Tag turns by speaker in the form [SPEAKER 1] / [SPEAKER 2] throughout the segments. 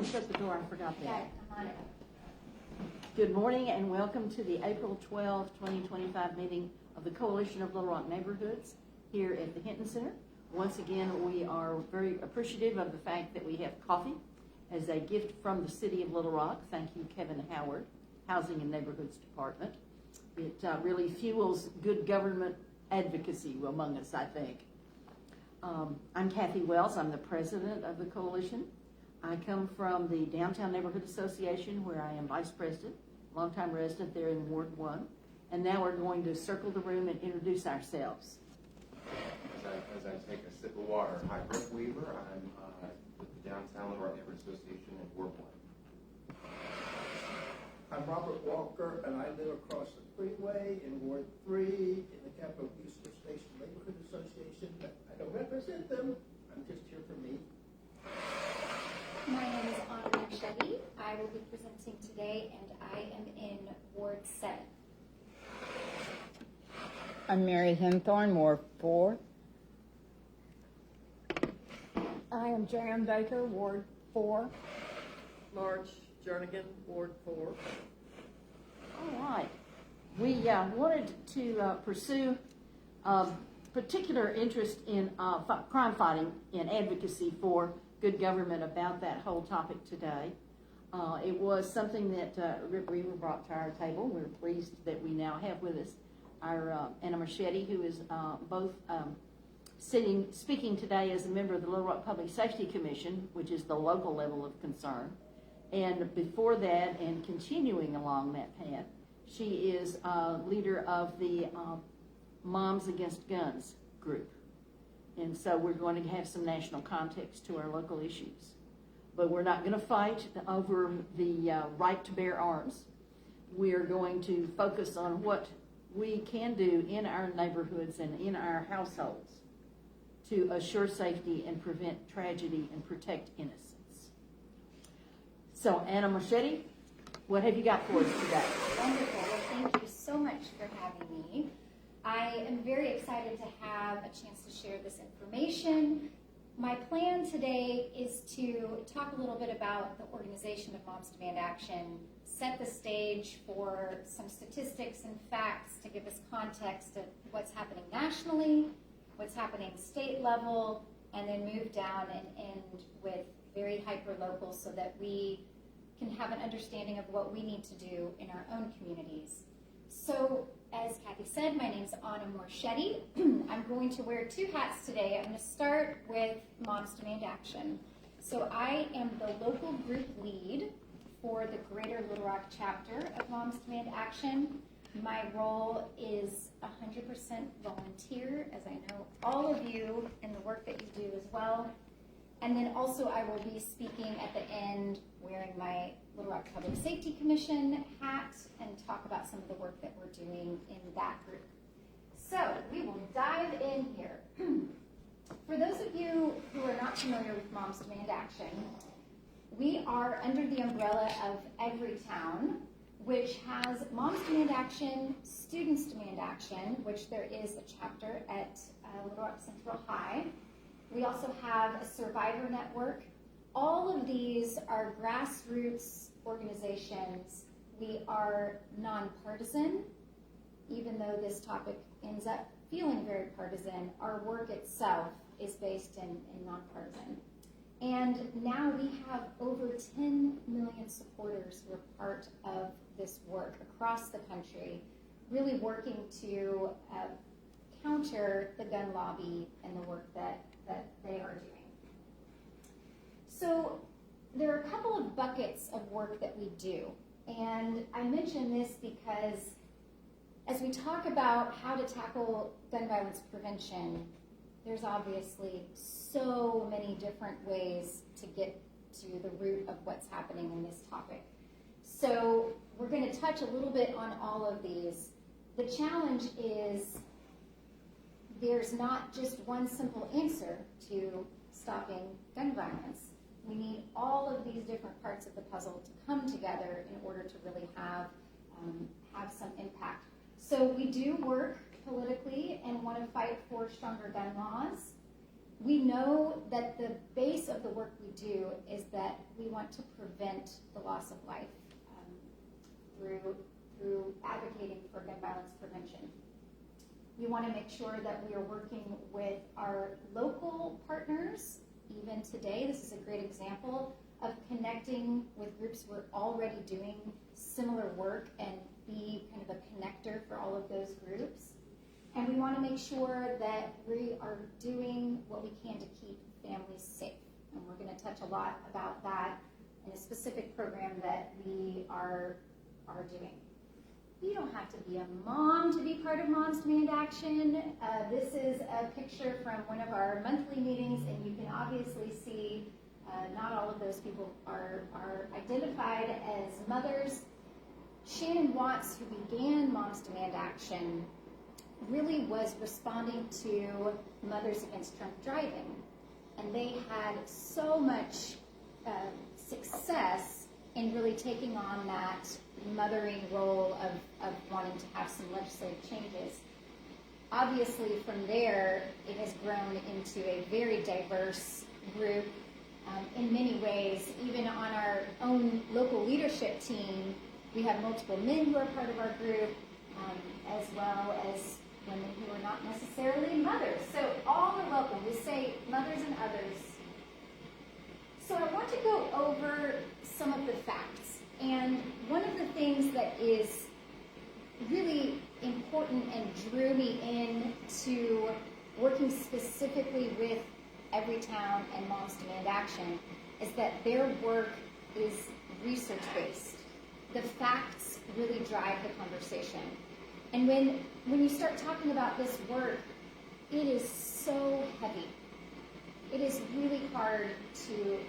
[SPEAKER 1] shut the door, I forgot that.
[SPEAKER 2] Yeah, I'm on it.
[SPEAKER 1] Good morning and welcome to the April 12, 2025 meeting of the Coalition of Little Rock Neighborhoods here at the Hinton Center. Once again, we are very appreciative of the fact that we have coffee as a gift from the City of Little Rock. Thank you, Kevin Howard, Housing and Neighborhoods Department. It really fuels good government advocacy among us, I think. I'm Kathy Wells. I'm the president of the coalition. I come from the Downtown Neighborhood Association, where I am vice president, longtime resident there in Ward 1. And now we're going to circle the room and introduce ourselves.
[SPEAKER 3] As I take a sip of water, hi, Rick Weaver. I'm with the Downtown Little Rock Neighborhood Association in Ward 1.
[SPEAKER 4] I'm Robert Walker, and I live across the freeway in Ward 3 in the Capital Booster Station Neighborhood Association. I don't represent them. I'm just here for me.
[SPEAKER 2] My name is Morshedi. I will be presenting today, and I am in Ward 7.
[SPEAKER 5] I'm Mary Henthorn, Ward 4.
[SPEAKER 6] I am Jan Baker, Ward 4.
[SPEAKER 7] Marge Jernigan, Ward 4.
[SPEAKER 1] All right. We wanted to pursue particular interest in crime fighting and advocacy for good government about that whole topic today. It was something that Rick Weaver brought to our table. We're pleased that we now have with us our Anna Morshedi, who is both speaking today as a member of the Little Rock Public Safety Commission, which is the local level of concern. And before that, and continuing along that path, she is leader of the Moms Against Guns group. And so we're going to have some national context to our local issues. But we're not going to fight over the right to bear arms. We are going to focus on what we can do in our neighborhoods and in our households to assure safety and prevent tragedy and protect innocence. So, Anna Morshedi, what have you got for us today?
[SPEAKER 2] Wonderful. Well, thank you so much for having me. I am very excited to have a chance to share this information. My plan today is to talk a little bit about the organization of Moms Demand Action, set the stage for some statistics and facts to give us context of what's happening nationally, what's happening state level, and then move down and end with very hyper-local so that we can have an understanding of what we need to do in our own communities. So, as Kathy said, my name's Anna Morshedi. I'm going to wear two hats today. I'm going to start with Moms Demand Action. So I am the local group lead for the Greater Little Rock chapter of Moms Demand Action. My role is 100% volunteer, as I know all of you and the work that you do as well. And then also I will be speaking at the end wearing my Little Rock Public Safety Commission hat and talk about some of the work that we're doing in that group. So we will dive in here. For those of you who are not familiar with Moms Demand Action, we are under the umbrella of Everytown, which has Moms Demand Action, Students Demand Action, which there is a chapter at Little Rock Central High. We also have a survivor network. All of these are grassroots organizations. We are nonpartisan, even though this topic ends up feeling very partisan. Our work itself is based in nonpartisan. And now we have over 10 million supporters who are part of this work across the country, really working to counter the gun lobby and the work that they are doing. So there are a couple of buckets of work that we do. And I mention this because as we talk about how to tackle gun violence prevention, there's obviously so many different ways to get to the root of what's happening in this topic. So we're going to touch a little bit on all of these. The challenge is there's not just one simple answer to stopping gun violence. We need all of these different parts of the puzzle to come together in order to really have some impact. So we do work politically and want to fight for stronger gun laws. We know that the base of the work we do is that we want to prevent the loss of life through advocating for gun violence prevention. We want to make sure that we are working with our local partners. Even today, this is a great example of connecting with groups who are already doing similar work and be kind of a connector for all of those groups. And we want to make sure that we are doing what we can to keep families safe. And we're going to touch a lot about that in a specific program that we are doing. You don't have to be a mom to be part of Moms Demand Action. This is a picture from one of our monthly meetings, and you can obviously see not all of those people are identified as mothers. Shannon Watts, who began Moms Demand Action, really was responding to Mothers Against Drunk Driving. And they had so much success in really taking on that mothering role of wanting to have some legislative changes. Obviously, from there, it has grown into a very diverse group in many ways. Even on our own local leadership team, we have multiple men who are part of our group, as well as women who are not necessarily mothers. So all are welcome. We say mothers and others. So I want to go over some of the facts. And one of the things that is really important and drew me into working specifically with Everytown and Moms Demand Action is that their work is research-based. The facts really drive the conversation. And when you start talking about this work, it is so heavy. It is really hard to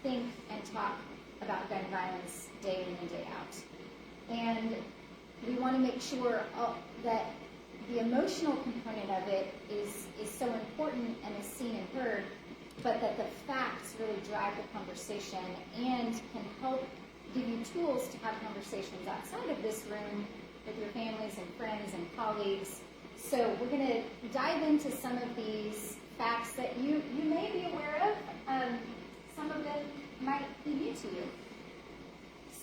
[SPEAKER 2] think and talk about gun violence day in and day out. And we want to make sure that the emotional component of it is so important and is seen and heard, but that the facts really drive the conversation and can help give you tools to have conversations outside of this room with your families and friends and colleagues. So we're going to dive into some of these facts that you may be aware of. Some of them might be new to you.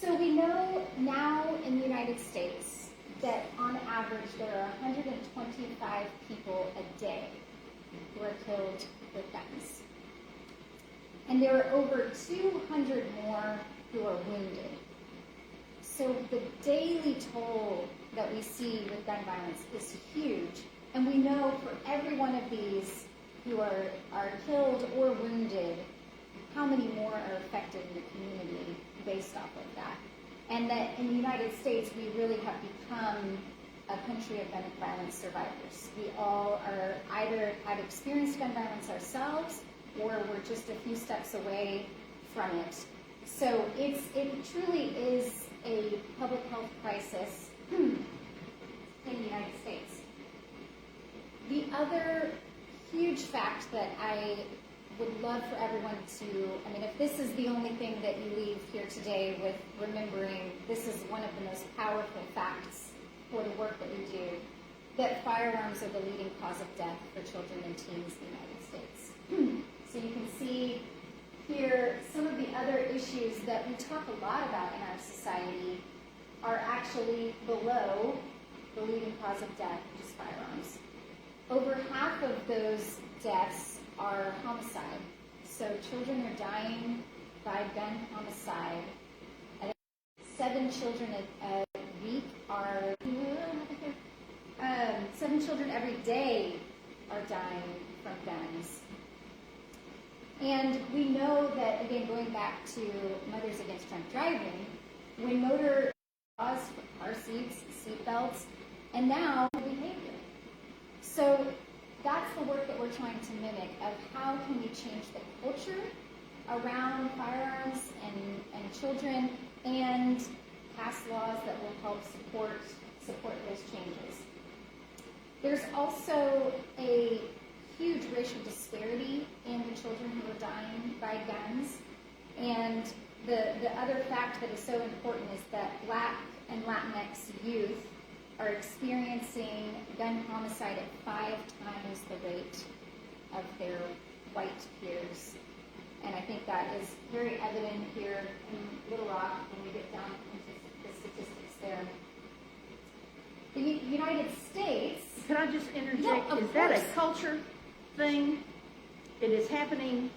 [SPEAKER 2] So we know now in the United States that on average there are 125 people a day who are killed with guns. And there are over 200 more who are wounded. So the daily toll that we see with gun violence is huge. And we know for every one of these who are killed or wounded, how many more are affected in the community based off of that. And that in the United States, we really have become a country of gun violence survivors. We all are either have experienced gun violence ourselves, or we're just a few steps away from it. So it truly is a public health crisis in the United States. The other huge fact that I would love for everyone to, if this is the only thing that you leave here today with remembering, this is one of the most powerful facts for the work that we do, that firearms are the leading cause of death for children and teens in the United States. So you can see here some of the other issues that we talk a lot about in our society are actually below the leading cause of death, which is firearms. Over half of those deaths are homicide. So children are dying by gun homicide. 7 children a week are, 7 children every day are dying from guns. And we know that, again, going back to Mothers Against Drunk Driving, when motor laws for car seats, seat belts, and now behavior. So that's the work that we're trying to mimic of how can we change the culture around firearms and children and pass laws that will help support those changes. There's also a huge racial disparity in the children who are dying by guns. And the other fact that is so important is that Black and Latinx youth are experiencing gun homicide at 5 times the rate of their white peers. And I think that is very evident here in Little Rock when we get down into the statistics there. The United States.
[SPEAKER 1] Could I just interject?
[SPEAKER 2] No, of
[SPEAKER 1] Is that a
[SPEAKER 2] course.
[SPEAKER 1] culture thing? It is happening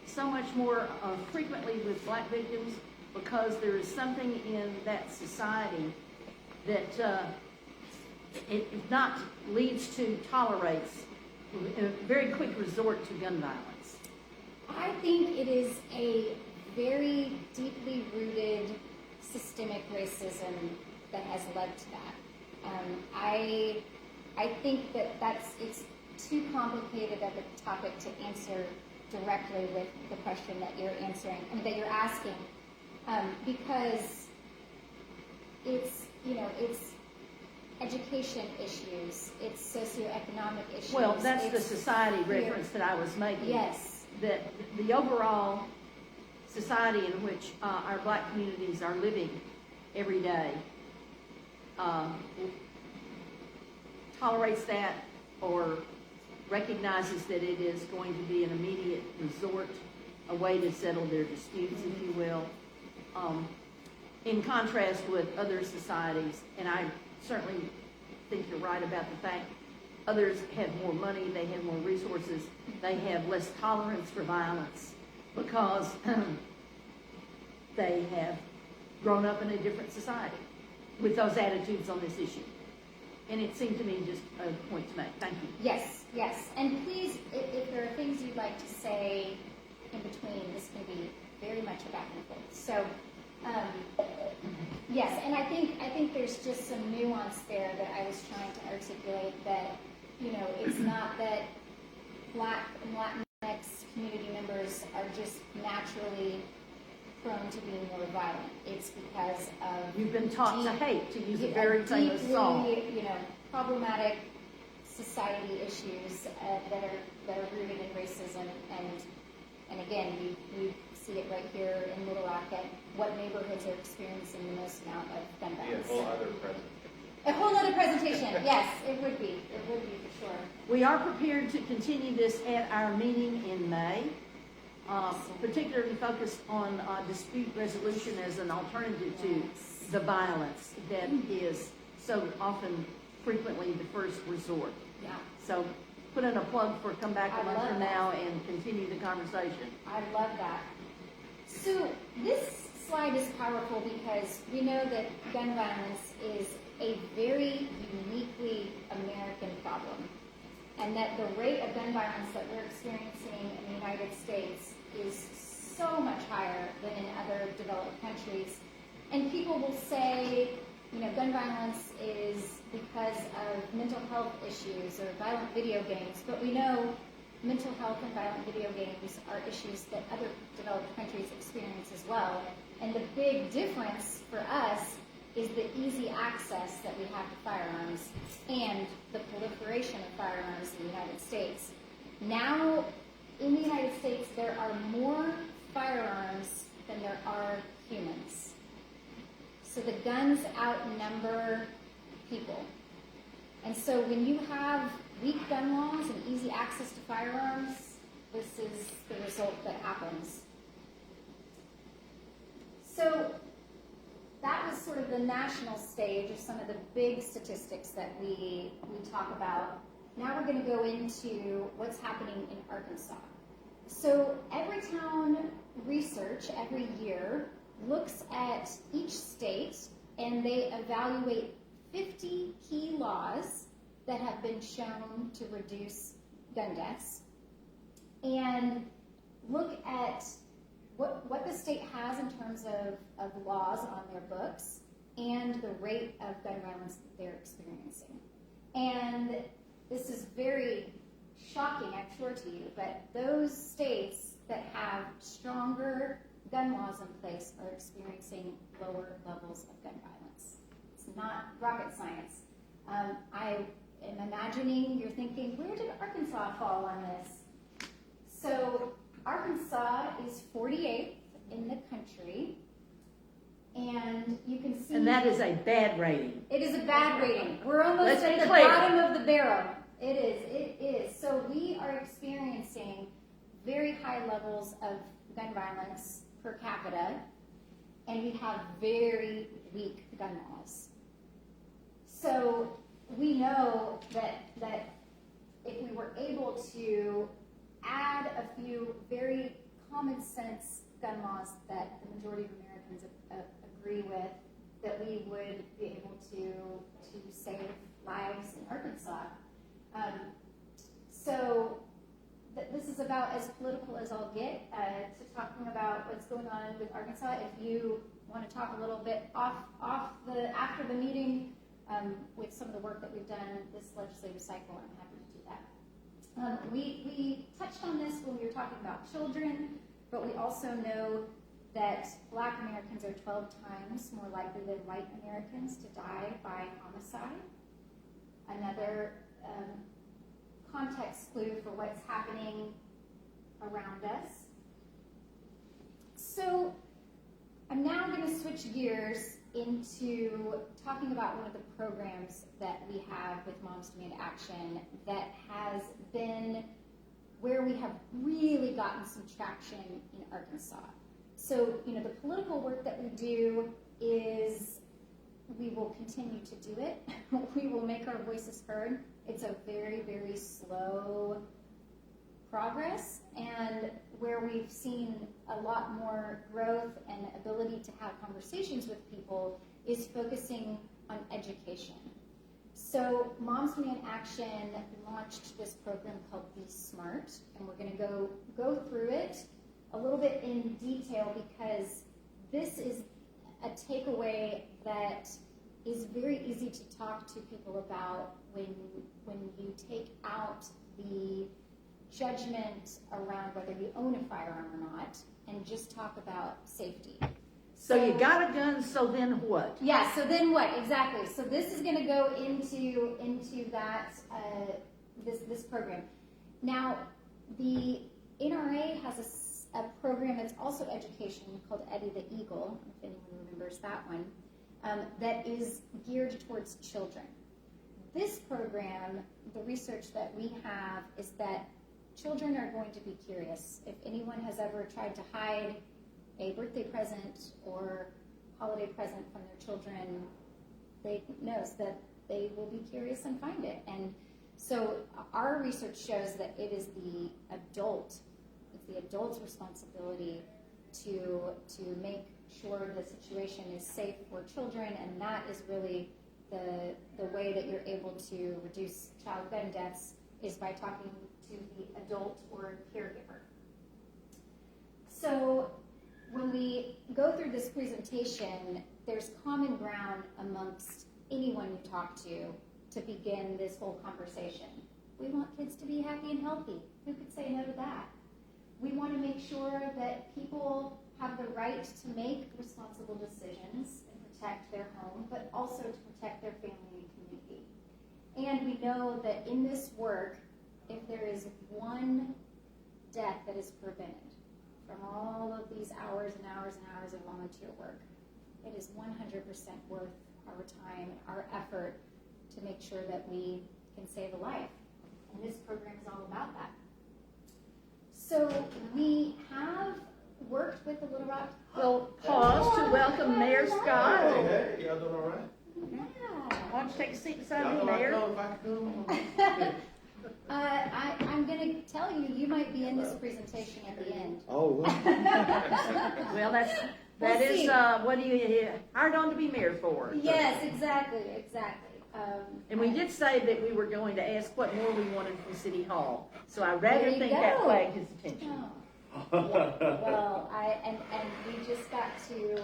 [SPEAKER 1] so much more frequently with black victims because there is something in that society that it not leads to tolerates a very quick resort to gun violence.
[SPEAKER 2] I think it is a very deeply rooted systemic racism that has led to that. I think that it's too complicated of a topic to answer directly with the question that you're answering, that you're asking, because it's education issues, it's socioeconomic issues.
[SPEAKER 1] Well, that's the
[SPEAKER 2] it's
[SPEAKER 1] society
[SPEAKER 2] fear.
[SPEAKER 1] reference that I was making.
[SPEAKER 2] Yes.
[SPEAKER 1] That the overall society in which our black communities are living every day tolerates that or recognizes that it is going to be an immediate resort, a way to settle their disputes, if you will, in contrast with other societies. And I certainly think you're right about the fact others have more money, they have more resources, they have less tolerance for violence because they have grown up in a different society with those attitudes on this issue. And it seemed to me just a point to make. Thank you.
[SPEAKER 2] Yes, yes. And please, if there are things you'd like to say in between, this can be very much a back and forth. So, yes, and I think there's just some nuance there that I was trying to articulate that, it's not that Black and Latinx community members are just naturally prone to being more violent. It's because of
[SPEAKER 1] You've been taught to hate, to use a very
[SPEAKER 2] deeply,
[SPEAKER 1] famous song.
[SPEAKER 2] problematic society issues that are rooted in racism, and again, we see it right here in Little Rock at what neighborhoods are experiencing the most amount of gun
[SPEAKER 3] Yeah,
[SPEAKER 2] violence.
[SPEAKER 3] a whole other
[SPEAKER 2] A
[SPEAKER 3] presentation.
[SPEAKER 2] whole other presentation. Yes, it would be for sure.
[SPEAKER 1] We are prepared to continue this at our meeting in May, particularly focused on dispute resolution as an alternative to the violence that is so often frequently the first resort.
[SPEAKER 2] Yeah,
[SPEAKER 1] So put in a plug for come back
[SPEAKER 2] I
[SPEAKER 1] a month
[SPEAKER 2] love
[SPEAKER 1] from
[SPEAKER 2] that.
[SPEAKER 1] now and continue the conversation.
[SPEAKER 2] I love that. So this slide is powerful because we know that gun violence is a very uniquely American problem, and that the rate of gun violence that we're experiencing in the United States is so much higher than in other developed countries. And people will say, gun violence is because of mental health issues or violent video games, but we know mental health and violent video games are issues that other developed countries experience as well. And the big difference for us is the easy access that we have to firearms and the proliferation of firearms in the United States. Now, in the United States, there are more firearms than there are humans. So the guns outnumber people. And so when you have weak gun laws and easy access to firearms, this is the result that happens. So that was sort of the national stage of some of the big statistics that we talk about. Now we're going to go into what's happening in Arkansas. So Everytown Research every year looks at each state and they evaluate 50 key laws that have been shown to reduce gun deaths and look at what the state has in terms of laws on their books and the rate of gun violence that they're experiencing. And this is very shocking, I'm sure to you, but those states that have stronger gun laws in place are experiencing lower levels of gun violence. It's not rocket science. I am imagining you're thinking, where did Arkansas fall on this? So Arkansas is 48th in the country, and you can see...
[SPEAKER 1] And that is a bad rating.
[SPEAKER 2] It is a bad rating. We're almost
[SPEAKER 1] Let's
[SPEAKER 2] at
[SPEAKER 1] be
[SPEAKER 2] the
[SPEAKER 1] clear.
[SPEAKER 2] bottom of the barrel. It is. So we are experiencing very high levels of gun violence per capita, and we have very weak gun laws. So we know that if we were able to add a few very common sense gun laws that the majority of Americans agree with, that we would be able to save lives in Arkansas. So this is about as political as I'll get to talking about what's going on with Arkansas. If you want to talk a little bit after the meeting with some of the work that we've done this legislative cycle, I'm happy to do that. We touched on this when we were talking about children, but we also know that Black Americans are 12 times more likely than white Americans to die by homicide. Another context clue for what's happening around us. So I'm now going to switch gears into talking about one of the programs that we have with Moms Demand Action that has been where we have really gotten some traction in Arkansas. So, the political work that we do is we will continue to do it. We will make our voices heard. It's a very, very slow progress, and where we've seen a lot more growth and ability to have conversations with people is focusing on education. So Moms Demand Action launched this program called Be Smart, and we're going to go through it a little bit in detail because this is a takeaway that is very easy to talk to people about when you take out the judgment around whether you own a firearm or not and just talk about safety.
[SPEAKER 1] So you got a gun, so then what?
[SPEAKER 2] Yeah, so then what? Exactly. So this is going to go into that this program. Now, the NRA has a program that's also education called Eddie the Eagle, if anyone remembers that one, that is geared towards children. This program, the research that we have is that children are going to be curious. If anyone has ever tried to hide a birthday present or holiday present from their children, they knows that they will be curious and find it. And so our research shows that it is the adult's responsibility to make sure the situation is safe for children, and that is really the way that you're able to reduce child gun deaths is by talking to the adult or caregiver. So when we go through this presentation, there's common ground amongst anyone you talk to begin this whole conversation. We want kids to be happy and healthy. Who could say no to that? We want to make sure that people have the right to make responsible decisions and protect their home, but also to protect their family and community. And we know that in this work, if there is one death that is prevented from all of these hours and hours and hours of volunteer work, it is 100% worth our time, our effort to make sure that we can save a life. And this program is all about that. So we have worked with the Little Rock.
[SPEAKER 1] We'll pause to welcome Mayor Scott.
[SPEAKER 3] Hey, y'all doing all right?
[SPEAKER 2] Yeah.
[SPEAKER 1] Why don't you take a seat beside
[SPEAKER 3] Y'all
[SPEAKER 1] me,
[SPEAKER 3] know I
[SPEAKER 1] Mayor?
[SPEAKER 3] know if I can come.
[SPEAKER 2] I'm going to tell you, you might be in this presentation at the end.
[SPEAKER 3] Oh,
[SPEAKER 1] Well, that
[SPEAKER 2] We'll
[SPEAKER 1] is
[SPEAKER 2] see.
[SPEAKER 1] what do you hired on to be mayor for?
[SPEAKER 2] Yes, exactly.
[SPEAKER 1] And we did say that we were going to ask what more we wanted from City Hall. So I rather
[SPEAKER 2] There you
[SPEAKER 1] think that
[SPEAKER 2] go.
[SPEAKER 1] flagged his attention.
[SPEAKER 2] Oh. Well, and we just got to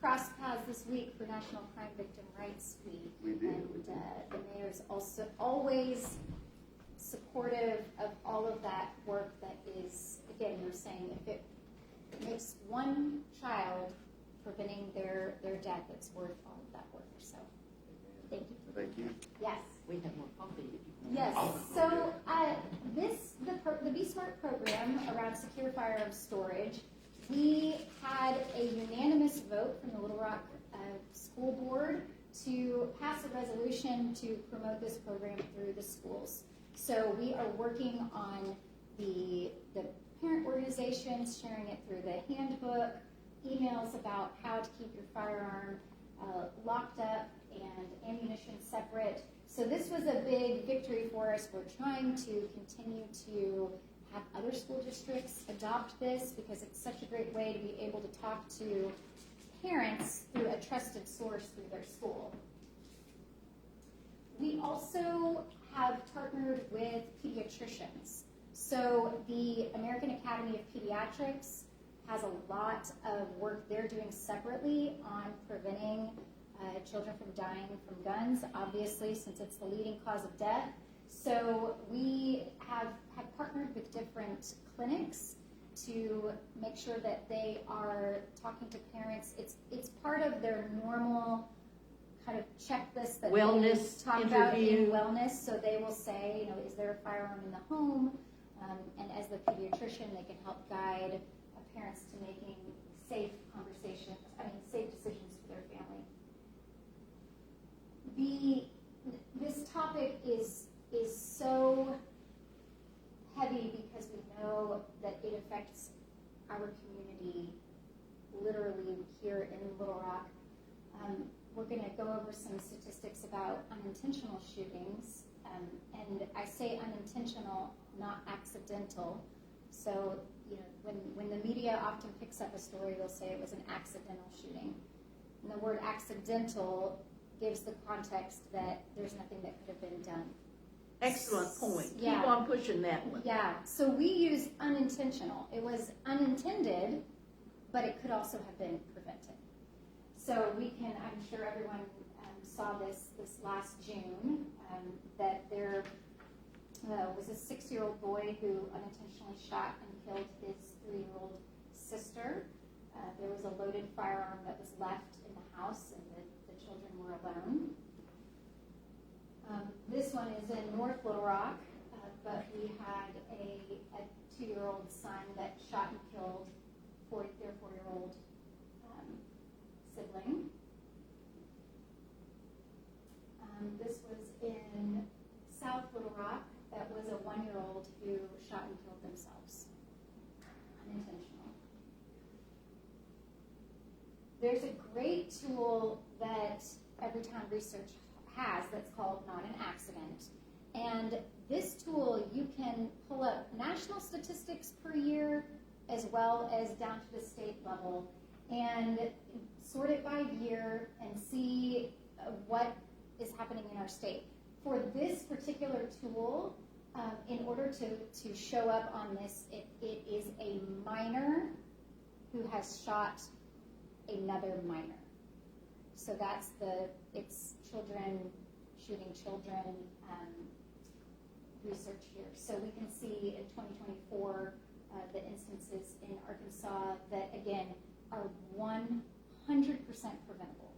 [SPEAKER 2] cross paths this week for National Crime Victim Rights Week.
[SPEAKER 3] We did.
[SPEAKER 2] And the mayor's also always supportive of all of that work that is, again, you're saying if it makes one child preventing their death, it's worth all of that work. So thank you.
[SPEAKER 3] Thank you.
[SPEAKER 2] Yes.
[SPEAKER 1] We have more coffee.
[SPEAKER 2] Yes, so the Be Smart program around secure firearm storage, we had a unanimous vote from the Little Rock School Board to pass a resolution to promote this program through the schools. So we are working on the parent organizations, sharing it through the handbook, emails about how to keep your firearm locked up and ammunition separate. So this was a big victory for us. We're trying to continue to have other school districts adopt this because it's such a great way to be able to talk to parents through a trusted source through their school. We also have partnered with pediatricians. So the American Academy of Pediatrics has a lot of work they're doing separately on preventing children from dying from guns, obviously, since it's the leading cause of death. So we have partnered with different clinics to make sure that they are talking to parents. It's part of their normal kind of checklist that
[SPEAKER 1] Wellness
[SPEAKER 2] they talk about in
[SPEAKER 1] interview.
[SPEAKER 2] wellness. So they will say, is there a firearm in the home? And as the pediatrician, they can help guide parents to making safe decisions for their family. This topic is so heavy because we know that it affects our community literally here in Little Rock. We're going to go over some statistics about unintentional shootings. And I say unintentional, not accidental. So, when the media often picks up a story, they'll say it was an accidental shooting. And the word accidental gives the context that there's nothing that could have been done.
[SPEAKER 1] Excellent point.
[SPEAKER 2] Yeah.
[SPEAKER 1] Keep on pushing that one.
[SPEAKER 2] Yeah, so we use unintentional. It was unintended, but it could also have been prevented. So I'm sure everyone saw this last June, that there was a 6-year-old boy who unintentionally shot and killed his 3-year-old sister. There was a loaded firearm that was left in the house, and the children were alone. This one is in North Little Rock, but we had a 2-year-old son that shot and killed their 4-year-old sibling. This was in South Little Rock. That was a 1-year-old who shot and killed themselves. Unintentional. There's a great tool that Everytown Research has that's called Not an Accident. And this tool, you can pull up national statistics per year as well as down to the state level and sort it by year and see what is happening in our state. For this particular tool, in order to show up on this, it is a minor who has shot another minor. So it's children shooting children research here. So we can see in 2024 the instances in Arkansas that, again, are 100% preventable.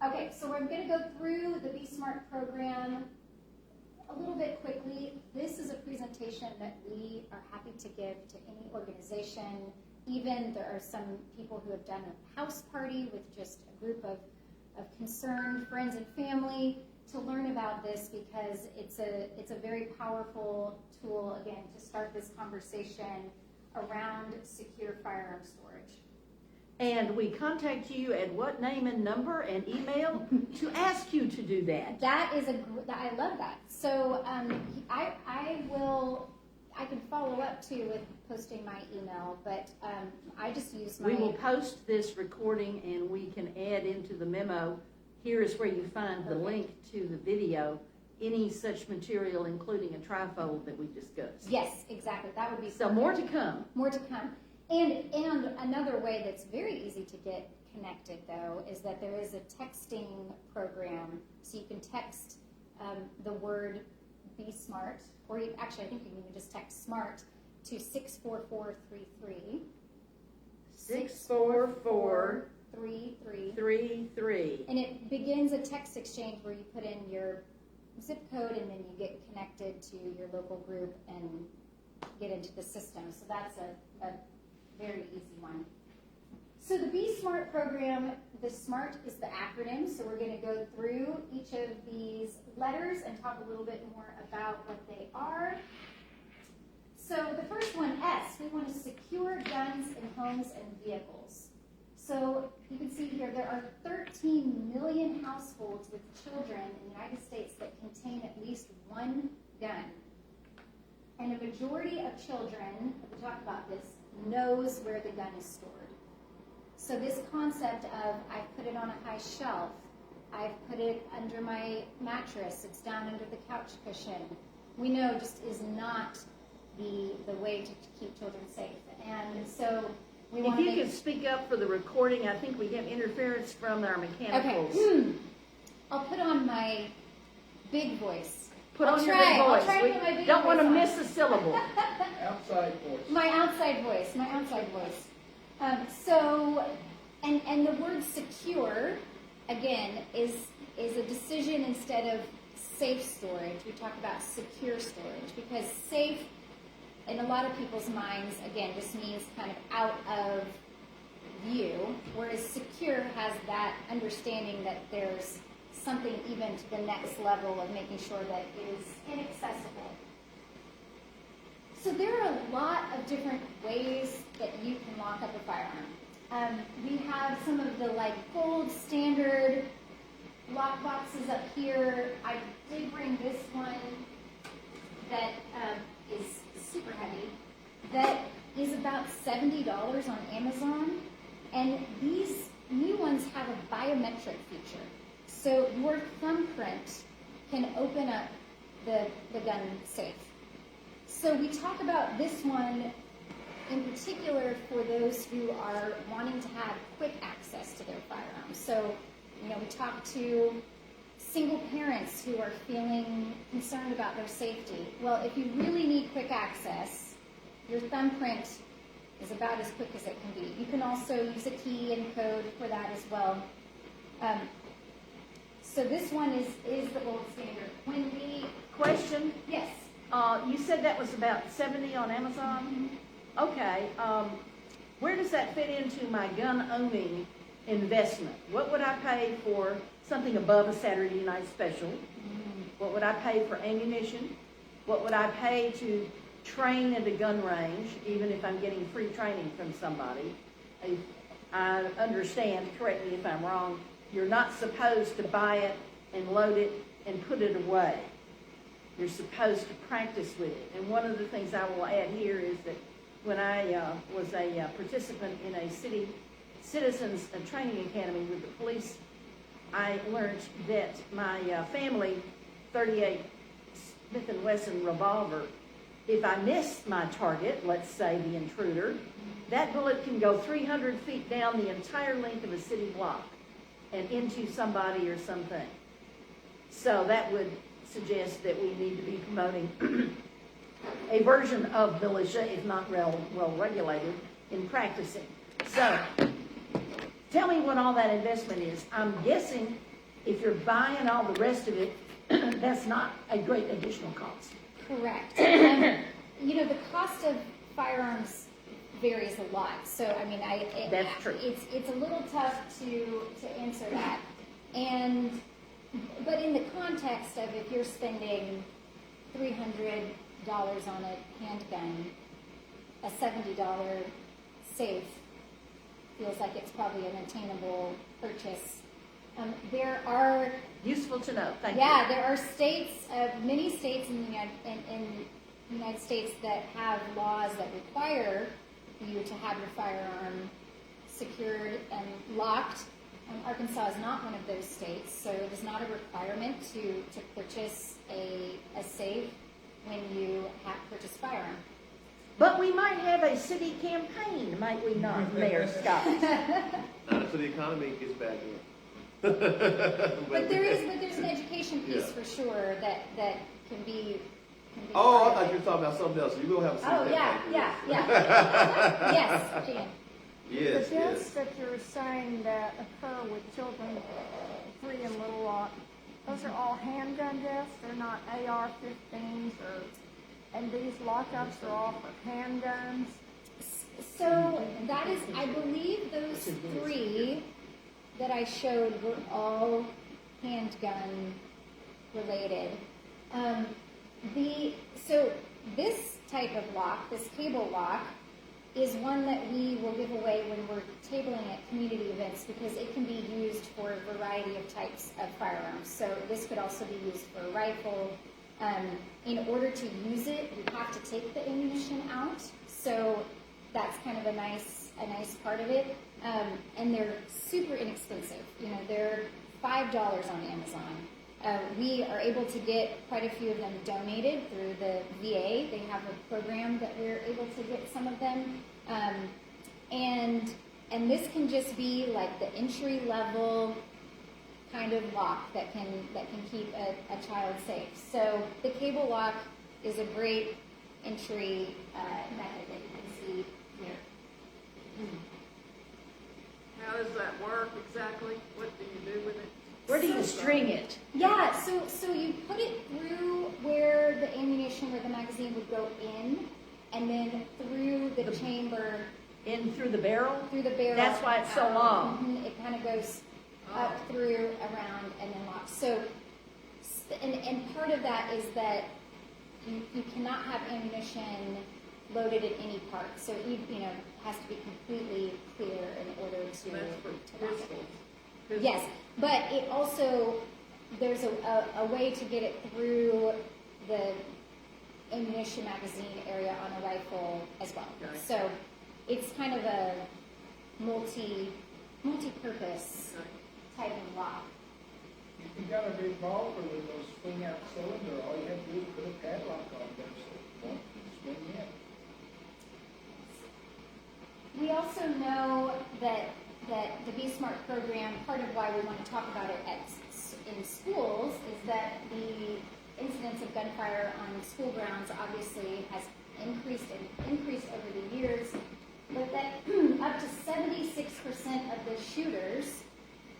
[SPEAKER 2] Okay, so we're going to go through the Be Smart program a little bit quickly. This is a presentation that we are happy to give to any organization. Even there are some people who have done a house party with just a group of concerned friends and family to learn about this, because it's a very powerful tool, again, to start this conversation around secure firearm storage.
[SPEAKER 1] And we contact you at what name and number and email to ask you to do that?
[SPEAKER 2] I love that. So I can follow up too with posting my email, but I just use my...
[SPEAKER 1] We will post this recording and we can add into the memo. Here is where you find the link to the video, any such material, including a trifold that we discussed.
[SPEAKER 2] Yes, exactly. That would be
[SPEAKER 1] So
[SPEAKER 2] perfect.
[SPEAKER 1] more to come.
[SPEAKER 2] More to come. And another way that's very easy to get connected, though, is that there is a texting program. So you can text the word Be Smart, or actually I think you can even just text SMART to 64433.
[SPEAKER 1] 64433.
[SPEAKER 2] And it begins a text exchange where you put in your zip code and then you get connected to your local group and get into the system. So that's a very easy one. So the Be Smart program, the SMART is the acronym, so we're going to go through each of these letters and talk a little bit more about what they are. So the first one, S, we want to secure guns in homes and vehicles. So you can see here there are 13 million households with children in the United States that contain at least one gun. And a majority of children, we talked about this, knows where the gun is stored. So this concept of I've put it on a high shelf, I've put it under my mattress, it's down under the couch cushion, we know just is not the way to keep children safe. And so we want
[SPEAKER 1] If
[SPEAKER 2] to
[SPEAKER 1] you could speak up for the recording, I think we have interference from our mechanicals.
[SPEAKER 2] Okay. I'll put on my big voice.
[SPEAKER 1] Put
[SPEAKER 2] I'll
[SPEAKER 1] on your
[SPEAKER 2] try.
[SPEAKER 1] big
[SPEAKER 2] I'll
[SPEAKER 1] voice.
[SPEAKER 2] try to
[SPEAKER 1] We
[SPEAKER 2] put my big
[SPEAKER 1] don't want to
[SPEAKER 2] voice on.
[SPEAKER 1] miss a syllable.
[SPEAKER 4] Outside voice.
[SPEAKER 2] My outside voice. So, and the word secure, again, is a decision instead of safe storage. We talk about secure storage because safe, in a lot of people's minds, again, just means kind of out of view, whereas secure has that understanding that there's something even to the next level of making sure that it is inaccessible. So there are a lot of different ways that you can lock up a firearm. We have some of the gold standard lock boxes up here. I did bring this one that is super heavy. That is about $70 on Amazon. And these new ones have a biometric feature. So your thumbprint can open up the gun safe. So we talk about this one in particular for those who are wanting to have quick access to their firearms. So, we talk to single parents who are feeling concerned about their safety. Well, if you really need quick access, your thumbprint is about as quick as it can be. You can also use a key and code for that as well. So this one is the gold standard. When we
[SPEAKER 1] Question,
[SPEAKER 2] yes.
[SPEAKER 1] you said that was about 70 on Amazon? Okay, where does that fit into my gun owning investment? What would I pay for something above a Saturday night special? What would I pay for ammunition? What would I pay to train at a gun range, even if I'm getting free training from somebody? I understand, correct me if I'm wrong, you're not supposed to buy it and load it and put it away. You're supposed to practice with it. And one of the things I will add here is that when I was a participant in a citizens training academy with the police, I learned that my family 38 Smith & Wesson revolver, if I miss my target, let's say the intruder, that bullet can go 300 feet down the entire length of a city block and into somebody or something. So that would suggest that we need to be promoting a version of militia, if not well regulated, in practicing. So, tell me what all that investment is. I'm guessing if you're buying all the rest of it, that's not a great additional cost.
[SPEAKER 2] Correct. The cost of firearms varies a lot. So,
[SPEAKER 1] That's true.
[SPEAKER 2] It's a little tough to answer that. But in the context of if you're spending $300 on a handgun, a $70 safe feels like it's probably an attainable purchase. There are
[SPEAKER 1] Useful to know. Thank you.
[SPEAKER 2] there are states, many states in the United States that have laws that require you to have your firearm secured and locked. Arkansas is not one of those states, so it is not a requirement to purchase a safe when you have purchased firearm.
[SPEAKER 1] But we might have a city campaign, might we not, Mayor Scott?
[SPEAKER 8] Not until the economy gets back in.
[SPEAKER 2] But there's an education piece for sure that can be.
[SPEAKER 8] Oh, I thought you were talking about something else. You will have a city campaign.
[SPEAKER 2] Yes, Jan.
[SPEAKER 8] Yes,
[SPEAKER 6] The
[SPEAKER 8] yes.
[SPEAKER 6] deaths that you're saying that occur with children 3 and Little Rock, those are all handgun deaths. They're not AR-15s and these lockups are all for handguns.
[SPEAKER 2] So that is, I believe those 3 that I showed were all handgun related. So this type of lock, this cable lock, is one that we will give away when we're tabling at community events because it can be used for a variety of types of firearms. So this could also be used for a rifle. In order to use it, you have to take the ammunition out. So that's kind of a nice part of it. And they're super inexpensive. You know, they're $5 on Amazon. We are able to get quite a few of them donated through the VA. They have a program that we're able to get some of them. And this can just be like the entry level kind of lock that can keep a child safe. So the cable lock is a great entry method that you can see here.
[SPEAKER 7] How does that work exactly? What do you do with it?
[SPEAKER 1] Where do you string it?
[SPEAKER 2] Yeah, so you put it through where the ammunition, where the magazine would go in, and then through the chamber.
[SPEAKER 1] In through the barrel?
[SPEAKER 2] Through the barrel.
[SPEAKER 1] That's why it's so long.
[SPEAKER 2] It kind of goes up through, around, and then locks. So, and part of that is that you cannot have ammunition loaded at any part. So it has to be completely clear in order to
[SPEAKER 7] That's for
[SPEAKER 2] lock it.
[SPEAKER 7] pistols.
[SPEAKER 2] Yes, but it also, there's a way to get it through the ammunition magazine area on a rifle as well.
[SPEAKER 7] Okay.
[SPEAKER 2] So it's kind of a multi-purpose type of lock.
[SPEAKER 4] If you got a revolver with those swing out cylinder, all you have to do is put a padlock on there so it won't swing in.
[SPEAKER 2] We also know that the Be Smart program, part of why we want to talk about it in schools is that the incidence of gunfire on school grounds obviously has increased over the years, but that up to 76% of the shooters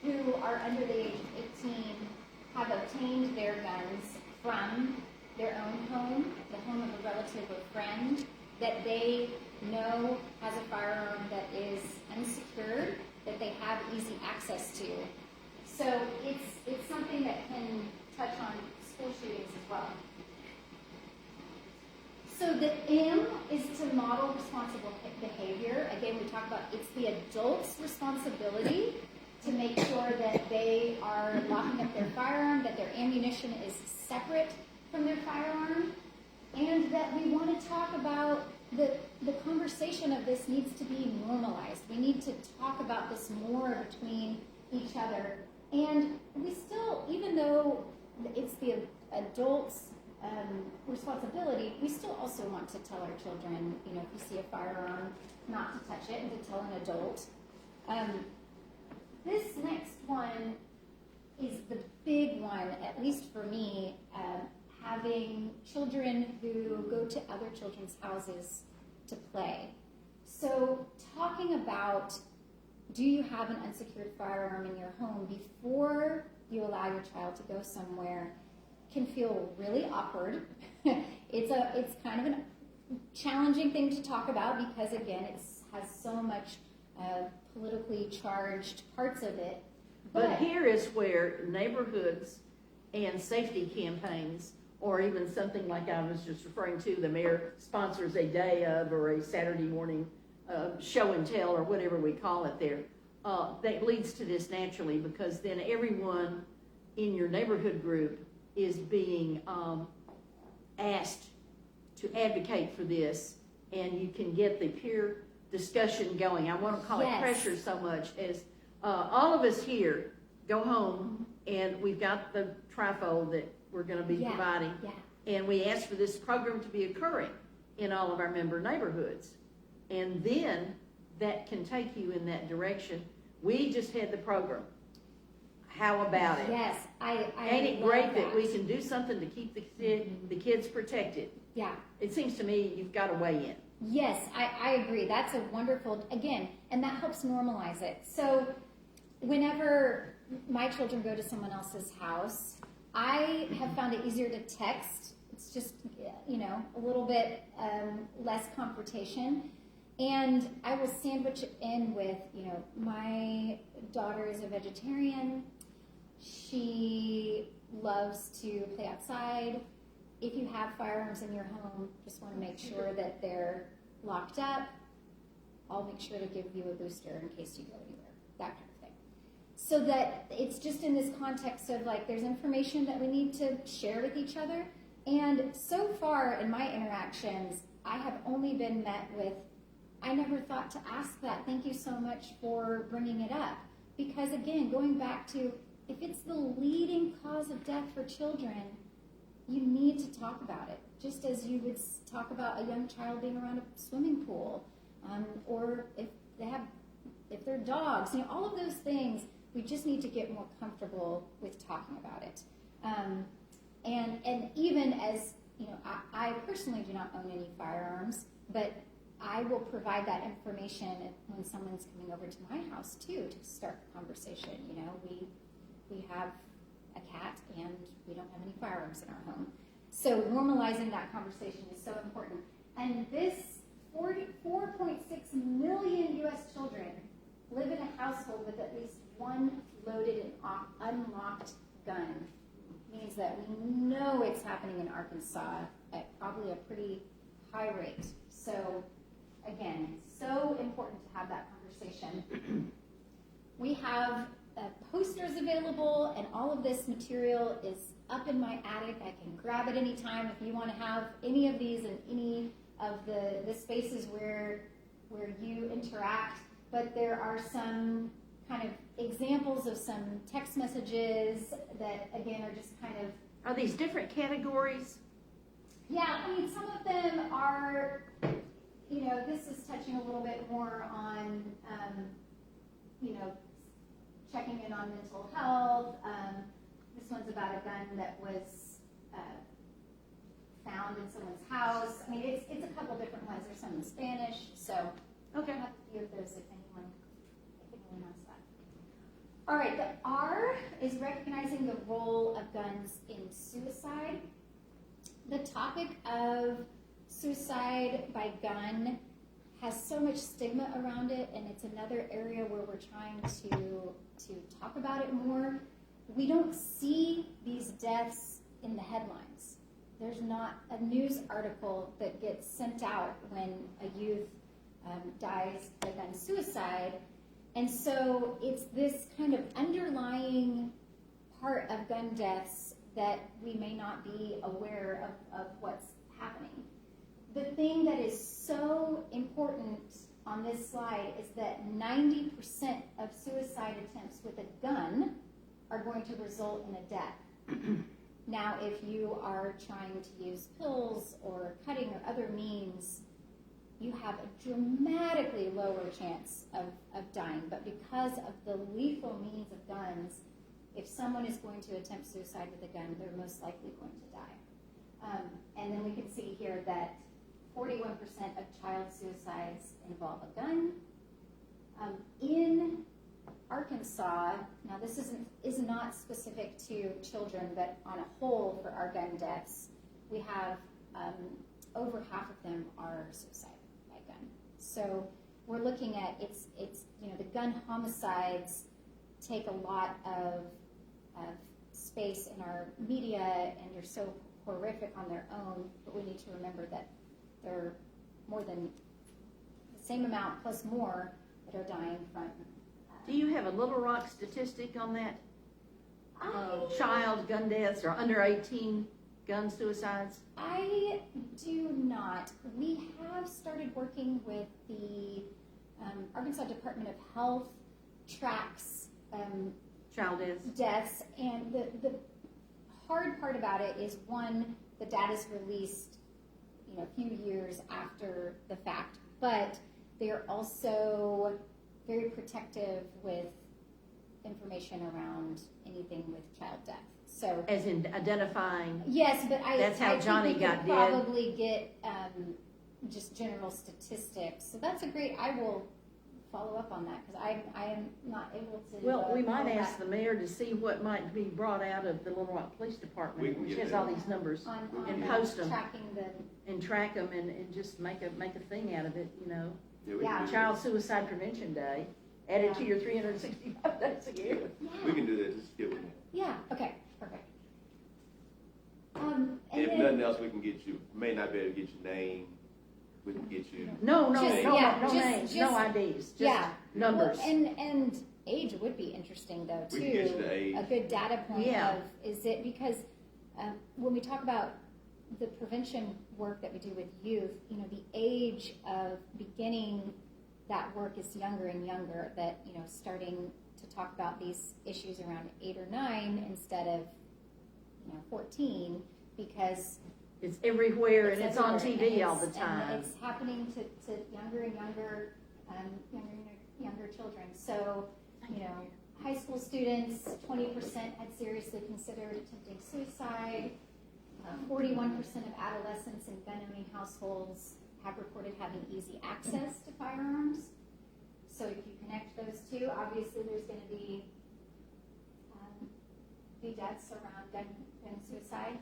[SPEAKER 2] who are under the age of 18 have obtained their guns from their own home, the home of a relative or friend that they know has a firearm that is unsecured, that they have easy access to. So it's something that can touch on school shootings as well. So the M is to model responsible behavior. Again, we talk about it's the adult's responsibility to make sure that they are locking up their firearm, that their ammunition is separate from their firearm, and that we want to talk about the conversation of this needs to be normalized. We need to talk about this more between each other. And we still, even though it's the adult's responsibility, we still also want to tell our children, if you see a firearm, not to touch it, and to tell an adult. This next one is the big one, at least for me, having children who go to other children's houses to play. So talking about, do you have an unsecured firearm in your home before you allow your child to go somewhere can feel really awkward. It's kind of a challenging thing to talk about because, again, it has so much politically charged parts of it.
[SPEAKER 1] But here is where neighborhoods and safety campaigns, or even something like I was just referring to, the mayor sponsors a day of or a Saturday morning show and tell or whatever we call it there, that leads to this naturally because then everyone in your neighborhood group is being asked to advocate for this, and you can get the peer discussion going. I want to call it pressure so much as all of us here go home and we've got the trifold that we're going to be providing, and we ask for this program to be occurring in all of our member neighborhoods, and then that can take you in that direction. We just had the program. How about it?
[SPEAKER 2] Yes, I
[SPEAKER 1] Ain't it
[SPEAKER 2] love
[SPEAKER 1] great that we can do something to keep the kids protected?
[SPEAKER 2] Yeah.
[SPEAKER 1] It seems to me you've got to weigh in.
[SPEAKER 2] Yes, I agree. That's a wonderful, again, and that helps normalize it. So whenever my children go to someone else's house, I have found it easier to text. It's just, a little bit less confrontation. And I will sandwich it in with, my daughter is a vegetarian. She loves to play outside. if you have firearms in your home, just want to make sure that they're locked up. I'll make sure to give you a booster in case you go anywhere, that kind of thing. So that it's just in this context of like, there's information that we need to share with each other. And so far in my interactions, I have only been met with, I never thought to ask that. Thank you so much for bringing it up. Because again, going back to, if it's the leading cause of death for children, you need to talk about it. Just as you would talk about a young child being around a swimming pool, or if they're dogs, all of those things, we just need to get more comfortable with talking about it. And even as, I personally do not own any firearms, but I will provide that information when someone's coming over to my house too, to start the conversation. We have a cat and we don't have any firearms in our home. So normalizing that conversation is so important. And this 4.6 million U.S. children live in a household with at least one loaded and unlocked gun. Means that we know it's happening in Arkansas at probably a pretty high rate. So again, so important to have that conversation. We have posters available, and all of this material is up in my attic. I can grab it anytime if you want to have any of these in any of the spaces where you interact. But there are some kind of examples of some text messages that, again, are just kind of...
[SPEAKER 1] Are these different categories?
[SPEAKER 2] Yeah, some of them are, this is touching a little bit more on, checking in on mental health. This one's about a gun that was found in someone's house. It's a couple different ones. There's some in Spanish, so
[SPEAKER 1] Okay.
[SPEAKER 2] I have a few of those if anyone wants that. All right, the R is recognizing the role of guns in suicide. The topic of suicide by gun has so much stigma around it, and it's another area where we're trying to talk about it more. We don't see these deaths in the headlines. There's not a news article that gets sent out when a youth dies by gun suicide. And so it's this kind of underlying part of gun deaths that we may not be aware of what's happening. The thing that is so important on this slide is that 90% of suicide attempts with a gun are going to result in a death. Now, if you are trying to use pills or cutting or other means, you have a dramatically lower chance of dying. But because of the lethal means of guns, if someone is going to attempt suicide with a gun, they're most likely going to die. And then we can see here that 41% of child suicides involve a gun. In Arkansas, now this is not specific to children, but on a whole for our gun deaths, we have over half of them are suicide by gun. So we're looking at it's the gun homicides take a lot of space in our media, and they're so horrific on their own, but we need to remember that there are more than the same amount plus more that are dying from.
[SPEAKER 1] Do you have a Little Rock statistic on that? Child gun deaths or under 18 gun suicides?
[SPEAKER 2] I do not. We have started working with the Arkansas Department of Health tracks
[SPEAKER 1] Child
[SPEAKER 2] deaths, and the hard part about it is, one, the data is released a few years after the fact, but they are also very protective with information around anything with child death. So,
[SPEAKER 1] as in identifying.
[SPEAKER 2] Yes, but
[SPEAKER 1] That's how
[SPEAKER 2] I
[SPEAKER 1] Johnny
[SPEAKER 2] think we
[SPEAKER 1] got
[SPEAKER 2] could
[SPEAKER 1] dead.
[SPEAKER 2] probably get just general statistics. So that's a great. I will follow up on that because I am not able to.
[SPEAKER 1] Well, we might
[SPEAKER 2] pull
[SPEAKER 1] ask
[SPEAKER 2] that
[SPEAKER 1] the mayor to see what might be brought out of the Little Rock Police
[SPEAKER 3] We
[SPEAKER 1] Department,
[SPEAKER 3] can
[SPEAKER 1] which
[SPEAKER 3] get
[SPEAKER 1] has
[SPEAKER 3] that.
[SPEAKER 1] all these numbers,
[SPEAKER 2] on
[SPEAKER 1] and post them
[SPEAKER 2] tracking the.
[SPEAKER 1] and track them and just make a thing out of it,
[SPEAKER 3] Yeah, we
[SPEAKER 2] Yeah.
[SPEAKER 3] can do
[SPEAKER 1] Child Suicide Prevention Day, added to your 365 days a year.
[SPEAKER 2] Yeah.
[SPEAKER 3] that. We can do that, just get with me.
[SPEAKER 2] Yeah. Okay. Perfect. And
[SPEAKER 8] If
[SPEAKER 2] then,
[SPEAKER 8] nothing else, we can get you, may not be able to get your name, we can get you.
[SPEAKER 1] No,
[SPEAKER 2] Just-
[SPEAKER 1] no
[SPEAKER 2] yeah, just-
[SPEAKER 1] names, no
[SPEAKER 2] just-
[SPEAKER 1] IDs, just
[SPEAKER 2] yeah.
[SPEAKER 1] numbers.
[SPEAKER 2] Well, and age would be interesting though too.
[SPEAKER 8] We can get you the age.
[SPEAKER 2] A good data point
[SPEAKER 1] Yeah.
[SPEAKER 2] of is it because when we talk about the prevention work that we do with youth, you know, the age of beginning that work is younger and younger. That, you know, starting to talk about these issues around 8 or 9 instead of, you know, 14, because
[SPEAKER 1] It's everywhere and it's on
[SPEAKER 2] everywhere,
[SPEAKER 1] TV
[SPEAKER 2] and
[SPEAKER 1] all the
[SPEAKER 2] it's-
[SPEAKER 1] time.
[SPEAKER 2] And it's happening to younger and younger children. So, you know, high school students, 20% had seriously considered attempting suicide. 41% of adolescents in gun-owning households have reported having easy access to firearms. So if you connect those two, obviously there's going to be deaths around gun suicide.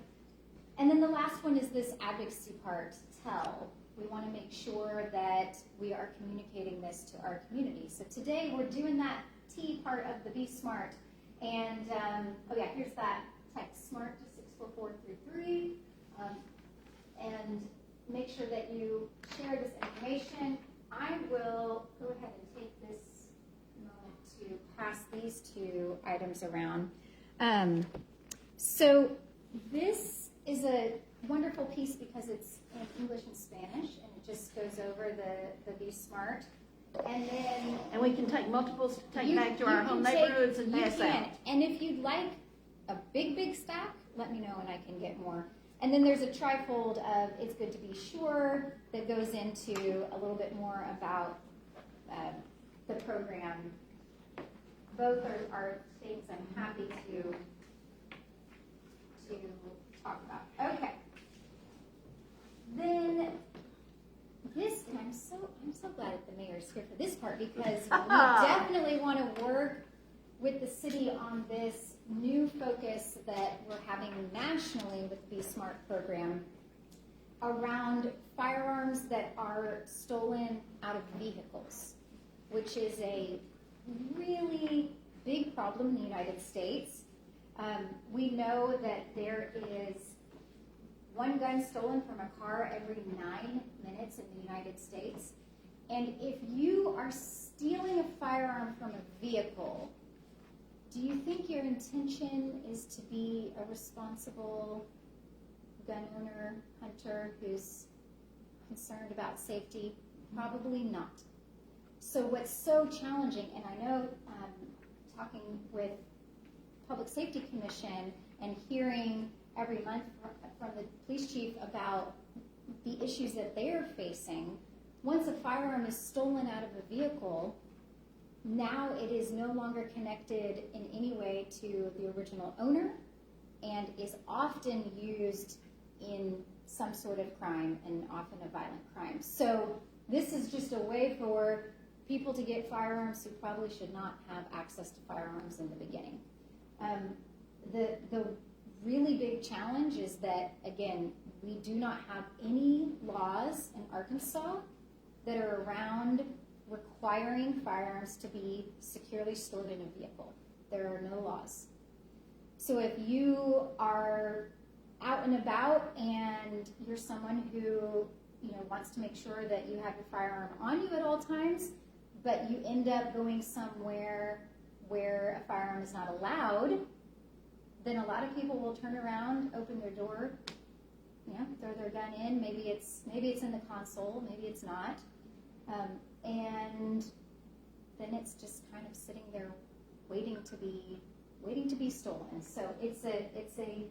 [SPEAKER 2] And then the last one is this advocacy part, tell. We want to make sure that we are communicating this to our community. So today we're doing that T part of the Be Smart. And, oh yeah, here's that. Text SMART to 64433. And make sure that you share this information. I will go ahead and take this moment to pass these 2 items around. So this is a wonderful piece because it's in English and Spanish, and it just goes over the Be Smart. And then
[SPEAKER 1] And we can take multiples to take
[SPEAKER 2] you-
[SPEAKER 1] back to
[SPEAKER 2] you
[SPEAKER 1] our
[SPEAKER 2] can
[SPEAKER 1] home
[SPEAKER 2] take-
[SPEAKER 1] neighborhoods and
[SPEAKER 2] you
[SPEAKER 1] pass
[SPEAKER 2] can.
[SPEAKER 1] out.
[SPEAKER 2] And if you'd like a big stack, let me know and I can get more. And then there's a trifold of It's Good to Be Sure that goes into a little bit more about the program. Both are things I'm happy to talk about. Okay. Then this, and I'm so glad that the mayor's here for this part because we definitely want to work with the city on this new focus that we're having nationally with the Be Smart program around firearms that are stolen out of vehicles, which is a really big problem in the United States. We know that there is 1 gun stolen from a car every 9 minutes in the United States. And if you are stealing a firearm from a vehicle, do you think your intention is to be a responsible gun owner, hunter who's concerned about safety? Probably not. So what's so challenging, and I know talking with Public Safety Commission and hearing every month from the police chief about the issues that they're facing, once a firearm is stolen out of a vehicle, now it is no longer connected in any way to the original owner and is often used in some sort of crime and often a violent crime. So this is just a way for people to get firearms who probably should not have access to firearms in the beginning. The really big challenge is that, again, we do not have any laws in Arkansas that are around requiring firearms to be securely stored in a vehicle. There are no laws. So if you are out and about and you're someone who wants to make sure that you have your firearm on you at all times, but you end up going somewhere where a firearm is not allowed, then a lot of people will turn around, open their door, throw their gun in. Maybe it's in the console, maybe it's not, and then it's just kind of sitting there waiting to be stolen. So it's a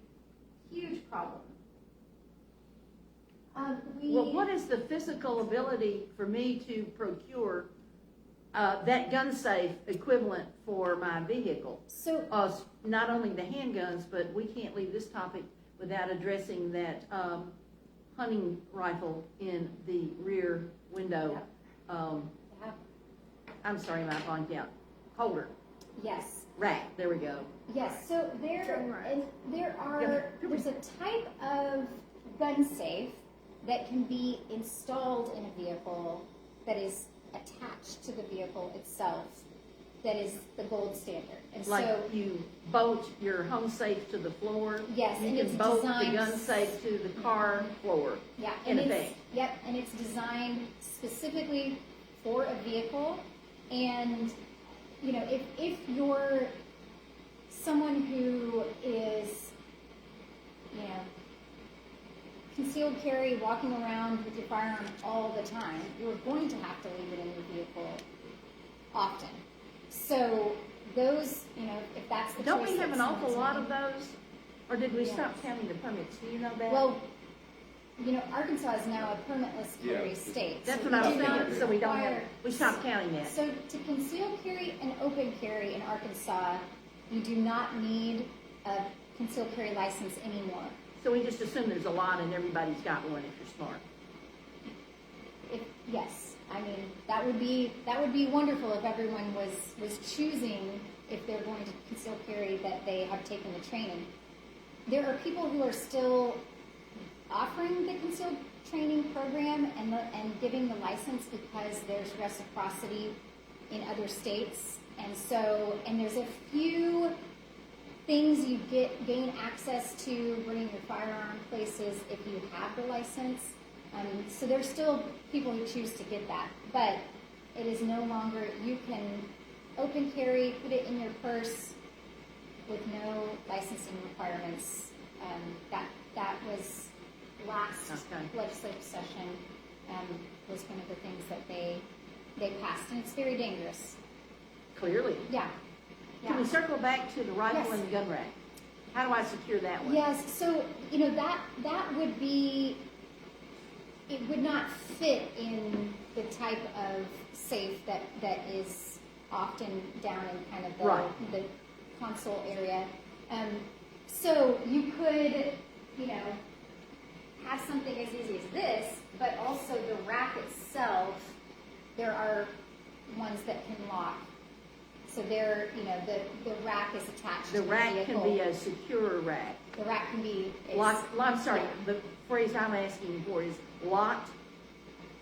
[SPEAKER 2] huge problem.
[SPEAKER 1] Well, what is the physical ability for me to procure that gun safe equivalent for my vehicle?
[SPEAKER 2] So
[SPEAKER 1] not only the handguns, but we can't leave this topic without addressing that hunting rifle in the rear window. I'm sorry, my blanked out. Holder.
[SPEAKER 2] Yes.
[SPEAKER 1] Rack. There we go.
[SPEAKER 2] Yes. So there's a type of gun safe that can be installed in a vehicle that is attached to the vehicle itself. that is the gold standard. And
[SPEAKER 1] Like
[SPEAKER 2] so,
[SPEAKER 1] you bolt your home safe to the floor.
[SPEAKER 2] Yes,
[SPEAKER 1] You
[SPEAKER 2] and
[SPEAKER 1] can
[SPEAKER 2] it's
[SPEAKER 1] bolt the
[SPEAKER 2] designed-
[SPEAKER 1] gun safe to the car floor.
[SPEAKER 2] yeah,
[SPEAKER 1] In
[SPEAKER 2] and
[SPEAKER 1] effect.
[SPEAKER 2] yep, and it's designed specifically for a vehicle. And, you know, if you're someone who is, you know, concealed carry, walking around with your firearm all the time, you're going to have to leave it in your vehicle often. So those, you know, if that's the
[SPEAKER 1] Don't
[SPEAKER 2] choice
[SPEAKER 1] we have
[SPEAKER 2] that
[SPEAKER 1] an awful
[SPEAKER 2] someone's
[SPEAKER 1] lot of
[SPEAKER 2] making-
[SPEAKER 1] those? Or did we
[SPEAKER 2] Yes.
[SPEAKER 1] stop counting the permits? Do you know that?
[SPEAKER 2] Well, you know, Arkansas is now a permitless carry
[SPEAKER 3] Yeah.
[SPEAKER 2] state.
[SPEAKER 1] That's
[SPEAKER 2] so
[SPEAKER 1] what I
[SPEAKER 2] we
[SPEAKER 1] was
[SPEAKER 2] do not
[SPEAKER 1] thinking, so we don't have,
[SPEAKER 2] require-
[SPEAKER 1] we stopped counting that.
[SPEAKER 2] So to conceal carry and open carry in Arkansas, you do not need a concealed carry license anymore.
[SPEAKER 1] So we just assume there's a lot and everybody's got one if you're smart.
[SPEAKER 2] Yes, I mean, that would be wonderful if everyone was choosing, if they're going to conceal carry, that they have taken the training. There are people who are still offering the concealed training program and giving the license because there's reciprocity in other states. And so, and there's a few things you gain access to bringing your firearm places if you have the license. So there's still people who choose to get that, but it is no longer, you can open carry, put it in your purse with no licensing requirements. That was last
[SPEAKER 1] Okay.
[SPEAKER 2] legislative session, was one of the things that they passed, and it's very dangerous.
[SPEAKER 1] Clearly.
[SPEAKER 2] Yeah.
[SPEAKER 1] Can we circle back to the rifle
[SPEAKER 2] Yes.
[SPEAKER 1] and the gun rack? How do I secure that one?
[SPEAKER 2] Yes, so, you know, that would be, it would not fit in the type of safe that is often down in kind of
[SPEAKER 1] Right.
[SPEAKER 2] the console area. So you could, you know, have something as easy as this, but also the rack itself, there are ones that can lock. So they're, you know, the rack is attached
[SPEAKER 1] The
[SPEAKER 2] to the
[SPEAKER 1] rack
[SPEAKER 2] vehicle.
[SPEAKER 1] can be a secure rack.
[SPEAKER 2] The rack can be.
[SPEAKER 1] I'm sorry,
[SPEAKER 2] yeah.
[SPEAKER 1] the phrase I'm asking for is locked,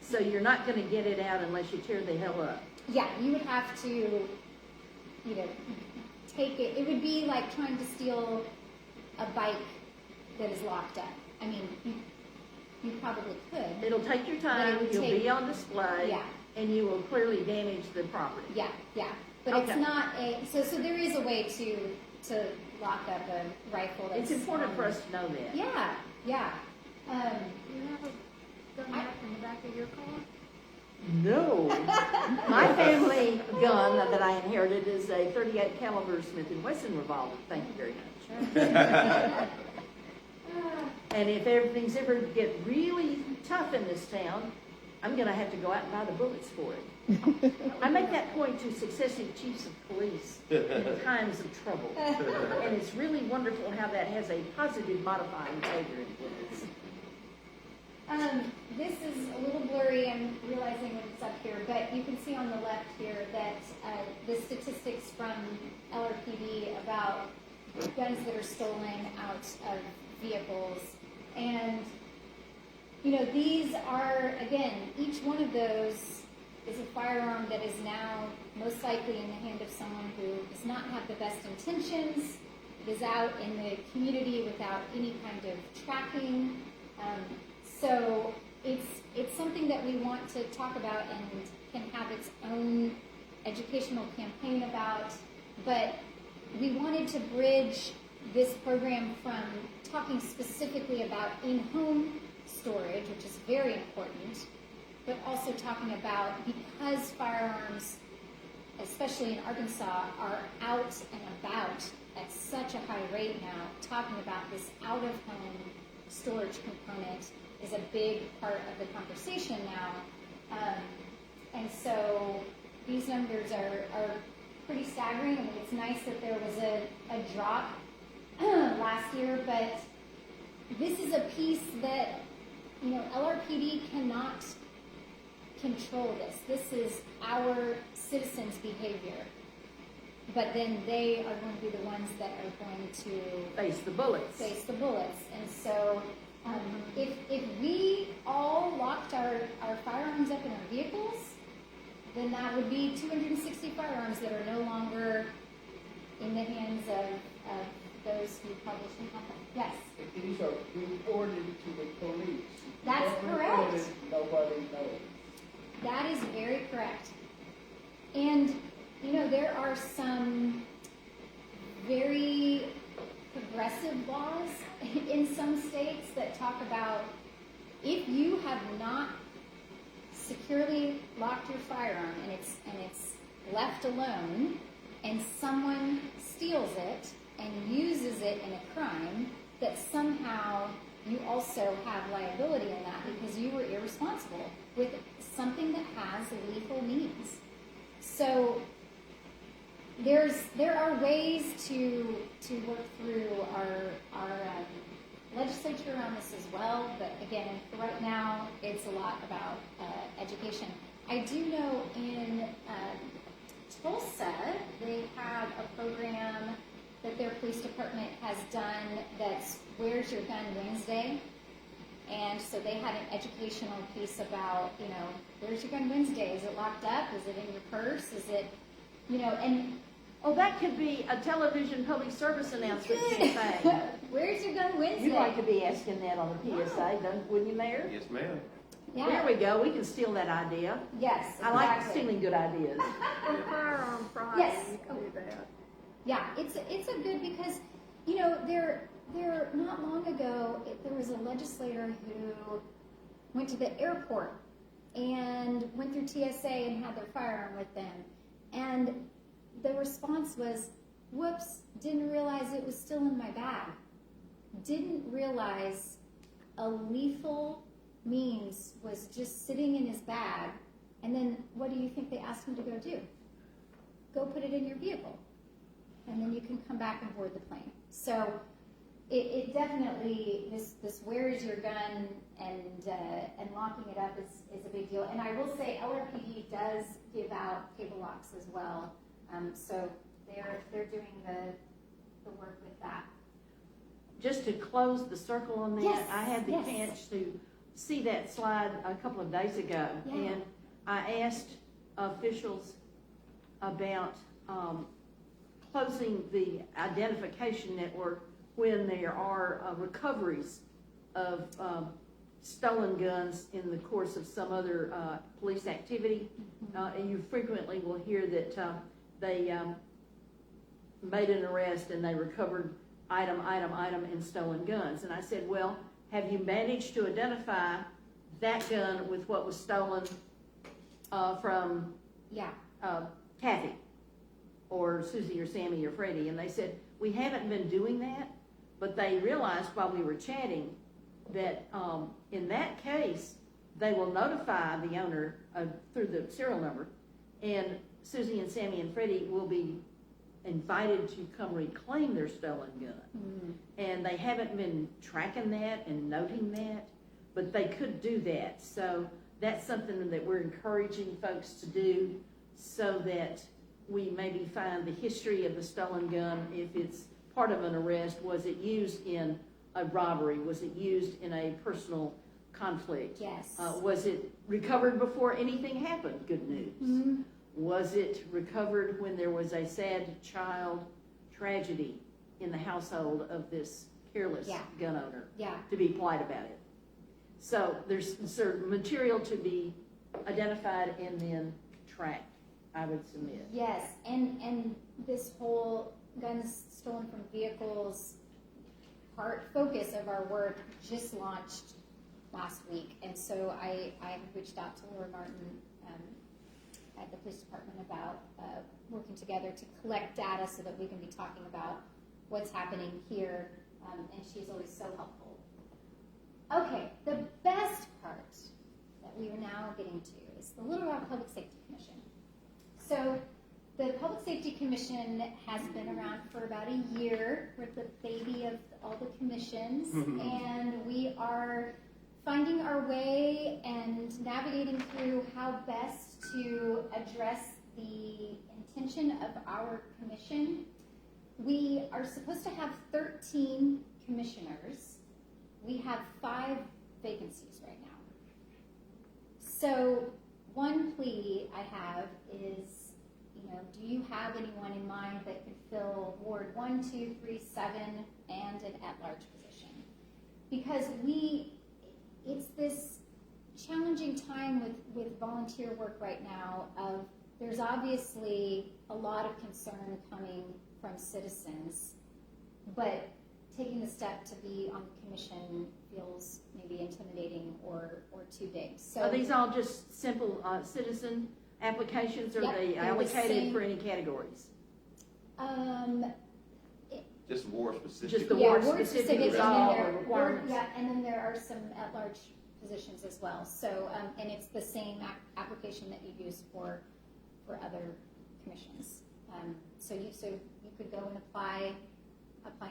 [SPEAKER 1] so you're not gonna get it out unless you tear the hell up.
[SPEAKER 2] Yeah, you would have to, you know, take it. It would be like trying to steal a bike that is locked up. I mean, you probably could.
[SPEAKER 1] It'll take your
[SPEAKER 2] But it
[SPEAKER 1] time,
[SPEAKER 2] would
[SPEAKER 1] you'll
[SPEAKER 2] take-
[SPEAKER 1] be on display,
[SPEAKER 2] Yeah.
[SPEAKER 1] and you will clearly damage the property.
[SPEAKER 2] Yeah, yeah. But
[SPEAKER 1] Okay.
[SPEAKER 2] it's not a. So there is a way to lock up a rifle. That's,
[SPEAKER 1] It's important for us to know that.
[SPEAKER 2] Yeah, yeah.
[SPEAKER 6] You have a gun rack in the back of your car?
[SPEAKER 1] No. My family gun that I inherited is a .38 caliber Smith & Wesson revolver. Thank you very much. And if everything's ever get really tough in this town, I'm going to have to go out and buy the bullets for it. I make that point to successive chiefs of police in times of trouble. And it's really wonderful how that has a positive modifying behavior influence.
[SPEAKER 2] This is a little blurry, I'm realizing when it's up here, but you can see on the left here that the statistics from LRPD about guns that are stolen out of vehicles. And, you know, these are, again, each one of those is a firearm that is now most likely in the hand of someone who does not have the best intentions, is out in the community without any kind of tracking. So it's something that we want to talk about and can have its own educational campaign about. But we wanted to bridge this program from talking specifically about in-home storage, which is very important, but also talking about, because firearms, especially in Arkansas, are out and about at such a high rate now, talking about this out-of-home storage component is a big part of the conversation now. And so these numbers are pretty staggering. I mean, it's nice that there was a drop last year, but this is a piece that, you know, LRPD cannot control this. This is our citizens' behavior. But then they are going to be the ones that are going to
[SPEAKER 1] Face the bullets.
[SPEAKER 2] face the bullets. And so if we all locked our firearms up in our vehicles, then that would be 260 firearms that are no hands of those who publish and content. Yes,
[SPEAKER 4] These are reported to the police.
[SPEAKER 2] That's
[SPEAKER 4] Don't
[SPEAKER 2] correct.
[SPEAKER 4] report it, nobody knows.
[SPEAKER 2] that is very correct. And, you know, there are some very progressive laws in some states that talk about if you have not securely locked your firearm and it's left alone and someone steals it and uses it in a crime, that somehow you also have liability in that because you were irresponsible with something that has lethal means. So there are ways to work through our legislature around this as well, but again, for right now, it's a lot about education. I do know in Tulsa, they have a program that their police department has done that's Where's Your Gun Wednesday? And so they had an educational piece about, you know, where's your gun Wednesday? Is it locked up? Is it in your purse? Is it, you know, and
[SPEAKER 1] Oh, that could be a television public service announcement campaign.
[SPEAKER 2] where's your gun Wednesday?
[SPEAKER 1] You'd like to be asking that on the PSA, wouldn't you, Mayor?
[SPEAKER 8] Yes, ma'am.
[SPEAKER 2] Yeah.
[SPEAKER 1] There we go. We can steal that idea.
[SPEAKER 2] Yes,
[SPEAKER 1] I like
[SPEAKER 2] exactly.
[SPEAKER 1] stealing good ideas.
[SPEAKER 6] For Firearm Friday,
[SPEAKER 2] Yes.
[SPEAKER 6] you can do that.
[SPEAKER 2] Yeah, it's a good because, you know, there not long ago there was a legislator who went to the airport and went through TSA and had their firearm with them, and the response was, "Whoops, didn't realize it was still in my bag. Didn't realize a lethal means was just sitting in his bag." And then what do you think they asked him to go do? Go put it in your vehicle, and then you can come back and board the plane. So it definitely, this where is your gun and locking it up is a big deal. And I will say LRPD does give out cable locks as well. So they're doing the work with that.
[SPEAKER 1] Just to close the circle on that,
[SPEAKER 2] Yes,
[SPEAKER 1] I had the
[SPEAKER 2] yes.
[SPEAKER 1] chance to see that slide a couple of days ago,
[SPEAKER 2] Yeah.
[SPEAKER 1] and I asked officials about closing the identification network when there are recoveries of stolen guns in the course of some other police activity. And you frequently will hear that they made an arrest and they recovered item and stolen guns. And I said, well, have you managed to identify that gun with what was stolen from
[SPEAKER 2] Yeah.
[SPEAKER 1] Kathy or Susie or Sammy or Freddie? And they said, we haven't been doing that, but they realized while we were chatting that in that case, they will notify the owner through the serial number, and Susie and Sammy and Freddie will be invited to come reclaim their stolen gun. And they haven't been tracking that and noting that, but they could do that. So that's something that we're encouraging folks to do so that we maybe find the history of the stolen gun. If it's part of an arrest, was it used in a robbery? Was it used in a personal conflict?
[SPEAKER 2] Yes.
[SPEAKER 1] Was it recovered before anything happened? Good news. Was it recovered when there was a sad child tragedy in the household of this careless
[SPEAKER 2] Yeah.
[SPEAKER 1] gun owner?
[SPEAKER 2] Yeah.
[SPEAKER 1] To be polite about it. So there's certain material to be identified and then tracked, I would submit.
[SPEAKER 2] Yes, and this whole guns stolen from vehicles focus of our work just launched last week, and so I reached out to Laura Martin at the police department about working together to collect data so that we can be talking about what's happening here, and she's always so helpful. Okay, the best part that we are now getting to is the Little Rock Public Safety Commission. So the Public Safety Commission has been around for about a year. We're the baby of all the commissions, and we are finding our way and navigating through how best to address the intention of our commission. We are supposed to have 13 commissioners. We have 5 vacancies right now. So one plea I have is, do you have anyone in mind that could fill Ward 1, 2, 3, 7, and an at-large position? Because it's this challenging time with volunteer work right now of there's obviously a lot of concern coming from citizens, but taking the step to be on the commission feels maybe intimidating or too big. So
[SPEAKER 1] Are these all just simple citizen applications, or
[SPEAKER 2] Yep,
[SPEAKER 1] are they
[SPEAKER 2] they're the
[SPEAKER 1] allocated
[SPEAKER 2] same.
[SPEAKER 1] for any categories?
[SPEAKER 8] Just ward specific.
[SPEAKER 1] Just the
[SPEAKER 2] Yeah,
[SPEAKER 1] ward
[SPEAKER 2] ward
[SPEAKER 1] specific
[SPEAKER 2] specific,
[SPEAKER 1] is
[SPEAKER 2] and
[SPEAKER 1] all
[SPEAKER 2] then
[SPEAKER 1] the
[SPEAKER 2] there,
[SPEAKER 1] requirements?
[SPEAKER 2] yeah, and then there are some at-large positions as well. So, and it's the same application that you use for other commissions. So you could go and apply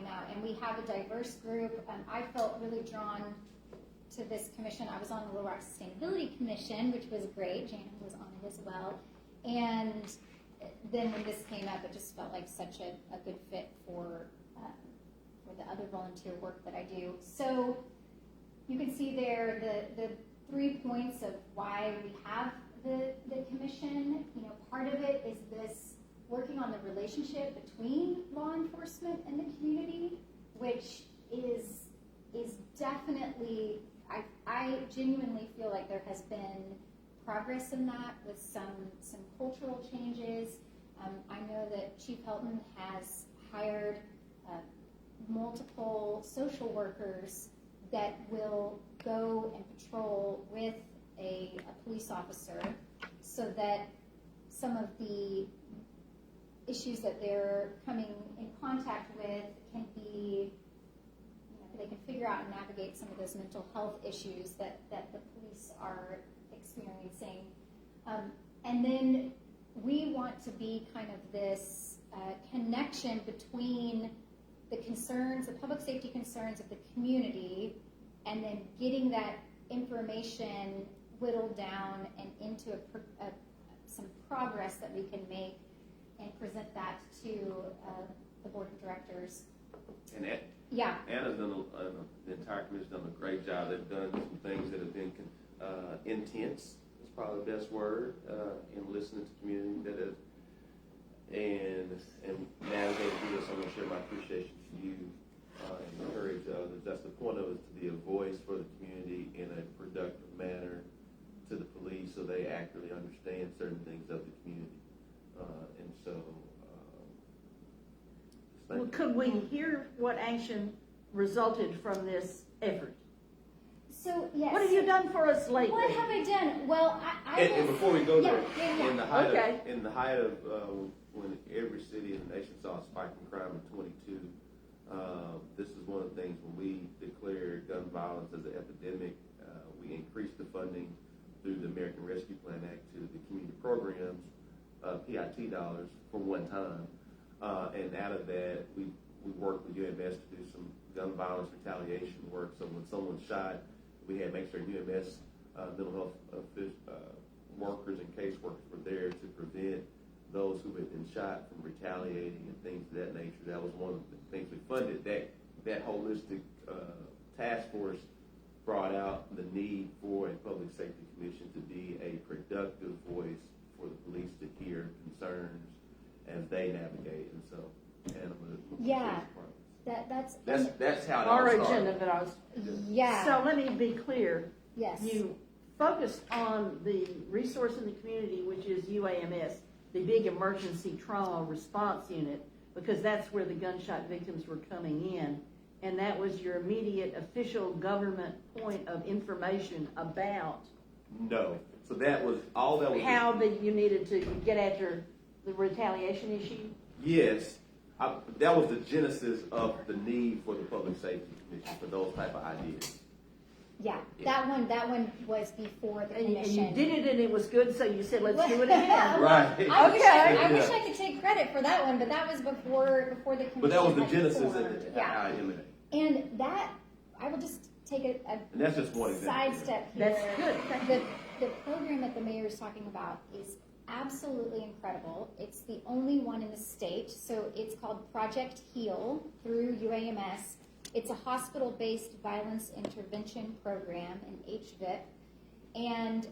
[SPEAKER 2] now. And we have a diverse group. I felt really drawn to this commission. I was on the Little Rock Sustainability Commission, which was great. Jana was on it as well. And then when this came up, it just felt like such a good fit for the other volunteer work that I do. So you can see there the 3 points of why we have the commission. Part of it is this working on the relationship between law enforcement and the community, which is definitely, I genuinely feel like there has been progress in that with some cultural changes. I know that Chief Helton has hired multiple social workers that will go and patrol with a police officer so that some of the issues that they're coming in contact with can be, they can figure out and navigate some of those mental health issues that the police are experiencing. And then we want to be kind of this connection between the concerns, the public safety concerns of the community, and then getting that information whittled down and into some progress that we can make and present that to the board of directors.
[SPEAKER 8] And
[SPEAKER 2] Yeah.
[SPEAKER 8] Anna's done, the entire commission's done a great job. They've done some things that have been intense, is probably the best word, in listening to community that is, and navigating through this. I'm going to share my appreciation to you and encourage others. That's the point of it, to be a voice for the community in a productive manner to the police so they accurately understand certain things of the community. And so,
[SPEAKER 1] Well, could we hear what action resulted from this effort?
[SPEAKER 2] So, yes.
[SPEAKER 1] What have you done for us lately?
[SPEAKER 2] What have I done? Well,
[SPEAKER 8] and before we go there,
[SPEAKER 2] Yeah.
[SPEAKER 8] in the height
[SPEAKER 1] Okay.
[SPEAKER 8] of when every city in the nation saw a spike in crime in 22, this is one of the things when we declared gun violence as an epidemic. We increased the funding through the American Rescue Plan Act to the community programs, PIT dollars for one time, and out of that we worked with UMS to do some gun violence retaliation work. So when someone's shot, we had to make sure UMS mental health workers and caseworkers were there to prevent those who had been shot from retaliating and things of that nature. That was one of the things we funded. That holistic task force brought out the need for a public safety commission to be a productive voice for the police to hear concerns as they navigate. And so,
[SPEAKER 2] Yeah.
[SPEAKER 8] That's how it all
[SPEAKER 1] Origin
[SPEAKER 8] started.
[SPEAKER 1] of it all.
[SPEAKER 2] Yeah.
[SPEAKER 1] So let me be clear.
[SPEAKER 2] Yes.
[SPEAKER 1] You focused on the resource in the community, which is UAMS, the big emergency trauma response unit, because that's where the gunshot victims were coming in. And that was your immediate official government point of information about
[SPEAKER 8] No. So that was all that was.
[SPEAKER 1] how you needed to get after the retaliation issue?
[SPEAKER 8] Yes. That was the genesis of the need for the public safety commission for those type of ideas.
[SPEAKER 2] Yeah. That one was before the
[SPEAKER 1] And
[SPEAKER 2] commission.
[SPEAKER 1] you did it and it was good, so you said, let's do it again.
[SPEAKER 8] Right.
[SPEAKER 2] I wish
[SPEAKER 8] Yeah.
[SPEAKER 2] I could take credit for that one, but that was before the commission.
[SPEAKER 8] But that was the
[SPEAKER 2] had
[SPEAKER 8] genesis of
[SPEAKER 2] formed.
[SPEAKER 8] it.
[SPEAKER 2] Yeah.
[SPEAKER 8] How it emanated.
[SPEAKER 2] And that, I will just take a
[SPEAKER 8] And that's just one example.
[SPEAKER 2] sidestep here.
[SPEAKER 1] That's good. Thank you.
[SPEAKER 2] The program that the mayor is talking about is absolutely incredible. It's the only one in the state. So it's called Project HEAL through UAMS. It's a hospital-based violence intervention program, an HVIP. And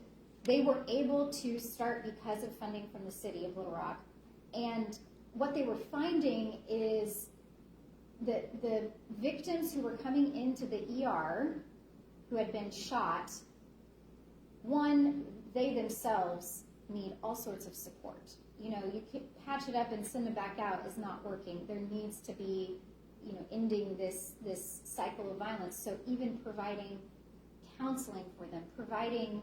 [SPEAKER 2] they were able to start because of funding from the city of Little Rock. And what they were finding is that the victims who were coming into the ER who had been shot, one, they themselves need all sorts of support. You know, you can patch it up and send them back out is not working. There needs to be, you know, ending this cycle of violence. So even providing counseling for them, providing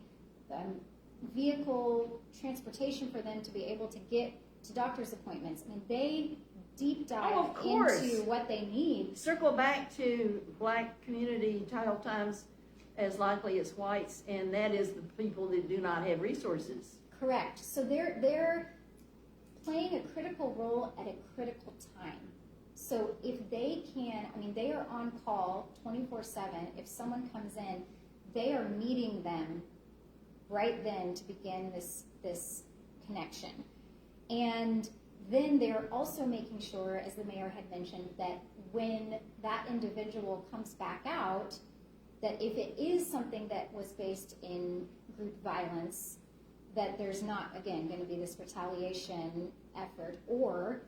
[SPEAKER 2] vehicle transportation for them to be able to get to doctor's appointments. I mean, they deep dive
[SPEAKER 1] Oh, of course.
[SPEAKER 2] into what they need.
[SPEAKER 1] Circle back to black community title times as likely as whites, and that is the people that do not have resources.
[SPEAKER 2] Correct. So they're playing a critical role at a critical time. So if they can, I mean, they are on call 24/7. If someone comes in, they are meeting them right then to begin this connection. And then they're also making sure, as the mayor had mentioned, that when that individual comes back out, that if it is something that was based in group violence, that there's not, again, going to be this retaliation effort or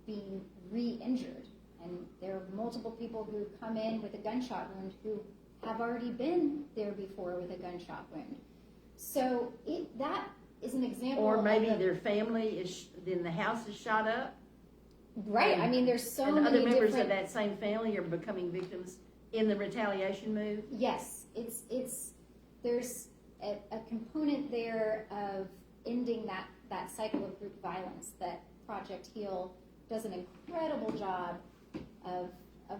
[SPEAKER 2] being re-injured. And there are multiple people who come in with a gunshot wound who have already been there before with a gunshot wound. So that is an example.
[SPEAKER 1] Or maybe
[SPEAKER 2] of
[SPEAKER 1] their family is, then the house is shot up.
[SPEAKER 2] right. I mean, there's so
[SPEAKER 1] And
[SPEAKER 2] many
[SPEAKER 1] other members
[SPEAKER 2] different.
[SPEAKER 1] of that same family are becoming victims in the retaliation move.
[SPEAKER 2] Yes, it's there's a component there of ending that cycle of group violence that Project HEAL does an incredible job of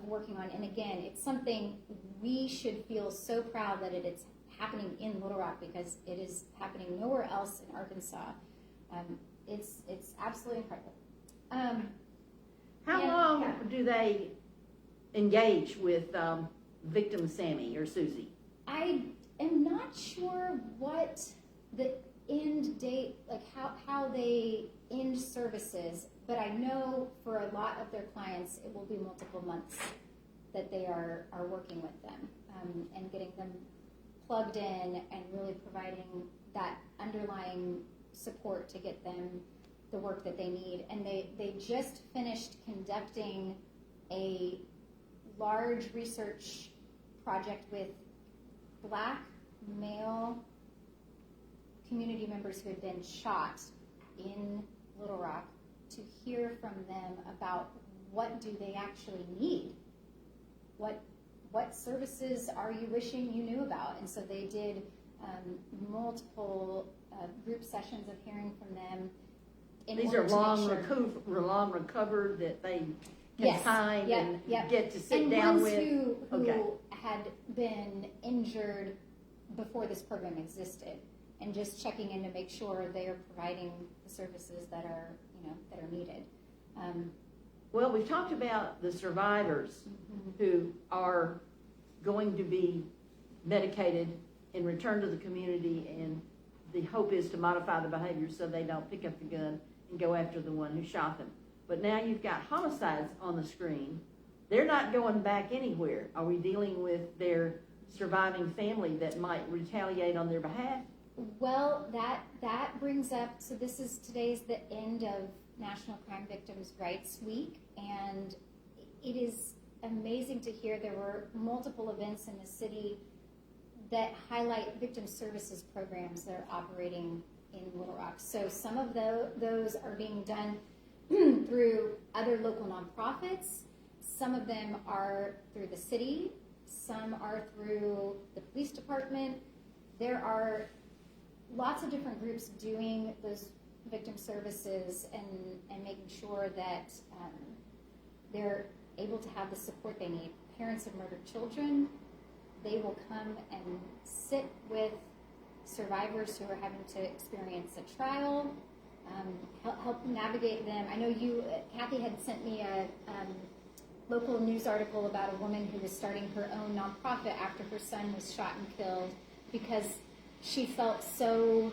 [SPEAKER 2] working on. And again, it's something we should feel so proud that it's happening in Little Rock, because it is happening nowhere else in Arkansas. It's absolutely incredible.
[SPEAKER 1] How
[SPEAKER 2] And-
[SPEAKER 1] long
[SPEAKER 2] yeah.
[SPEAKER 1] do they engage with victim Sammy or Susie?
[SPEAKER 2] I am not sure what the end date, like how they end services, but I know for a lot of their clients, it will be multiple months that they are working with them and getting them plugged in and really providing that underlying support to get them the work that they need. And they just finished conducting a large research project with Black male community members who had been shot in Little Rock to hear from them about what do they actually need. What services are you wishing you knew about? And so they did multiple group sessions of hearing from them.
[SPEAKER 1] These are long recovered that they can
[SPEAKER 2] Yes.
[SPEAKER 1] find
[SPEAKER 2] Yep.
[SPEAKER 1] and
[SPEAKER 2] Yep.
[SPEAKER 1] get to sit
[SPEAKER 2] and
[SPEAKER 1] down
[SPEAKER 2] ones
[SPEAKER 1] with.
[SPEAKER 2] who
[SPEAKER 1] Okay.
[SPEAKER 2] had been injured before this program existed, and just checking in to make sure they are providing the services that are needed.
[SPEAKER 1] Well, we've talked about the survivors who are going to be medicated and returned to the community, and the hope is to modify the behavior so they don't pick up the gun and go after the one who shot them. But now you've got homicides on the screen. They're not going back anywhere. Are we dealing with their surviving family that might retaliate on their behalf?
[SPEAKER 2] Well, that brings up, so today's the end of National Crime Victims' Rights Week, and it is amazing to hear there were multiple events in the city that highlight victim services programs that are operating in Little Rock. So some of those are being done through other local nonprofits. Some of them are through the city. Some are through the police department. There are lots of different groups doing those victim services and making sure that they're able to have the support they need. Parents of murdered children, they will come and sit with survivors who are having to experience a trial, help navigate them. I know Kathy had sent me a local news article about a woman who was starting her own nonprofit after her son was shot and killed because she felt so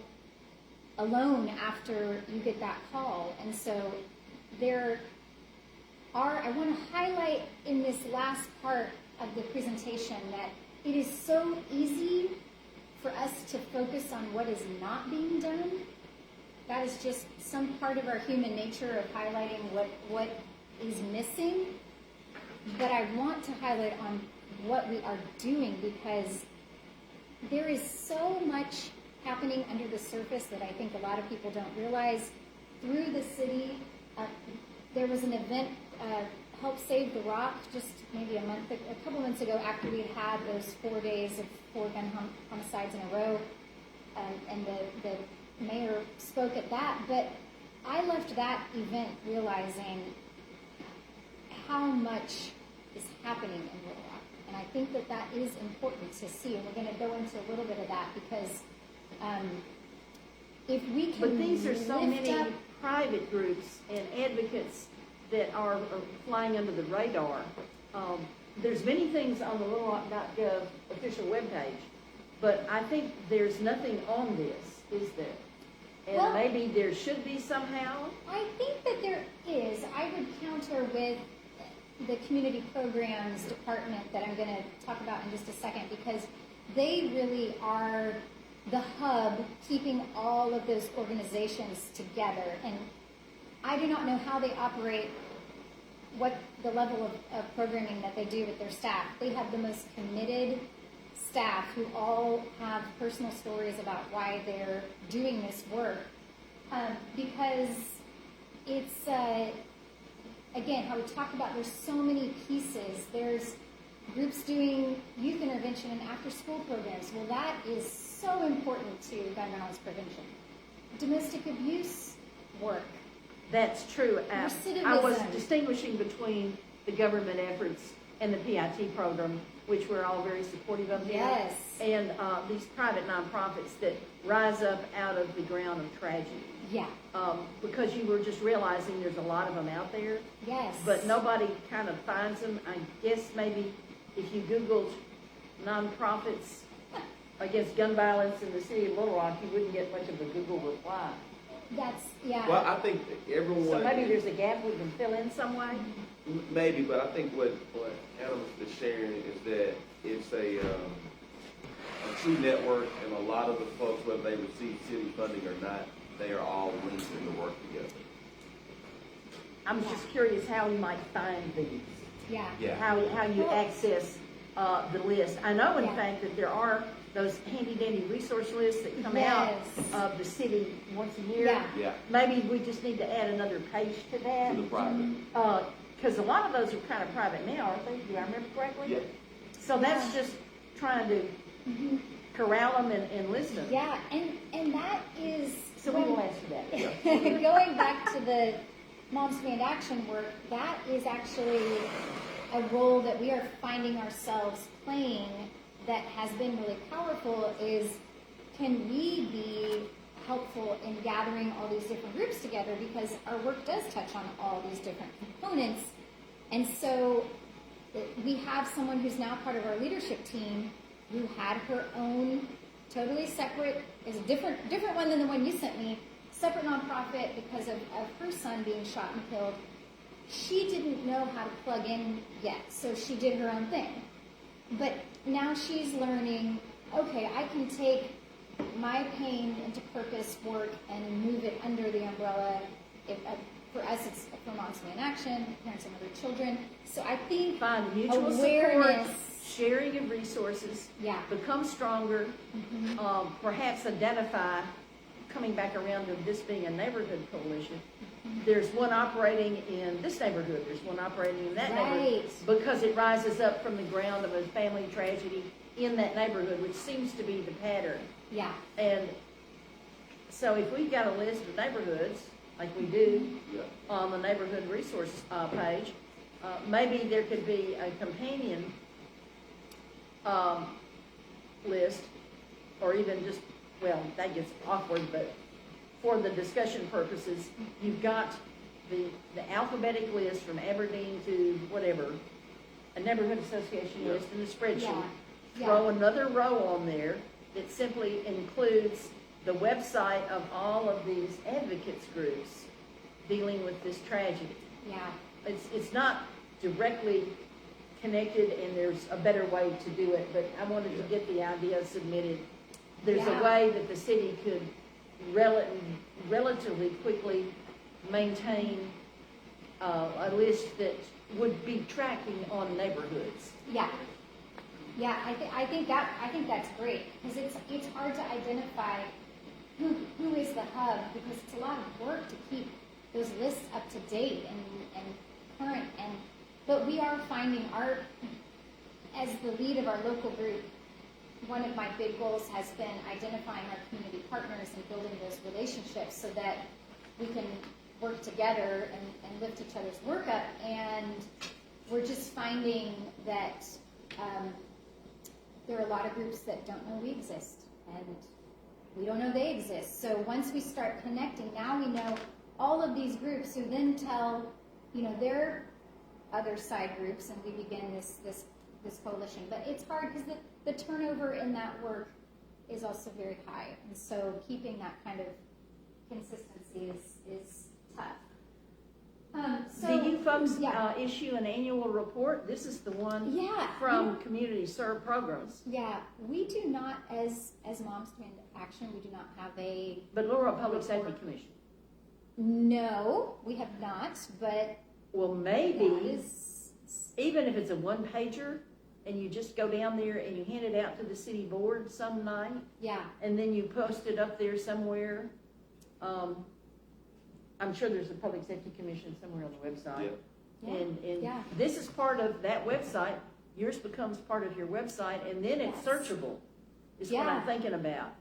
[SPEAKER 2] alone after you get that call. And so I want to highlight in this last part of the presentation that it is so easy for us to focus on what is not being done that is just some part of our human nature of highlighting what is missing. But I want to highlight on what we are doing, because there is so much happening under the surface that I think a lot of people don't realize. Through the city, there was an event, Help Save the Rock, just maybe a couple months ago, after we had those 4 days of 4 gun homicides in a row, and the mayor spoke at that. But I left that event realizing how much is happening in Little Rock, and I think that is important to see, and we're going to go into a little bit of that, because if we can
[SPEAKER 1] But these are so
[SPEAKER 2] lift
[SPEAKER 1] many
[SPEAKER 2] up,
[SPEAKER 1] private groups and advocates that are flying under the radar. There's many things on the littlerock.gov official webpage, but I think there's nothing on this, is there? And
[SPEAKER 2] Well-
[SPEAKER 1] maybe there should be somehow.
[SPEAKER 2] I think that there is. I would counter with the community programs department that I'm going to talk about in just a second, because they really are the hub keeping all of those organizations together. And I do not know how they operate, what the level of programming that they do with their staff. They have the most committed staff who all have personal stories about why they're doing this work. Because it's, again, how we talk about, there's so many pieces. There's groups doing youth intervention and after-school programs. Well, that is so important to gun violence prevention. Domestic abuse work.
[SPEAKER 1] That's true.
[SPEAKER 2] Recidivism.
[SPEAKER 1] I was distinguishing between the government efforts and the PIT program, which we're all very supportive of here.
[SPEAKER 2] Yes.
[SPEAKER 1] And these private nonprofits that rise up out of the ground of tragedy.
[SPEAKER 2] Yeah.
[SPEAKER 1] Because you were just realizing there's a lot of them out there,
[SPEAKER 2] Yes.
[SPEAKER 1] but nobody kind of finds them. I guess maybe if you Googled nonprofits against gun violence in the city of Little Rock, you wouldn't get much of a Google reply.
[SPEAKER 2] That's, yeah.
[SPEAKER 8] Well, I think everyone.
[SPEAKER 1] So maybe there's a gap we can fill in some way.
[SPEAKER 8] Maybe, but I think what Adam is sharing is that it's a true network, and a lot of the folks, whether they receive city funding or not, they are all linked in the work together.
[SPEAKER 1] I'm just curious how we might find these,
[SPEAKER 2] Yeah.
[SPEAKER 8] Yeah.
[SPEAKER 1] how you access the list. I know, in
[SPEAKER 2] Yeah.
[SPEAKER 1] fact, that there are those handy-dandy resource lists that come out
[SPEAKER 2] Yes.
[SPEAKER 1] of the city once a year.
[SPEAKER 2] Yeah.
[SPEAKER 8] Yeah.
[SPEAKER 1] Maybe we just need to add another page to that.
[SPEAKER 8] To the private.
[SPEAKER 1] Because a lot of those are kind of private now, aren't they? Do I remember correctly?
[SPEAKER 8] Yeah.
[SPEAKER 1] So that's just trying to corral them and list them.
[SPEAKER 2] Yeah, and that is...
[SPEAKER 1] So we will answer that.
[SPEAKER 2] Going back to the Moms Demand Action work, that is actually a role that we are finding ourselves playing that has been really powerful. Is, can we be helpful in gathering all these different groups together, because our work does touch on all these different components. And so we have someone who's now part of our leadership team who had her own totally separate, is a different one than the one you sent me, separate nonprofit because of her son being shot and killed. She didn't know how to plug in yet, so she did her own thing. But now she's learning, okay, I can take my pain into purpose work and move it under the umbrella. For us, it's for Moms Demand Action, Parents and Other Children. So I think
[SPEAKER 1] Find mutual
[SPEAKER 2] awareness,
[SPEAKER 1] support, sharing of resources,
[SPEAKER 2] yeah,
[SPEAKER 1] become stronger, perhaps identify, coming back around to this being a neighborhood coalition, there's one operating in this neighborhood, there's one operating in that neighborhood, because it rises up from the ground of a family tragedy in that neighborhood, which seems to be the pattern.
[SPEAKER 2] yeah,
[SPEAKER 1] And so if we've got a list of neighborhoods, like we do on the neighborhood resource page, maybe there could be a companion list, or even just, well, that gets awkward, but for the discussion purposes, you've got the alphabetic list from Aberdeen to whatever, a neighborhood association list in the spreadsheet.
[SPEAKER 2] Yeah.
[SPEAKER 1] Throw another row on there that simply includes the website of all of these advocates groups dealing with this tragedy.
[SPEAKER 2] yeah,
[SPEAKER 1] It's not directly connected, and there's a better way to do it, but I wanted to get the idea submitted. There's
[SPEAKER 2] Yeah.
[SPEAKER 1] a way that the city could relatively quickly maintain a list that would be tracking on neighborhoods.
[SPEAKER 2] Yeah. Yeah, I think that's great, because it's hard to identify who is the hub, because it's a lot of work to keep those lists up to date and current, but we are finding as the lead of our local group, one of my big goals has been identifying our community partners and building those relationships so that we can work together and lift each other's work up. And we're just finding that there are a lot of groups that don't know we exist, and we don't know they exist. So once we start connecting, now we know all of these groups who then tell, their other side groups, and we begin this coalition. But it's hard because the turnover in that work is also very high, and so keeping that kind of consistency is tough.
[SPEAKER 1] Do you folks issue an annual report? This is the one from Community Serve Programs.
[SPEAKER 2] Yeah, we do not, as Moms Demand Action, we do not have a...
[SPEAKER 1] But Little Rock Public Safety Commission?
[SPEAKER 2] No, we have not, but...
[SPEAKER 1] Well, maybe, even if it's a one-pager, and you just go down there and you hand it out to the city board some night. Yeah. And then you post it up there somewhere. I'm sure there's a public safety commission somewhere on the website. Yeah. And this is part of that website. Yours becomes part of your website, and then it's searchable, is what I'm thinking about.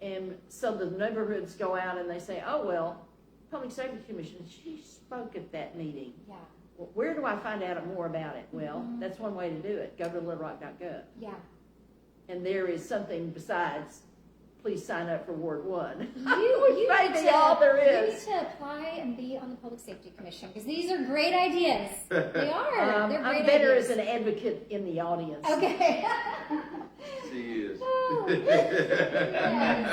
[SPEAKER 1] And so the neighborhoods go out and they say, oh, well, Public Safety Commission, she spoke at that meeting. Yeah. Well, where do I find out more about it? Well, that's one way to do it. Go to littlerock.gov. Yeah. And there is something besides, please sign up for Ward 1.
[SPEAKER 2] You
[SPEAKER 1] may be all there is.
[SPEAKER 2] You need to apply and be on the Public Safety Commission, because these are great ideas. They are. They're great
[SPEAKER 1] I'm better
[SPEAKER 2] ideas.
[SPEAKER 1] as an advocate in the audience.
[SPEAKER 2] Okay.
[SPEAKER 8] She is.
[SPEAKER 2] Oh.
[SPEAKER 1] Yeah.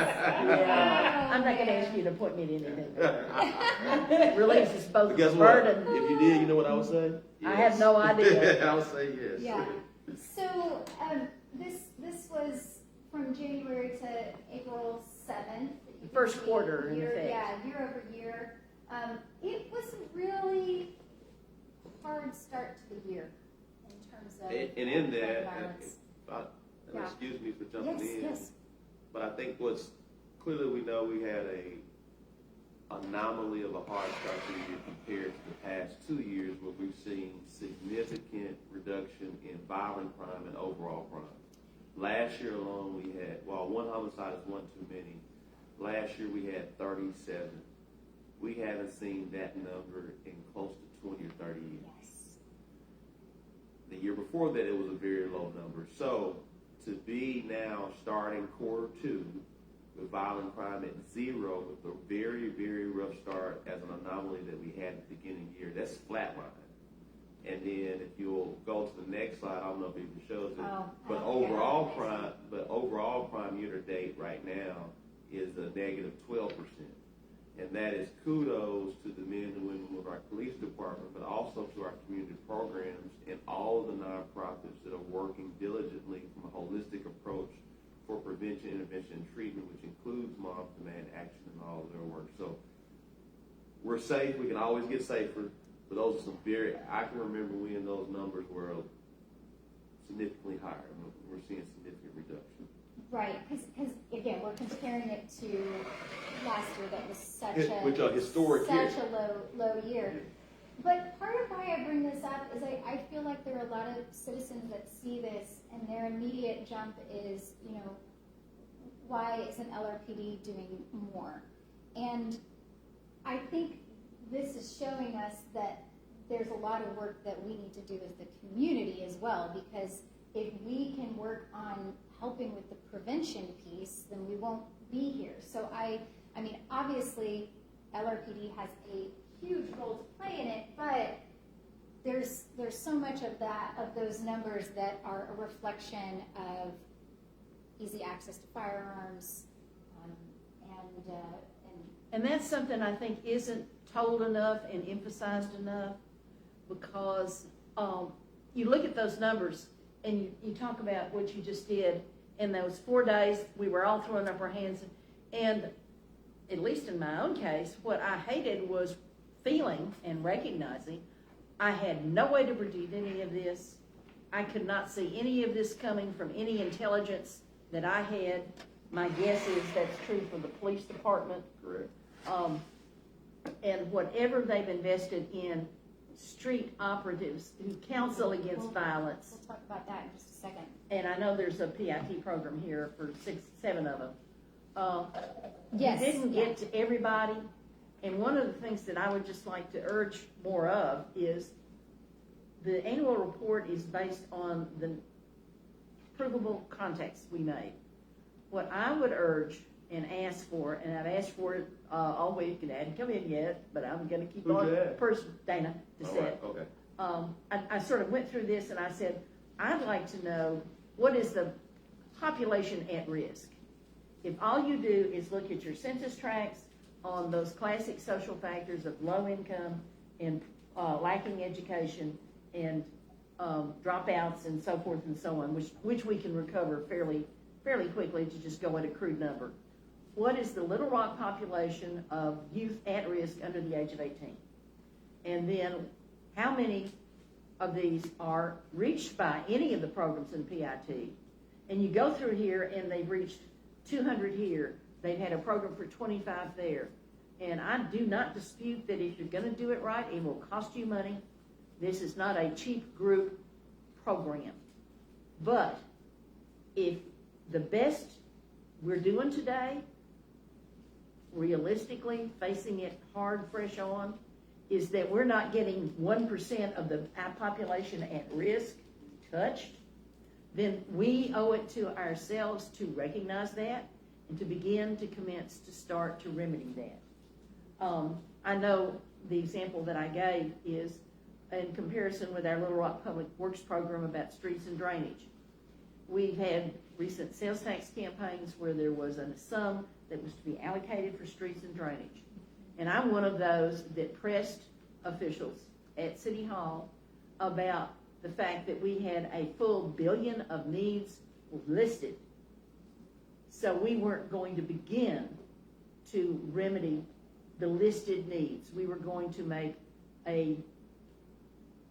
[SPEAKER 1] I'm not going to ask you to point me to anything. Releases both
[SPEAKER 8] But guess
[SPEAKER 1] burden.
[SPEAKER 8] what? If you did, you know what I would say?
[SPEAKER 1] I have no idea.
[SPEAKER 8] I would say yes.
[SPEAKER 2] Yeah. So this was from January to April 7th.
[SPEAKER 1] First quarter, in
[SPEAKER 2] year,
[SPEAKER 1] effect.
[SPEAKER 2] Yeah, year over year. It was a really hard start to the year in terms of
[SPEAKER 8] And in that,
[SPEAKER 2] violence.
[SPEAKER 8] excuse me for jumping in.
[SPEAKER 2] Yes.
[SPEAKER 8] But I think what's clearly, we know we had a anomaly of a hard start to the year compared to the past 2 years, where we've seen significant reduction in violent crime and overall crime. Last year alone, we had, one homicide is one too many. Last year we had 37. We haven't seen that number in close to 20 or 30 years. Yes. The year before that, it was a very low number. So to be now starting quarter 2 with violent crime at 0, with a very, very rough start as an anomaly that we had at the beginning of the year, that's flatline. And then if you'll go to the next slide, I don't know if it even shows it, but overall crime year to date right now is a negative 12%. And that is kudos to the men and women of our police department, but also to our community programs and all of the nonprofits that are working diligently from a holistic approach for prevention, intervention, and treatment, which includes Moms Demand Action and all of their work. So we're safe. We can always get safer. But those are some I can remember when those numbers were significantly higher. We're seeing significant reduction.
[SPEAKER 2] Right, because again, we're comparing it to last year that was such a
[SPEAKER 8] historic year.
[SPEAKER 2] Such a low year. But part of why I bring this up is I feel like there are a lot of citizens that see this, and their immediate jump is, why isn't LRPD doing more? And I think this is showing us that there's a lot of work that we need to do as the community as well, because if we can work on helping with the prevention piece, then we won't be here. So I mean, obviously, LRPD has a huge role to play in it, but there's so much of those numbers that are a reflection of easy access to firearms,
[SPEAKER 1] and that's something I think isn't told enough and emphasized enough, because you look at those numbers and you talk about what you just did. In those 4 days, we were all throwing up our hands, and at least in my own case, what I hated was feeling and recognizing I had no way to predict any of this. I could not see any of this coming from any intelligence that I had. My guess is that's true for the police department.
[SPEAKER 8] Correct.
[SPEAKER 1] And whatever they've invested in street operatives who counsel against violence.
[SPEAKER 2] We'll talk about that in just a second.
[SPEAKER 1] And I know there's a PIT program here for 7 of them.
[SPEAKER 2] Yes.
[SPEAKER 1] You didn't get to everybody. And one of the things that I would just like to urge more of is the annual report is based on the provable contacts we made. What I would urge and ask for, and I've asked for it all week, and it hadn't come in yet, but I'm going to keep
[SPEAKER 8] Who's
[SPEAKER 1] on.
[SPEAKER 8] that?
[SPEAKER 1] Dana
[SPEAKER 8] All
[SPEAKER 1] said.
[SPEAKER 8] right, okay.
[SPEAKER 1] I sort of went through this and I said, I'd like to know what is the population at risk. If all you do is look at your census tracts on those classic social factors of low income and lacking education and dropouts and so forth and so on, which we can recover fairly quickly to just go at a crude number. What is the Little Rock population of youth at risk under the age of 18? And then how many of these are reached by any of the programs in PIT? And you go through here and they've reached 200 here. They've had a program for 25 there. And I do not dispute that if you're going to do it right, it will cost you money. This is not a cheap group program. But if the best we're doing today, realistically, facing it hard, fresh on, is that we're not getting 1% of the population at risk touched, then we owe it to ourselves to recognize that and to begin to commence to start to remedy that. I know the example that I gave is in comparison with our Little Rock Public Works program about streets and drainage. We've had recent sales tax campaigns where there was a sum that was to be allocated for streets and drainage. And I'm one of those that pressed officials at City Hall about the fact that we had a full $1 billion of needs listed. So we weren't going to begin to remedy the listed needs. We were going to make an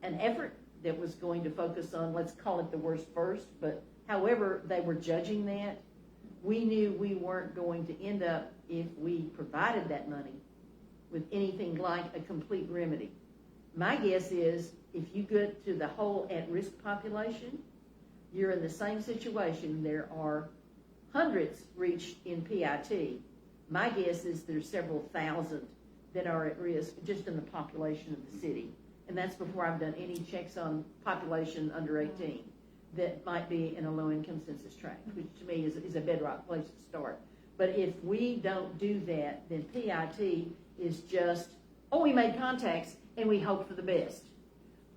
[SPEAKER 1] effort that was going to focus on, let's call it the worst first, but however they were judging that, we knew we weren't going to end up, if we provided that money, with anything like a complete remedy. My guess is if you get to the whole at-risk population, you're in the same situation. There are hundreds reached in PIT. My guess is there's several thousand that are at risk just in the population of the city. And that's before I've done any checks on population under 18 that might be in a low-income census tract, which to me is a bedrock place to start. But if we don't do that, then PIT is just, we made contacts and we hope for the best.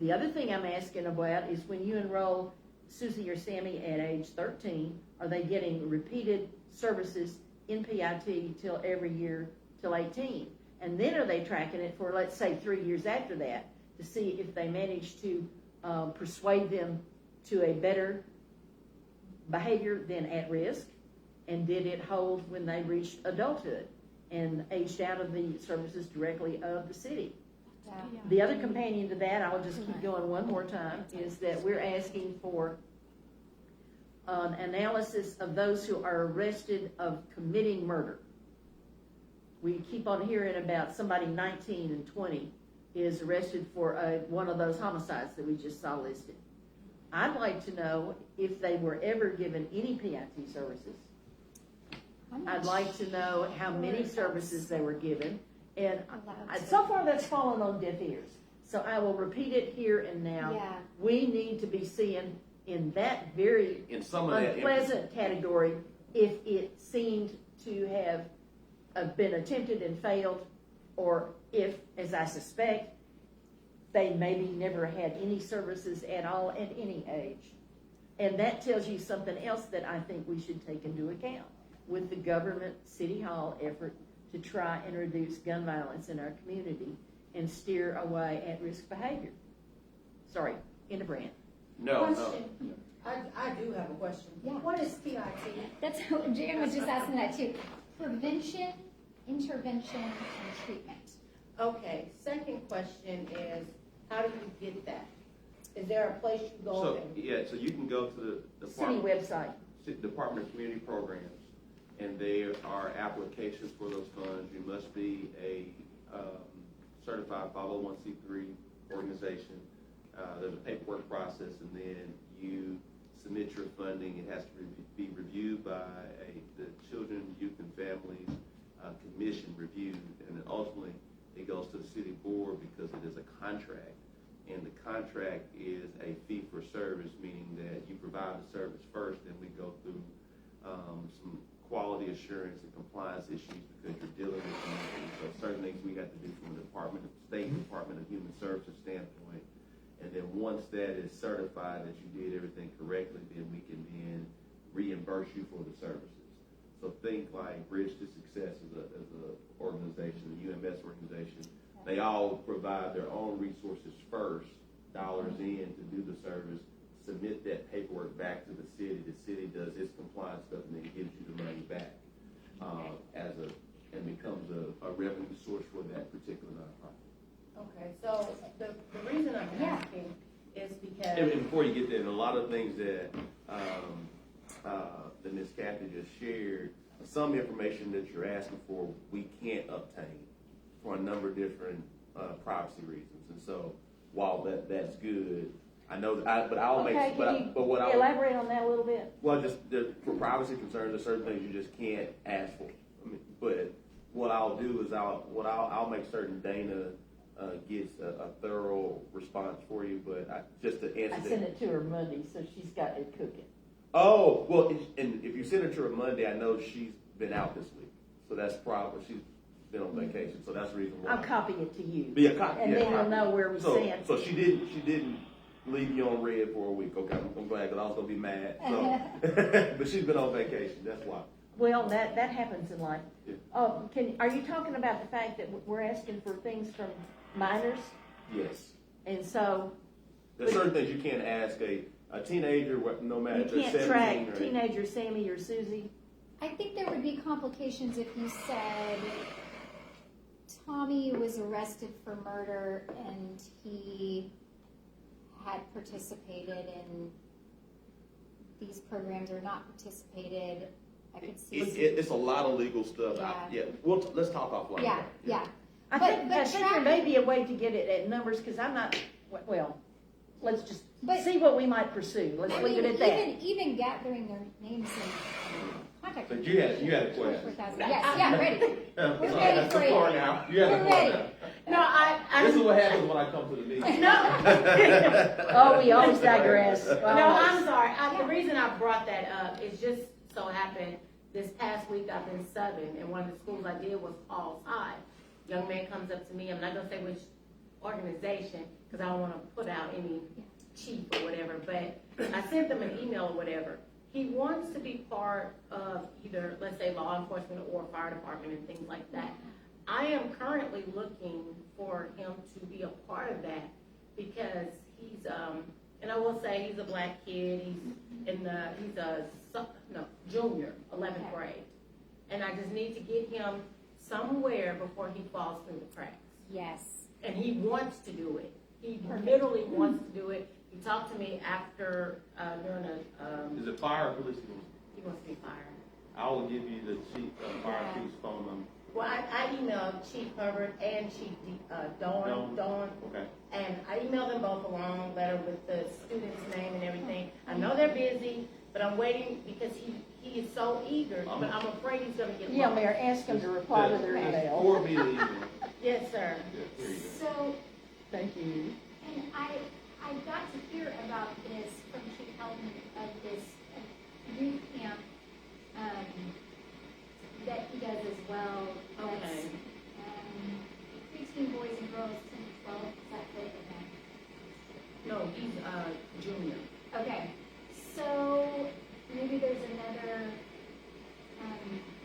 [SPEAKER 1] The other thing I'm asking about is when you enroll Susie or Sammy at age 13, are they getting repeated services in PIT till every year till 18? And then are they tracking it for, let's say, 3 years after that to see if they manage to persuade them to a better behavior than at risk? And did it hold when they reached adulthood and aged out of the services directly of the city?
[SPEAKER 2] Yeah.
[SPEAKER 1] The other companion to that, I'll just keep going one more time, is that we're asking for an analysis of those who are arrested of committing murder. We keep on hearing about somebody 19 and 20 is arrested for one of those homicides that we just saw listed. I'd like to know if they were ever given any PIT services. I'd like to know how many services they were given. And so far that's fallen on deaf ears. So I will repeat it here and now.
[SPEAKER 2] Yeah.
[SPEAKER 1] We need to be seeing in that very
[SPEAKER 8] In some of that
[SPEAKER 1] unpleasant category if it seemed to have been attempted and failed, or if, as I suspect, they maybe never had any services at all at any age. And that tells you something else that I think we should take into account with the government City Hall effort to try and reduce gun violence in our community and steer away at-risk behavior. Sorry, in a brand.
[SPEAKER 8] No,
[SPEAKER 9] Question. I do have a question.
[SPEAKER 2] Yeah.
[SPEAKER 9] What is PIT?
[SPEAKER 2] That's Jan was just asking that too. Prevention intervention and treatment.
[SPEAKER 9] Okay, second question is, how do you get that? Is there a place you go?
[SPEAKER 8] So, yeah, so you can go to the
[SPEAKER 1] City website.
[SPEAKER 8] Department of Community Programs, and there are applications for those funds. You must be a certified 501c3 organization. There's a paperwork process, and then you submit your funding. It has to be reviewed by the Children, Youth, and Families Commission review, and then ultimately it goes to the city board because it is a contract. And the contract is a fee for service, meaning that you provide the service first, then we go through some quality assurance and compliance issues because you're dealing with community. So certain things we have to do from the State Department of Human Services standpoint. And then once that is certified that you did everything correctly, then we can then reimburse you for the services. So think like Bridge to Success as a organization, the UMS organization. They all provide their own resources first, dollars in to do the service, submit that paperwork back to the city. The city does its compliance stuff and then gives you the money back and becomes a revenue source for that particular nonprofit.
[SPEAKER 9] Okay, so the reason I'm asking is because.
[SPEAKER 8] And before you get there, a lot of things that that Ms. Kathy just shared, some information that you're asking for, we can't obtain for a number of different privacy reasons. And so while that's good, I know that but I'll
[SPEAKER 1] Okay,
[SPEAKER 8] make, but what I'll
[SPEAKER 1] elaborate on that a little bit?
[SPEAKER 8] Well, just for privacy concerns, there's certain things you just can't ask for. I mean, but what I'll do is I'll make certain Dana gets a thorough response for you. But just to answer
[SPEAKER 1] I
[SPEAKER 8] that.
[SPEAKER 1] sent it to her Monday, so she's got it cooking.
[SPEAKER 8] Oh, well, and if you send it to her Monday, I know she's been out this week, so that's probably she's been on vacation, so that's the reason why.
[SPEAKER 1] I'll copy it to you.
[SPEAKER 8] Be a copy,
[SPEAKER 1] and
[SPEAKER 8] yeah,
[SPEAKER 1] then
[SPEAKER 8] copy.
[SPEAKER 1] you'll know where we stand.
[SPEAKER 8] So she didn't leave you on red for a week. Okay, I'm glad because I was gonna be mad. So, but she's been on vacation. That's why.
[SPEAKER 1] Well, that happens in life.
[SPEAKER 8] Yeah.
[SPEAKER 1] Are you talking about the fact that we're asking for things from minors?
[SPEAKER 8] Yes.
[SPEAKER 1] And so
[SPEAKER 8] There's certain things you can't ask a teenager, no matter
[SPEAKER 1] you
[SPEAKER 8] if they're
[SPEAKER 1] can't
[SPEAKER 8] 17
[SPEAKER 1] track
[SPEAKER 8] or 18.
[SPEAKER 1] teenager Sammy or Susie.
[SPEAKER 2] I think there would be complications if you said Tommy was arrested for murder and he had participated in these programs or not participated. I could see.
[SPEAKER 8] It's a lot of legal stuff.
[SPEAKER 2] Yeah.
[SPEAKER 8] Let's talk offline.
[SPEAKER 2] Yeah.
[SPEAKER 1] I think there may be a way to get it at numbers because I'm not, well, let's just see what we might pursue. Let's leave it at that.
[SPEAKER 2] Even gathering their names and contact.
[SPEAKER 8] But you had a question.
[SPEAKER 2] Yes, ready. We're ready for you.
[SPEAKER 8] Now. You had a
[SPEAKER 2] We're ready.
[SPEAKER 8] question.
[SPEAKER 1] No,
[SPEAKER 8] This is what happens when I come to the meeting.
[SPEAKER 1] No. Oh, we always digress.
[SPEAKER 10] No, I'm sorry. The reason I brought that up is just so happened this past week I've been subbing, and one of the schools I did was Paul's High. Young man comes up to me. I'm not gonna say which organization because I don't want to put out any chief or whatever. But I sent them an email or whatever. He wants to be part of either, let's say, law enforcement or fire department and things like that. I am currently looking for him to be a part of that because he's, and I will say he's a black kid. He's junior, 11th grade. And I just need to get him somewhere before he falls through the cracks.
[SPEAKER 2] Yes.
[SPEAKER 10] And he wants to do it. He literally wants to do it. He talked to me after, during a,
[SPEAKER 8] Is it fire or police?
[SPEAKER 10] he wants to be fired.
[SPEAKER 8] I will give you the chief fire chief's phone number.
[SPEAKER 10] Well, I emailed Chief Hubbard and Chief Dawn.
[SPEAKER 8] Okay.
[SPEAKER 10] And I emailed them both a long letter with the student's name and everything. I know they're busy, but I'm waiting because he is so eager, but I'm afraid he's gonna get
[SPEAKER 1] Yeah,
[SPEAKER 10] lost.
[SPEAKER 1] Mayor, ask them to reply to their email.
[SPEAKER 8] Forward me the email.
[SPEAKER 10] Yes, sir.
[SPEAKER 8] Yeah, here you go.
[SPEAKER 2] So,
[SPEAKER 1] Thank you.
[SPEAKER 2] and I got to hear about this from Chief Heldman of this youth camp that he does as well. That's,
[SPEAKER 10] Okay.
[SPEAKER 2] preteen boys and girls, 10 to 12. Is that correct?
[SPEAKER 10] No, he's junior.
[SPEAKER 2] Okay. So maybe there's another.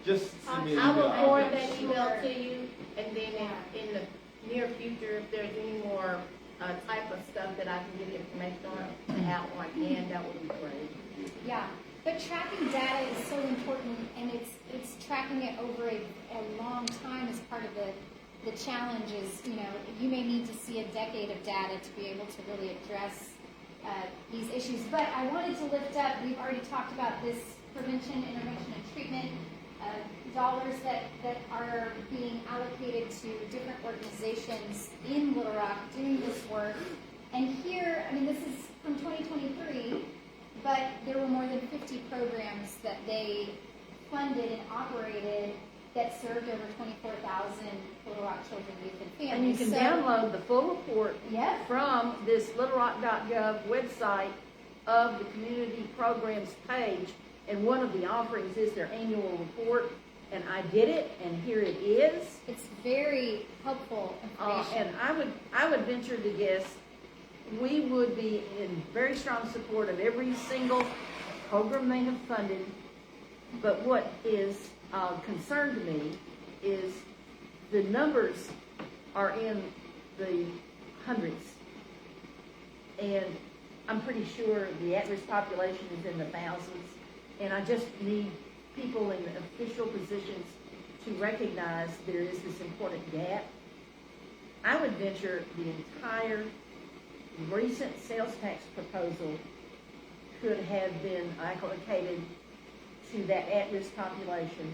[SPEAKER 8] Just send me an
[SPEAKER 10] I will
[SPEAKER 8] email.
[SPEAKER 10] forward that email to you, and then in the near future, if there's any more type of stuff that I can get information on to have on hand, that would be great.
[SPEAKER 2] Yeah. But tracking data is so important, and it's tracking it over a long time as part of the challenge is, you may need to see a decade of data to be able to really address these issues. But I wanted to lift up, we've already talked about this prevention, intervention, and treatment dollars that are being allocated to different organizations in Little Rock doing this work. And here, this is from 2023, but there were more than 50 programs that they funded and operated that served over 24,000 Little Rock children, youth, and families.
[SPEAKER 1] And you can download the full report
[SPEAKER 2] Yep.
[SPEAKER 1] from this littlerock.gov website of the community programs page, and one of the offerings is their annual report, and I did it, and here it is.
[SPEAKER 2] It's very helpful information.
[SPEAKER 1] And I would venture to guess we would be in very strong support of every single program they have funded, but what is concern to me is the numbers are in the hundreds, and I'm pretty sure the at-risk population is in the thousands, and I just need people in official positions to recognize there is this important gap. I would venture the entire recent sales tax proposal could have been allocated to that at-risk population,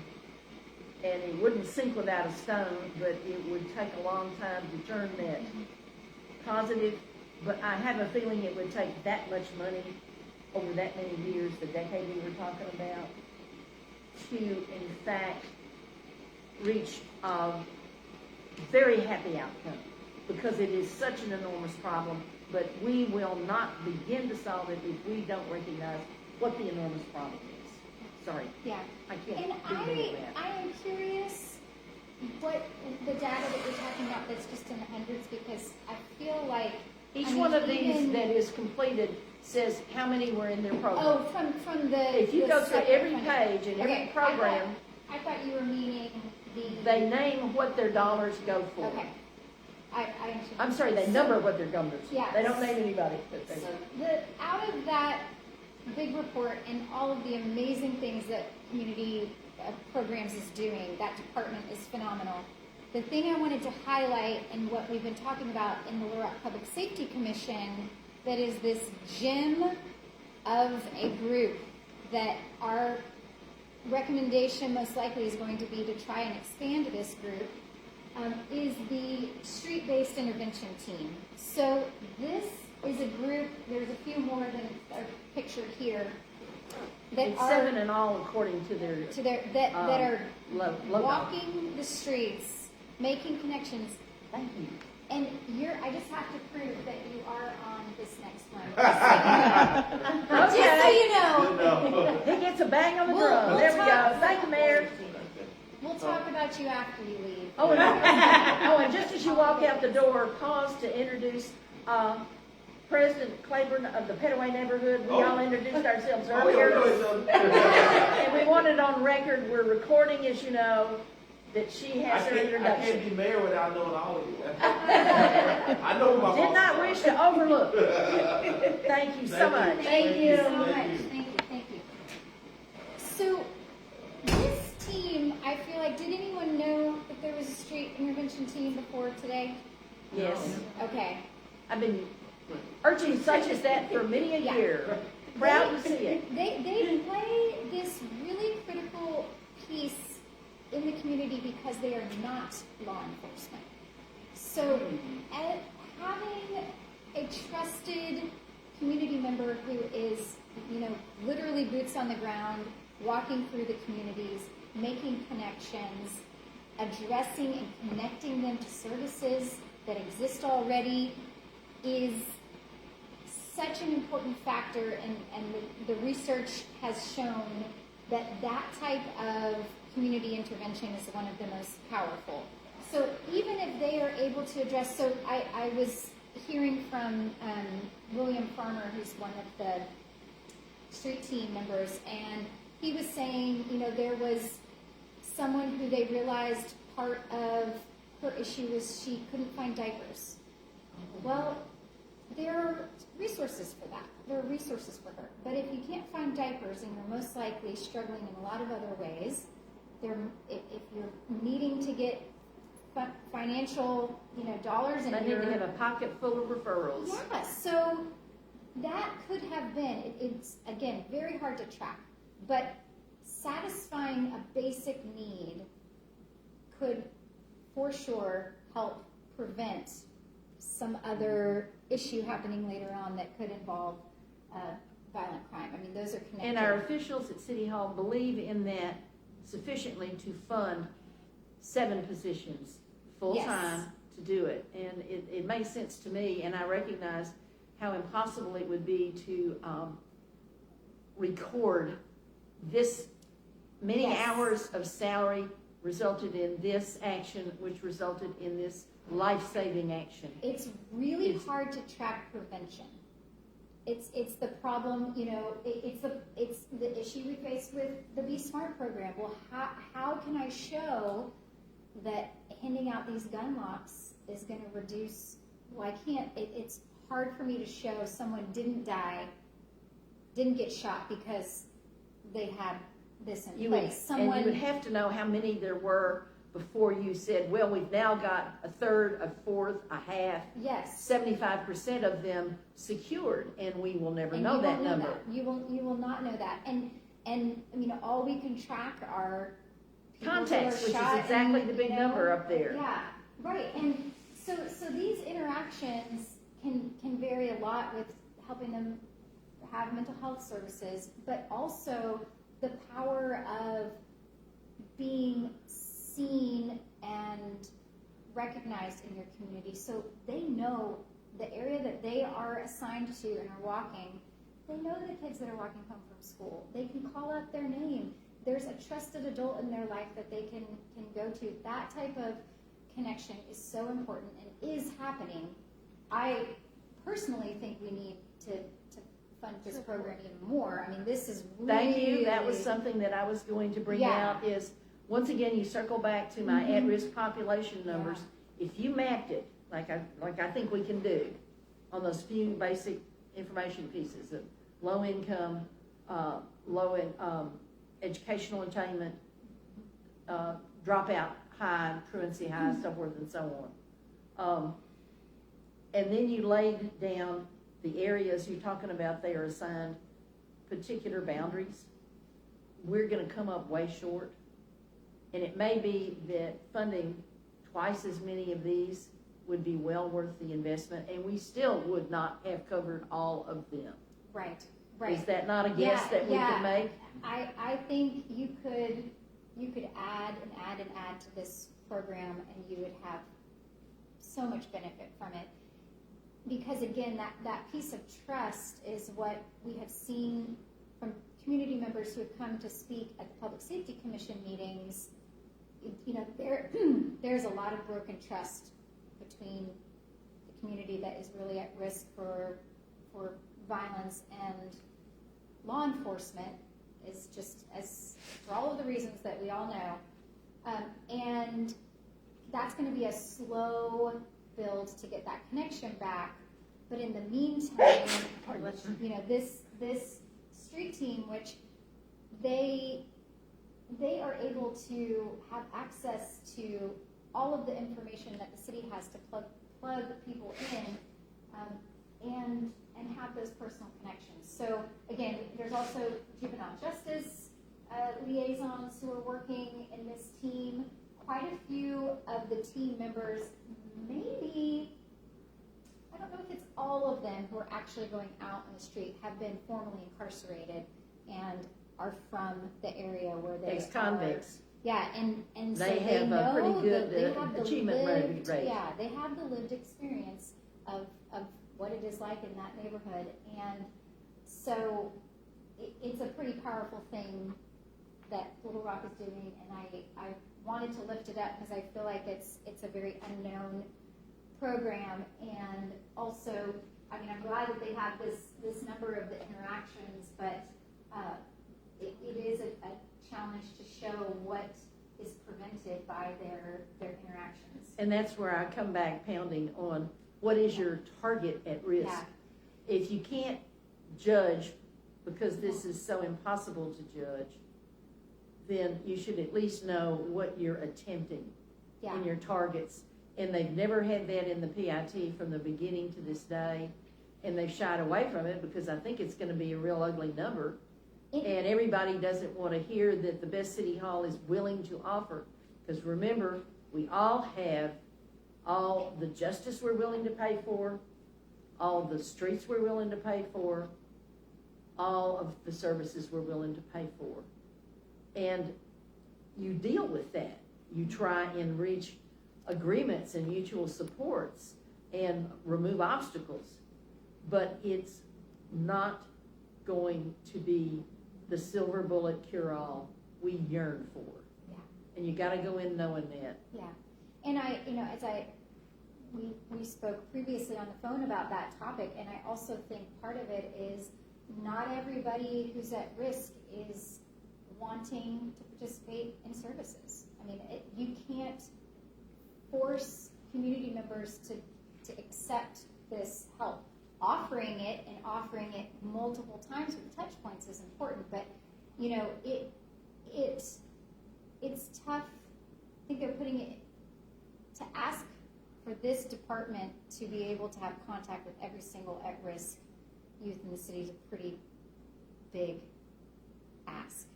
[SPEAKER 1] and it wouldn't sink without a stone, but it would take a long time to turn that positive. But I have a feeling it would take that much money over that many years, the decade we were talking about, to in fact reach a very happy outcome, because it is such an enormous problem. But we will not begin to solve it if we don't recognize what the enormous problem is. Sorry.
[SPEAKER 2] Yeah.
[SPEAKER 1] I can't
[SPEAKER 2] And
[SPEAKER 1] do that.
[SPEAKER 2] I am curious what the data that you're talking about that's just in the hundreds, because I feel like
[SPEAKER 1] Each one of these that is completed says how many were in their program.
[SPEAKER 2] Oh, from the
[SPEAKER 1] If you
[SPEAKER 2] the
[SPEAKER 1] go through
[SPEAKER 2] separate
[SPEAKER 1] every
[SPEAKER 2] funding.
[SPEAKER 1] page and every
[SPEAKER 2] Okay,
[SPEAKER 1] program,
[SPEAKER 2] I thought you were meaning the.
[SPEAKER 1] they name what their dollars go for.
[SPEAKER 2] Okay. I understand.
[SPEAKER 1] I'm sorry, they number what their numbers.
[SPEAKER 2] Yeah.
[SPEAKER 1] They don't name anybody. But they,
[SPEAKER 2] Out of that big report and all of the amazing things that community programs is doing, that department is phenomenal. The thing I wanted to highlight, and what we've been talking about in the Little Rock Public Safety Commission, that is this gem of a group that our recommendation most likely is going to be to try and expand this group, is the street-based intervention team. So this is a group, there's a few more than are pictured here, that
[SPEAKER 1] it's
[SPEAKER 2] are
[SPEAKER 1] 7 in all according to their
[SPEAKER 2] that are
[SPEAKER 1] logo.
[SPEAKER 2] walking the streets, making connections.
[SPEAKER 1] Thank you.
[SPEAKER 2] And I just have to prove that you are on this next one.
[SPEAKER 1] Okay.
[SPEAKER 2] Just so you know.
[SPEAKER 1] He gets a bang on the
[SPEAKER 2] We'll-
[SPEAKER 1] drum.
[SPEAKER 2] we'll
[SPEAKER 1] There we
[SPEAKER 2] talk-
[SPEAKER 1] go. Thank you, Mayor.
[SPEAKER 2] We'll talk about you after you leave.
[SPEAKER 1] Oh, and just as you walk out the door, pause to introduce President Claiborne of the Petaway neighborhood. We all introduced ourselves earlier. And we want it on record. We're recording, as you know, that she has her
[SPEAKER 11] I can't
[SPEAKER 1] introduction.
[SPEAKER 11] be mayor without knowing all of you. I know my
[SPEAKER 1] Did
[SPEAKER 11] boss.
[SPEAKER 1] not wish to overlook. Thank you so much.
[SPEAKER 2] Thank you so much.
[SPEAKER 11] Thank you.
[SPEAKER 2] Thank you. So this team, I feel like, did anyone know that there was a street intervention team before today?
[SPEAKER 1] Yes.
[SPEAKER 2] Okay.
[SPEAKER 1] I've been urging such as that for many a
[SPEAKER 2] Yeah.
[SPEAKER 1] year. Proud to see it.
[SPEAKER 2] They play this really critical piece in the community because they are not law enforcement. So having a trusted community member who is, literally boots on the ground, walking through the communities, making connections, addressing and connecting them to services that exist already is such an important factor, and the research has shown that type of community intervention is one of the most powerful. So even if they are able to address, so I was hearing from William Farmer, who's one of the street team members, and he was saying, there was someone who they realized part of her issue was she couldn't find diapers. Well, there are resources resources for that. There are resources for her. But if you can't find diapers and you're most likely struggling in a lot of other ways, if you're needing to get financial, dollars and
[SPEAKER 1] They need to have a pocket full of referrals.
[SPEAKER 2] yeah, so that could have been, it's again, very hard to track, but satisfying a basic need could for sure help prevent some other issue happening later on that could involve violent crime. I mean, those are connected.
[SPEAKER 1] And our officials at City Hall believe in that sufficiently to fund 7 positions full-time to do it. And it makes sense to me, and I recognize how impossible it would be to record this many hours of salary resulted in this action, which resulted in this life-saving action.
[SPEAKER 2] It's really hard to track prevention. It's the problem, it's the issue we face with the Be Smart program. Well, how can I show that handing out these gun locks is going to reduce? Well, I can't. It's hard for me to show someone didn't get shot because they had this in place.
[SPEAKER 1] And you would have to know how many there were before you said, well, we've now got a third, a fourth, a half.
[SPEAKER 2] Yes.
[SPEAKER 1] 75% of them secured, and we will never know that number.
[SPEAKER 2] You will not know that. And all we can track are
[SPEAKER 1] Contacts, which is exactly the big number up there.
[SPEAKER 2] Yeah, right. And so these interactions can vary a lot with helping them have mental health services, but also the power of being seen and recognized in your community. So they know the area that they are assigned to and are walking. They know the kids that are walking home from school. They can call out their name. There's a trusted adult in their life that they can go to. That type of connection is so important and is happening. I personally think we need to fund this program even more. I mean, this is really...
[SPEAKER 1] Thank you. That was something that I was going to bring out is, once again, you circle back to my at-risk population numbers. If you mapped it, like I think we can do, on those few basic information pieces of low income, educational attainment, dropout high, truancy high, so forth and so on. And then you laid down the areas you're talking about, they are assigned particular boundaries. We're going to come up way short. And it may be that funding twice as many of these would be well worth the investment, and we still would not have covered all of them.
[SPEAKER 2] Right.
[SPEAKER 1] Is that not a guess that we can make?
[SPEAKER 2] I think you could add to this program, and you would have so much benefit from it. Because again, that piece of trust is what we have seen from community members who have come to speak at the Public Safety Commission meetings. There's a lot of broken trust between the community that is really at risk for violence and law enforcement, is just as for all of the reasons that we all know. And that's going to be a slow build to get that connection back. But in the meantime, this street team, which they are able to have access to all of the information that the city has to plug people in, and have those personal connections. So again, there's also juvenile justice liaisons who are working in this team. Quite a few of the team members, maybe, I don't know if it's all of them who are actually going out in the street, have been formally incarcerated and are from the area where they
[SPEAKER 1] ex-convicts.
[SPEAKER 2] Yeah, and so
[SPEAKER 1] they have a pretty good achievement rate.
[SPEAKER 2] Yeah, they have the lived experience of what it is like in that neighborhood, and so it's a pretty powerful thing that Little Rock is doing, and I wanted to lift it up because I feel like it's a very unknown program, and also, I mean, I'm glad that they have this number of the interactions, but it is a challenge to show what is prevented by their interactions.
[SPEAKER 1] And that's where I come back pounding on what is your target at risk.
[SPEAKER 2] Yeah.
[SPEAKER 1] if you can't judge, because this is so impossible to judge, then you should at least know what you're attempting in your targets. And they've never had that in the PIT from the beginning to this day, and they've shied away from it because I think it's gonna be a real ugly number. And everybody doesn't want to hear that the best city hall is willing to offer. Because remember, we all have all the justice we're willing to pay for, all the streets we're willing to pay for, all of the services we're willing to pay for. And you deal with that. You try and reach agreements and mutual supports and remove obstacles. But it's not going to be the silver bullet cure-all we yearn for.
[SPEAKER 2] Yeah.
[SPEAKER 1] And you gotta go in knowing that.
[SPEAKER 2] Yeah. And we spoke previously on the phone about that topic, and I also think part of it is not everybody who's at risk is wanting to participate in services. I mean, you can't force community members to accept this help. Offering it and offering it multiple times with touch points is important, but you know, it's tough. I think they're putting it to ask for this department to be able to have contact with every single at-risk youth in the city is a pretty big ask.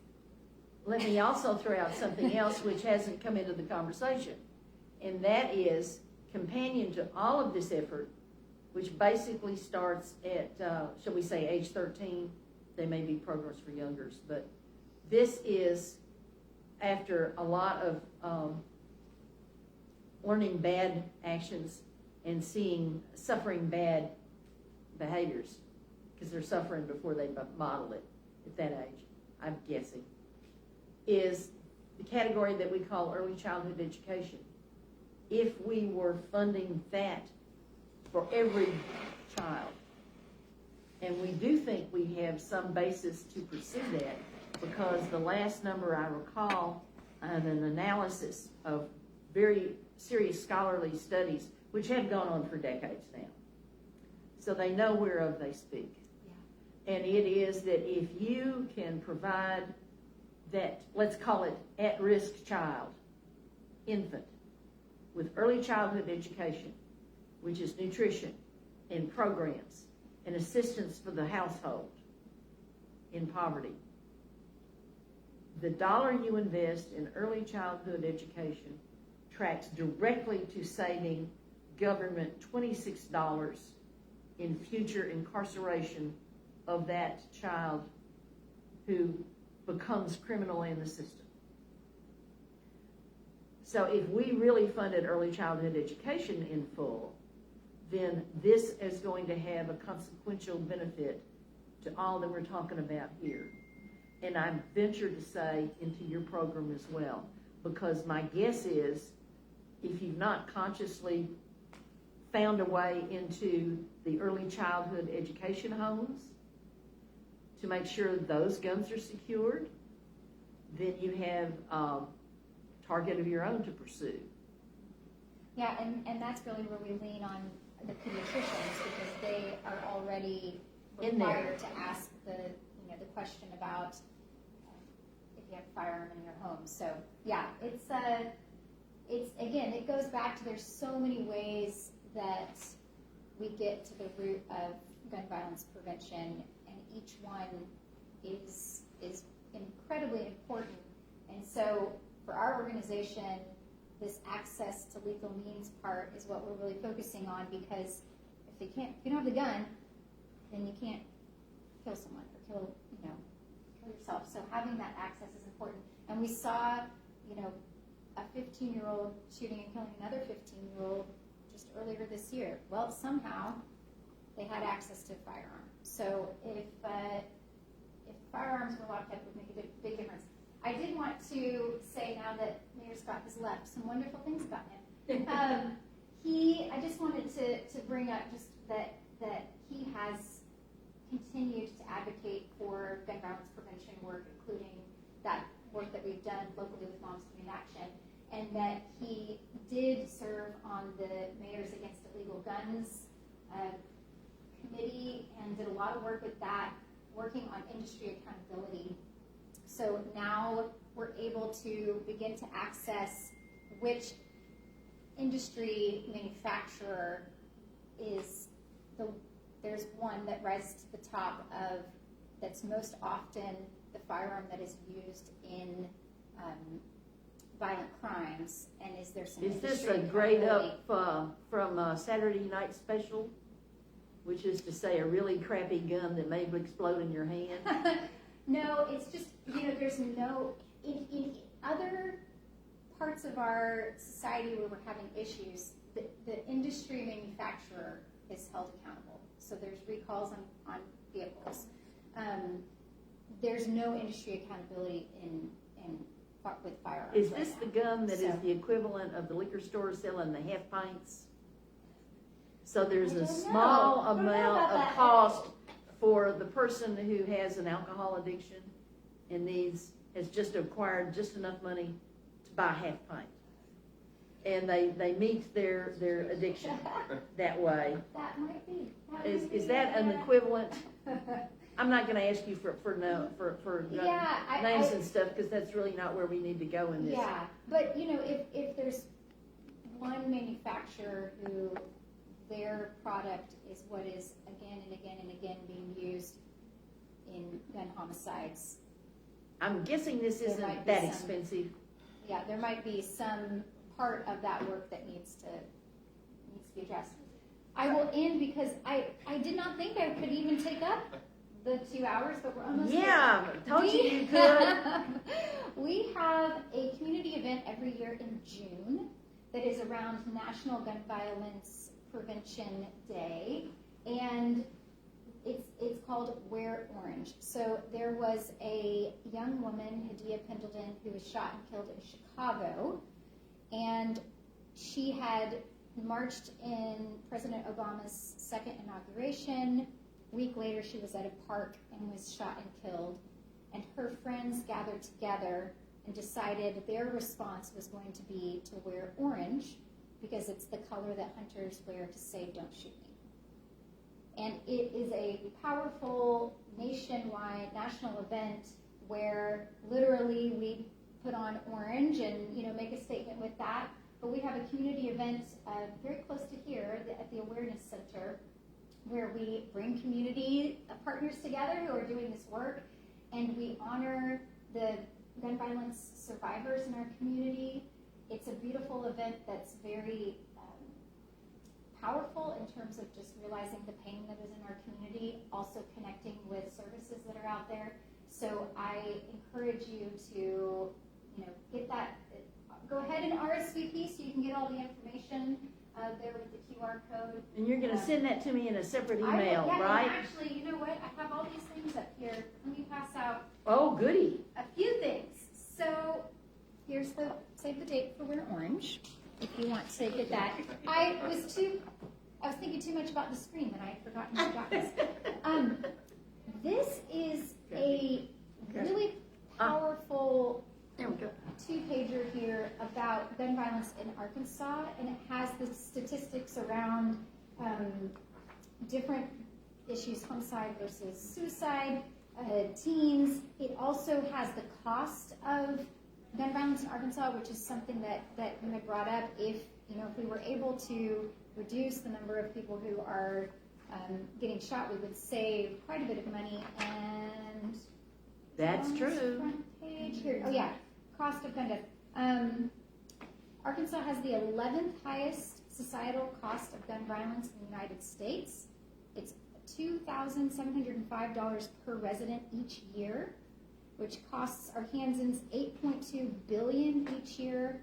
[SPEAKER 1] Let me also throw out something else which hasn't come into the conversation, and that is companion to all of this effort, which basically starts at, shall we say, age 13. They may be programs for youngers, but this is after a lot of learning bad actions and suffering bad behaviors, because they're suffering before they model it at that age, I'm guessing, is the category that we call early childhood education. If we were funding that for every child, and we do think we have some basis to pursue that, because the last number I recall an analysis of very serious scholarly studies, which have gone on for decades now, so they know whereof they speak. Yeah. And it is that if you can provide that, let's call it at-risk child, infant, with early childhood education, which is nutrition and programs and assistance for the household in poverty. The dollar you invest in early childhood education tracks directly to saving government $26 in future incarceration of that child who becomes criminal in the system. So if we really funded early childhood education in full, then this is going to have a consequential benefit to all that we're talking about here. And I venture to say into your program as well, because my guess is if you've not consciously found a way into the early childhood education homes to make sure those guns are secured, then you have a target of your own to pursue.
[SPEAKER 2] Yeah, and that's really where we lean on the pediatricians, because they are already required to ask the question about if you have a firearm in your home. So yeah, it's again, it goes back to there's so many ways that we get to the root of gun violence prevention, and each one is incredibly important. And so for our organization, this access to lethal means part is what we're really focusing on, because if you don't have the gun, then you can't kill someone or kill yourself. So having that access is important. And we saw, a 15-year-old shooting and killing another 15-year-old just earlier this year. Well, somehow they had access to a firearm. So if firearms were locked up, it would make a big difference. I did want to say, now that Mayor Scott has left, some wonderful things about him. I just wanted to bring up just that he has continued to advocate for gun violence prevention work, including that work that we've done locally with Moms Community Action, and that he did serve on the Mayors Against Illegal Guns committee, and lot of work with that, working on industry accountability. So now we're able to begin to access which industry manufacturer is there's one that rises to the top of that's most often the firearm that is used in violent crimes, and is there some
[SPEAKER 1] Is this
[SPEAKER 2] industry
[SPEAKER 1] a grade
[SPEAKER 2] accountability?
[SPEAKER 1] up from Saturday Night Special, which is to say a really crappy gun that may explode in your hand?
[SPEAKER 2] No, it's just, there's no, in other parts of our society where we're having issues, the industry manufacturer is held accountable. So there's recalls on vehicles. There's no industry accountability with firearms.
[SPEAKER 1] Is
[SPEAKER 2] right
[SPEAKER 1] this
[SPEAKER 2] now.
[SPEAKER 1] the gun that is
[SPEAKER 2] So-
[SPEAKER 1] the equivalent of the liquor store selling the half pints? So there's
[SPEAKER 2] I
[SPEAKER 1] a
[SPEAKER 2] don't know.
[SPEAKER 1] small
[SPEAKER 2] I don't know
[SPEAKER 1] amount
[SPEAKER 2] about
[SPEAKER 1] of
[SPEAKER 2] that.
[SPEAKER 1] cost for the person who has an alcohol addiction and has just acquired just enough money to buy a half pint. And they meet their addiction that way.
[SPEAKER 2] That might be.
[SPEAKER 1] Is that an equivalent? I'm not gonna ask you for
[SPEAKER 2] Yeah,
[SPEAKER 1] names and stuff, because that's really not where we need to go in this.
[SPEAKER 2] Yeah, but if there's one manufacturer who their product is what is again and again and again being used in gun homicides,
[SPEAKER 1] I'm guessing this
[SPEAKER 2] There
[SPEAKER 1] isn't
[SPEAKER 2] might be
[SPEAKER 1] that
[SPEAKER 2] some-
[SPEAKER 1] expensive.
[SPEAKER 2] yeah, there might be some part of that work that needs to be addressed. I will end because I did not think I could even take up the 2 hours, but we're almost
[SPEAKER 1] Yeah,
[SPEAKER 2] there.
[SPEAKER 1] told you could.
[SPEAKER 2] We have a community event every year in June that is around National Gun Violence Prevention Day, and it's called Wear Orange. So there was a young woman, Hadia Pendleton, who was shot and killed in Chicago, and she had marched in President Obama's second inauguration. A week later, she was at a park and was shot and killed. And her friends gathered together and decided their response was going to be to wear orange because it's the color that hunters wear to say, "Don't shoot me." And it is a powerful nationwide national event where literally we put on orange and make a statement with that. But we have a community event very close to here at the Awareness Center where we bring community partners together who are doing this work, and we honor the gun violence survivors in our community. It's a beautiful event that's very powerful in terms of just realizing the pain that is in our community, also connecting with services that are out there. So I encourage you to, get that. Go ahead and RSVP so you can get all the information there with the QR code.
[SPEAKER 1] And you're gonna send that to me in a separate
[SPEAKER 2] I will-
[SPEAKER 1] email,
[SPEAKER 2] yeah,
[SPEAKER 1] right?
[SPEAKER 2] And actually, you know what? I have all these things up here. Let me pass out
[SPEAKER 1] Oh, goody.
[SPEAKER 2] a few things. So here's save the date for Wear Orange, if you want to get that. I was thinking too much about the screen and I had forgotten to got this. This is a really powerful
[SPEAKER 1] There we go.
[SPEAKER 2] 2-pager here about gun violence in Arkansas, and it has the statistics around different issues, homicide versus suicide, teens. It also has the cost of gun violence in Arkansas, which is something that you had brought up. If we were able to reduce the number of people who are getting shot, we would save quite a bit of money. And
[SPEAKER 1] That's
[SPEAKER 2] on this
[SPEAKER 1] true.
[SPEAKER 2] front page here. Oh yeah, cost of gun death. Arkansas has the 11th highest societal cost of gun violence in the United States. It's $2,705 per resident each year, which costs Arkansans $8.2 billion each year.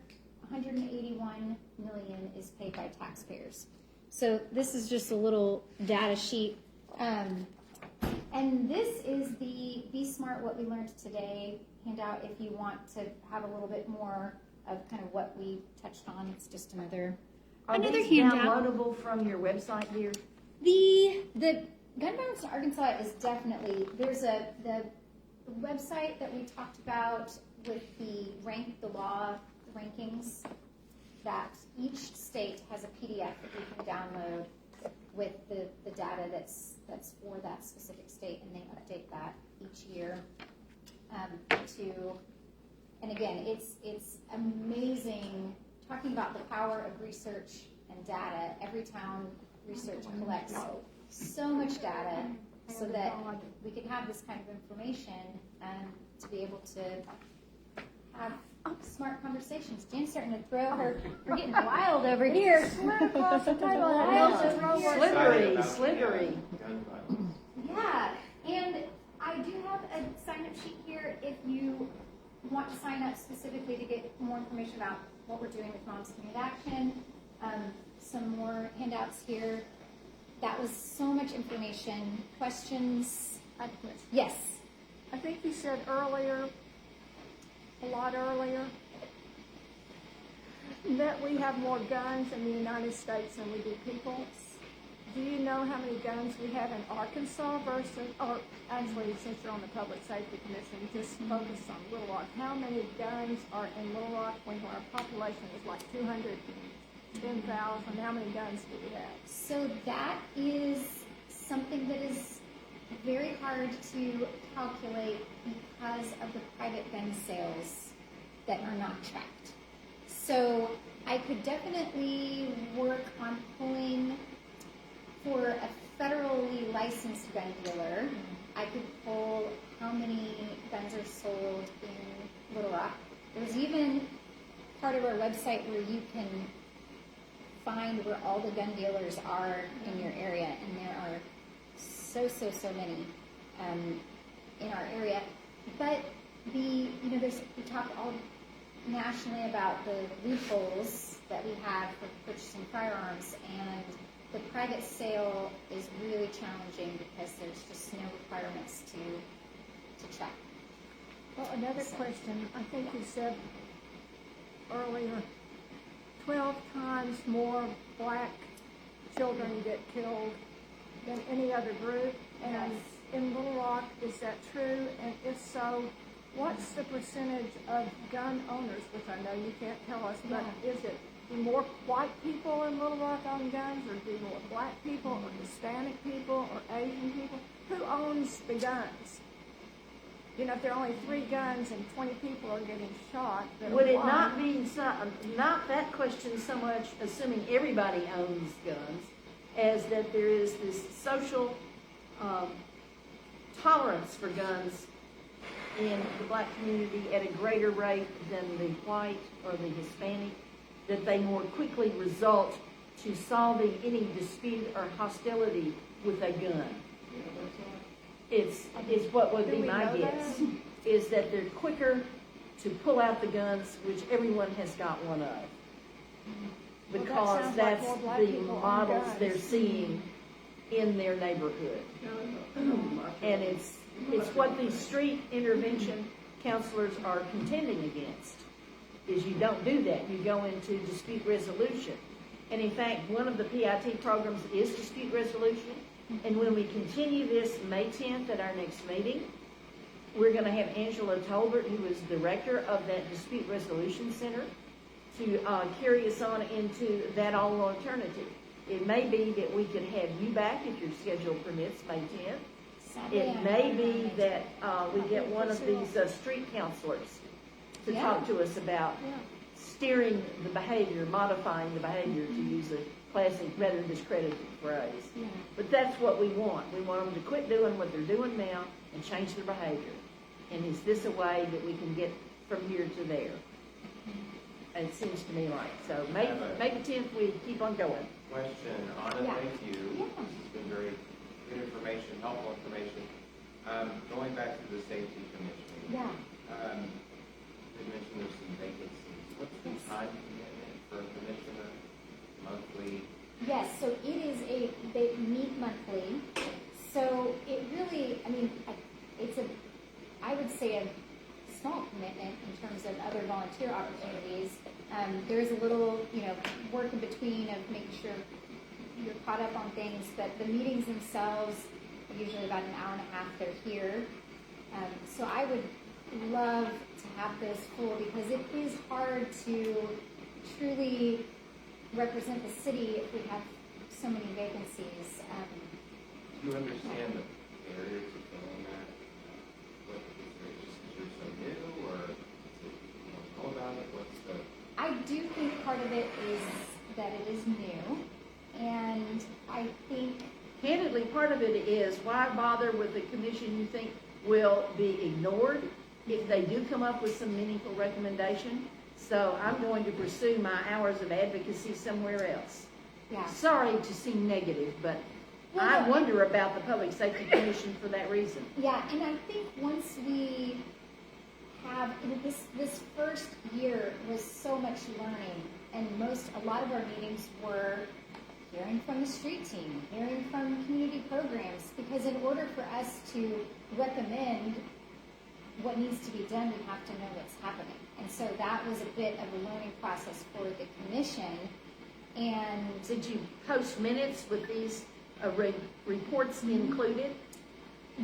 [SPEAKER 2] $181 million is paid by taxpayers. So this is just a little data sheet. And this is the Be Smart What We Learned Today handout if you want to have a little bit more of kind of what we touched on. It's just another
[SPEAKER 1] Are these
[SPEAKER 2] handout.
[SPEAKER 1] downloadable from your website here?
[SPEAKER 2] The gun violence in Arkansas is definitely, there's the website that we talked about with the law rankings, that each state has a PDF that you can download with the data that's that's for that specific state, and they update that each year. And again, it's amazing, talking about the power of research and data. Every town research collects so much data so that we can have this kind of information to be able to have smart conversations. Jen's starting to throw her, we're getting wild over here.
[SPEAKER 6] Across the table,
[SPEAKER 1] Slithery.
[SPEAKER 3] Gun violence.
[SPEAKER 2] Yeah, and I do have a sign-up sheet here if you want to sign up specifically to get more information about what we're doing with Moms Community Action. Some more handouts here. That was so much information. Questions? Yes.
[SPEAKER 6] I think you said earlier, a lot earlier, that we have more guns in the United States than we do people. Do you know how many guns we have in Arkansas versus, or actually, since you're on the Public Safety Commission, just focus on Little Rock. How many guns are in Little Rock when our population is like 210,000? How many guns do we have?
[SPEAKER 2] So that is something that is very hard to calculate because of the private gun sales that are not tracked. So I could definitely work on pulling for a federally licensed gun dealer. I could pull how many guns are sold in Little Rock. There's even part of our website where you can find where all the gun dealers are in your area, and there are so many in our area. But we talk all nationally about the loopholes that we have for purchasing firearms, and the private sale is really challenging because there's just no requirements to track.
[SPEAKER 6] Well, another question. I think you said earlier, 12 times more black children get killed than any other group. And in Little Rock, is that true? And if so, what's the percentage of gun owners, which I know you can't tell us, but is it more white people in Little Rock own guns, or do more black people, or Hispanic people, or Asian people? Who owns the guns? You know, if there are only 3 guns and 20 people are getting shot, then
[SPEAKER 1] Would it
[SPEAKER 6] why?
[SPEAKER 1] not be not that question so much assuming everybody owns guns, as that there is this social tolerance for guns in the black community at a greater rate than the white or the Hispanic, that they more quickly result to solving any dispute or hostility with a gun? It's what would be my guess, is that they're quicker to pull out the guns, which everyone has got one of, because that's the models they're seeing in their neighborhood. And it's what these street intervention counselors are contending against, is you don't do that. You go into dispute resolution. And in fact, one of the PIT programs is dispute resolution. And when we continue this May 10th at our next meeting, we're going to have Angela Tolbert, who is director of that dispute resolution center, to carry us on into that alternative. It may be that we can have you back if your schedule permits, May 10th. It may be that we get one of these street counselors to talk to us about steering the behavior, modifying the behavior, to use a classic, rather discredited phrase. But that's what we want. We want them to quit doing what they're doing now and change their behavior. And is this a way that we can get from here to there? And it seems to me like. So May the 10th, we keep on going.
[SPEAKER 3] Question, Anna, thank you. This has been very good information, helpful information. Going back to the safety commission. You mentioned there's some vacancies. What's the time commitment for a commissioner? Monthly?
[SPEAKER 2] Yes, so they meet monthly. So it really, I would say a small commitment in terms of other volunteer opportunities. There is a little, work in between of making sure you're caught up on things, but the meetings themselves are usually about an hour and a half. They're here. So I would love to have this full, because it is hard to truly represent the city if we have so many vacancies.
[SPEAKER 3] Do you understand the barriers to filling that? What, is it just because you're so new, or is it, you don't know about it? What's the?
[SPEAKER 2] I do think part of it is that it is new, and I think,
[SPEAKER 1] Candidly, part of it is why bother with the commission you think will be ignored if they do come up with some meaningful recommendation. So I'm going to pursue my hours of advocacy somewhere else.
[SPEAKER 2] yeah.
[SPEAKER 1] Sorry to seem negative, but
[SPEAKER 2] Well,
[SPEAKER 1] I
[SPEAKER 2] no,
[SPEAKER 1] wonder about the Public Safety Commission for that reason.
[SPEAKER 2] Yeah, and I think once we have, you know, this first year was so much learning, and a lot of our meetings were hearing from the street team, hearing from community programs, because in order for us to recommend what needs to be done, we have to know what's happening. And so that was a bit of a learning process for the commission. And
[SPEAKER 1] Did you post minutes with these reports included?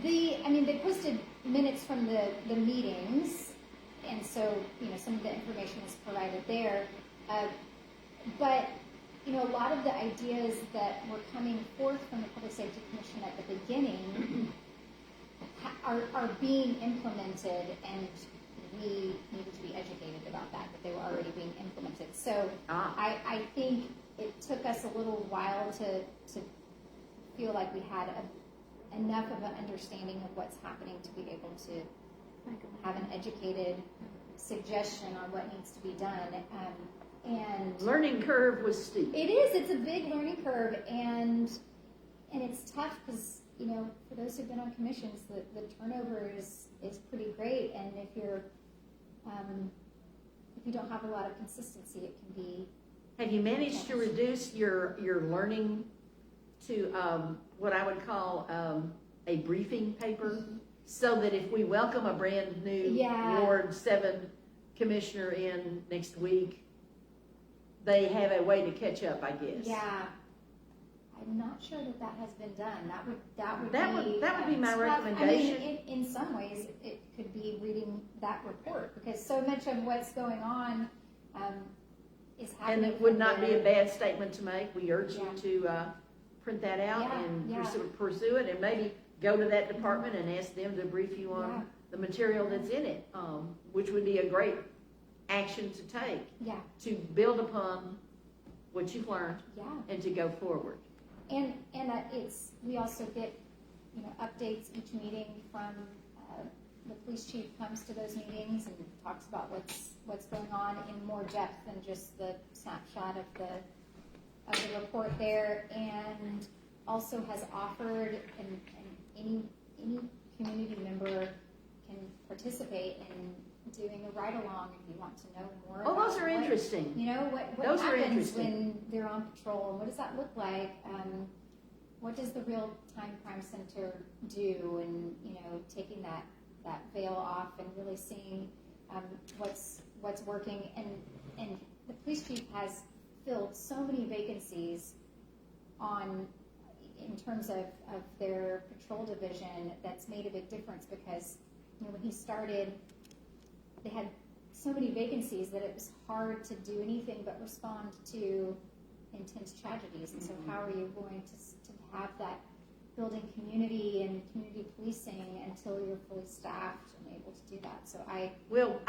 [SPEAKER 2] they posted minutes from the meetings, and so, you know, some of the information is provided there. But, you know, a lot of the ideas that were coming forth from the Public Safety Commission at the beginning are being implemented, and we needed to be educated about that they were already being implemented. So I think it took us a little while to feel like we had enough of an understanding of what's happening to be able to have an educated suggestion on what needs to be done. And
[SPEAKER 1] Learning curve was steep.
[SPEAKER 2] it is. It's a big learning curve, and it's tough because, you know, for those who've been on commissions, the turnover is pretty great, and if you don't have a lot of consistency, it can be.
[SPEAKER 1] Have you managed to reduce your learning to what I would call a briefing paper, so that if we welcome a brand new Ward 7 commissioner in next week, they have a way to catch up, I guess.
[SPEAKER 2] Yeah, I'm not sure that has been done. That would be
[SPEAKER 1] my
[SPEAKER 2] tough.
[SPEAKER 1] recommendation.
[SPEAKER 2] I mean, in some ways, it could be reading that report, because so much of what's going on is happening.
[SPEAKER 1] And it would not be a bad statement to make. We urge you to print that out
[SPEAKER 2] Yeah,
[SPEAKER 1] and
[SPEAKER 2] yeah.
[SPEAKER 1] pursue it, and maybe go to that department and ask them to brief you on the material that's in it, which would be a great action to take to build upon what you've learned and to go forward.
[SPEAKER 2] And we also get, you know, updates each meeting from the police chief comes to those meetings and talks about what's going on in more depth than just the snapshot of the report there, and also has offered, and any community member can participate in doing a ride-along if you want to know more.
[SPEAKER 1] Oh,
[SPEAKER 2] about
[SPEAKER 1] those are interesting.
[SPEAKER 2] You know, what
[SPEAKER 1] Those are
[SPEAKER 2] happens
[SPEAKER 1] interesting.
[SPEAKER 2] when they're on patrol, and what does that look like? What does the real-time crime center do? And, you know, taking that veil off and really seeing what's working. And the police chief has filled so many vacancies in terms of their patrol division. That's made a big difference, because, you know, when he started, they had so many vacancies that it was hard to do anything but respond to intense tragedies. And so how are you going to have that building community and community policing until you're fully staffed and able to do that? So I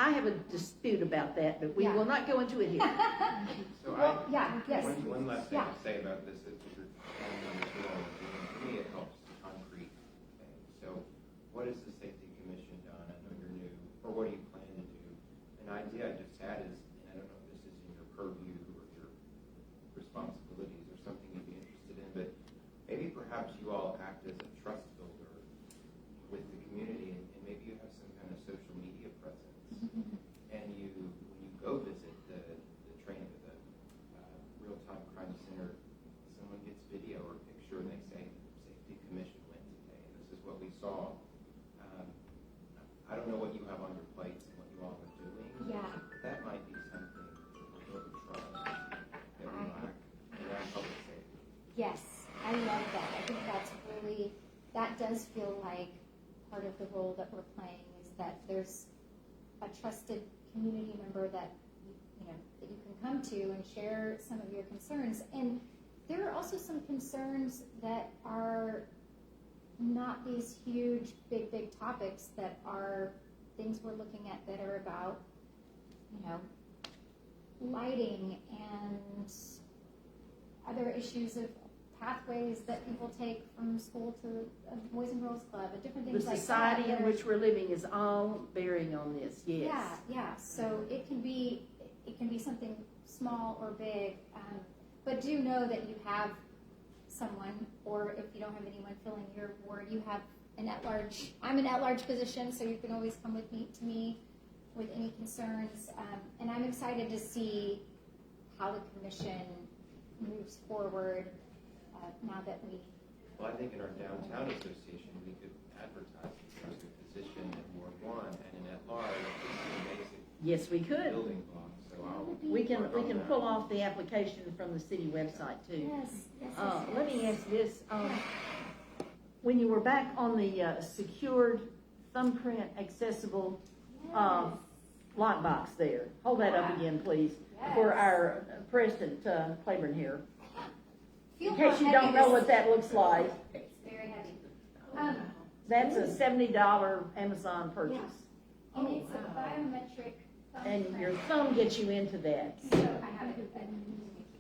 [SPEAKER 1] have a dispute about that, but we will not go into it here.
[SPEAKER 3] So
[SPEAKER 2] yes.
[SPEAKER 3] One last thing to say about this is you're telling me material, to me it helps concrete things. So what has the Safety Commission done? I know you're new, or what do you plan to do? An idea I just had is, and I don't know if this is in your purview or your responsibilities or something you'd be interested in, but maybe perhaps you all act as a trust builder with the community, and maybe you have some kind of social media presence. And when you go visit the training of the real-time crime center, someone gets video or picture and they say, Safety Commission went today, and this is what we saw. I don't know what you have on your plates and what you all are doing.
[SPEAKER 2] Yeah.
[SPEAKER 3] But that might be something to build trust that we lack around public safety.
[SPEAKER 2] Yes, I love that. I think that does feel like part of the role that we're playing, is that there's a trusted community member that you can come to and share some of your concerns. And there are also some concerns that are not these huge, big topics that are things we're looking at that are about, you know, lighting and other issues of pathways that people take from school to a Boys and Girls Club, and different
[SPEAKER 1] The
[SPEAKER 2] things like that.
[SPEAKER 1] society in which we're living is all bearing on this, yes.
[SPEAKER 2] Yeah. So it can be something small or big, but do know that you have someone, or if you don't have anyone filling your ward, you have an at-large. I'm an at-large position, so you can always come to me with any concerns. And I'm excited to see how the commission moves forward now that we.
[SPEAKER 3] Well, I think in our downtown association, we could advertise that there's a position in Ward 1 and in at-large, just basic
[SPEAKER 1] Yes, we could.
[SPEAKER 3] building blocks. So
[SPEAKER 1] We can pull off the application from the city website too.
[SPEAKER 2] Yes.
[SPEAKER 1] Let me ask this, when you were back on the secured thumbprint accessible lockbox there, hold that up again, please, for our President Claiborne here. In case you don't know what that looks like,
[SPEAKER 2] It's very heavy.
[SPEAKER 1] that's a $70 Amazon purchase.
[SPEAKER 2] And it's a biometric
[SPEAKER 1] And
[SPEAKER 2] thumbprint.
[SPEAKER 1] your thumb gets you into that.
[SPEAKER 2] So I have it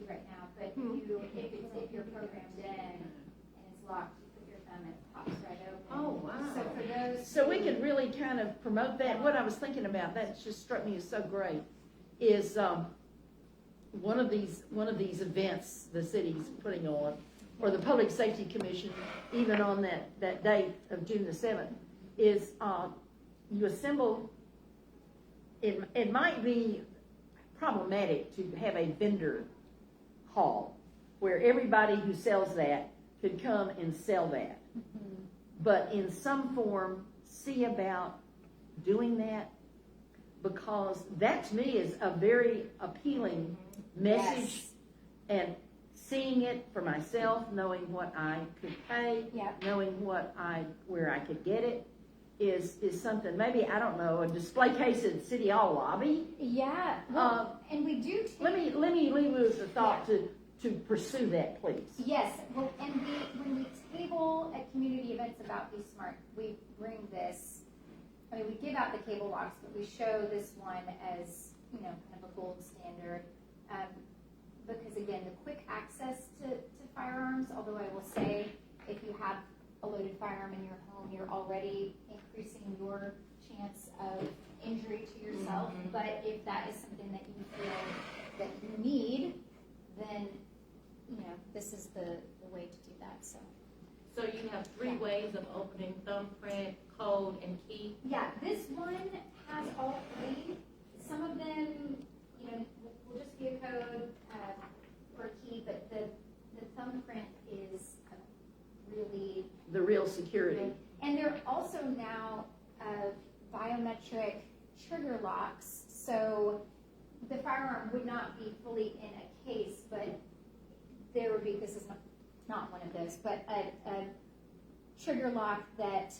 [SPEAKER 2] right now, but if you're programmed in and it's locked, you put your thumb and it pops right open.
[SPEAKER 1] Oh, wow.
[SPEAKER 2] So for those.
[SPEAKER 1] So we could really kind of promote that. What I was thinking about, that just struck me as so great, is one of these events the city's putting on, or the Public Safety Commission, even on that date of June the 7th, is you assemble. It might be problematic to have a vendor hall where everybody who sells that could come and sell that.
[SPEAKER 2] Mm-hmm.
[SPEAKER 1] But in some form, see about doing that, because that to me is a very appealing message.
[SPEAKER 2] Yes.
[SPEAKER 1] And seeing it for myself, knowing what I could pay,
[SPEAKER 2] Yep.
[SPEAKER 1] knowing where I could get it, is something. Maybe, I don't know, a display case in City Hall lobby.
[SPEAKER 2] Yeah, well, and we do take.
[SPEAKER 1] Let me leave you with the thought to pursue that, please.
[SPEAKER 2] Yes, well, and when we table at community events about Be Smart, we bring this, I mean, we give out the cable locks, but we show this one as, you know, kind of a gold standard. Because again, the quick access to firearms, although I will say, if you have a loaded firearm in your home, you're already increasing your chance of injury to yourself.
[SPEAKER 1] Mm-hmm.
[SPEAKER 2] But if that is something that you feel that you need, then, you know, this is the way to do that, so.
[SPEAKER 10] So you have three ways of opening: thumbprint, code, and key.
[SPEAKER 2] Yeah, this one has all three. Some of them, you know, will just be a code or a key, but the thumbprint is really
[SPEAKER 1] The real security.
[SPEAKER 2] good. And they're also now biometric trigger locks, so the firearm would not be fully in a case, but there would be, this is not one of those, but a trigger lock that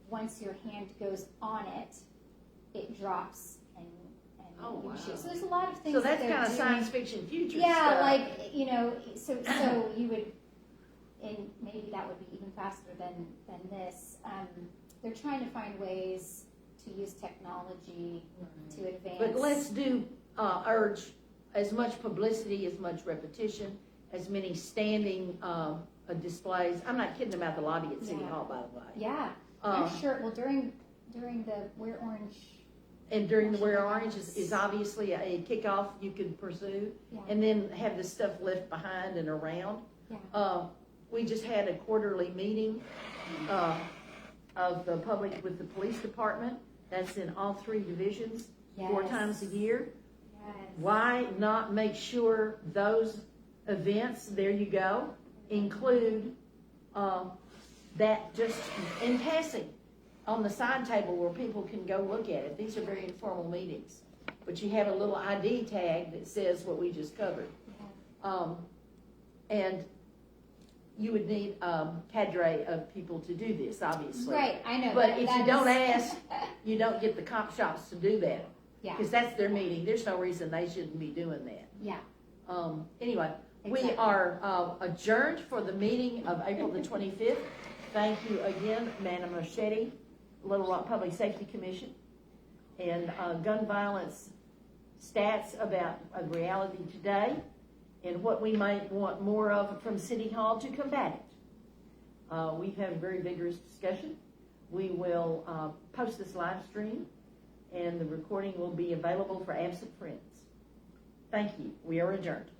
[SPEAKER 2] once your hand goes on it, it drops and
[SPEAKER 1] Oh,
[SPEAKER 2] you
[SPEAKER 1] wow.
[SPEAKER 2] shoot. So there's a lot of things
[SPEAKER 1] So that's
[SPEAKER 2] that they're
[SPEAKER 1] kind of
[SPEAKER 2] doing.
[SPEAKER 1] science fiction future
[SPEAKER 2] Yeah,
[SPEAKER 1] stuff.
[SPEAKER 2] like, you know, so you would, and maybe that would be even faster than this. They're trying to find ways to use technology to advance.
[SPEAKER 1] But let's urge as much publicity, as much repetition, as many standing displays. I'm not kidding about the lobby at City
[SPEAKER 2] Yeah.
[SPEAKER 1] Hall, by the way.
[SPEAKER 2] Yeah,
[SPEAKER 1] Um,
[SPEAKER 2] sure. Well, during the Wear Orange.
[SPEAKER 1] And during the Wear Orange is obviously a kickoff you could pursue,
[SPEAKER 2] Yeah.
[SPEAKER 1] and then have this stuff left behind and around.
[SPEAKER 2] Yeah.
[SPEAKER 1] We just had a quarterly meeting of the public with the police department. That's in all three divisions, 4
[SPEAKER 2] Yes.
[SPEAKER 1] times a year.
[SPEAKER 2] Yes.
[SPEAKER 1] Why not make sure those events, there you go, include that just in passing on the side table where people can go look at it. These are very informal meetings, but you have a little ID tag that says what we just covered. And you would need cadre of people to do this, obviously.
[SPEAKER 2] Right, I know.
[SPEAKER 1] But if you don't
[SPEAKER 2] is-
[SPEAKER 1] ask, you don't get the cop shops to do that.
[SPEAKER 2] Yeah.
[SPEAKER 1] Because that's their meeting. There's no reason they shouldn't be doing that.
[SPEAKER 2] Yeah.
[SPEAKER 1] Anyway, we
[SPEAKER 2] Exactly.
[SPEAKER 1] are adjourned for the meeting of April the 25th. Thank you again, Madam Morshedi, Little Rock Public Safety Commission, and gun violence stats about a reality today and what we might want more of from City Hall to combat it. We've had a very vigorous discussion. We will post this live stream, and the recording will be available for absent friends. Thank you. We are adjourned.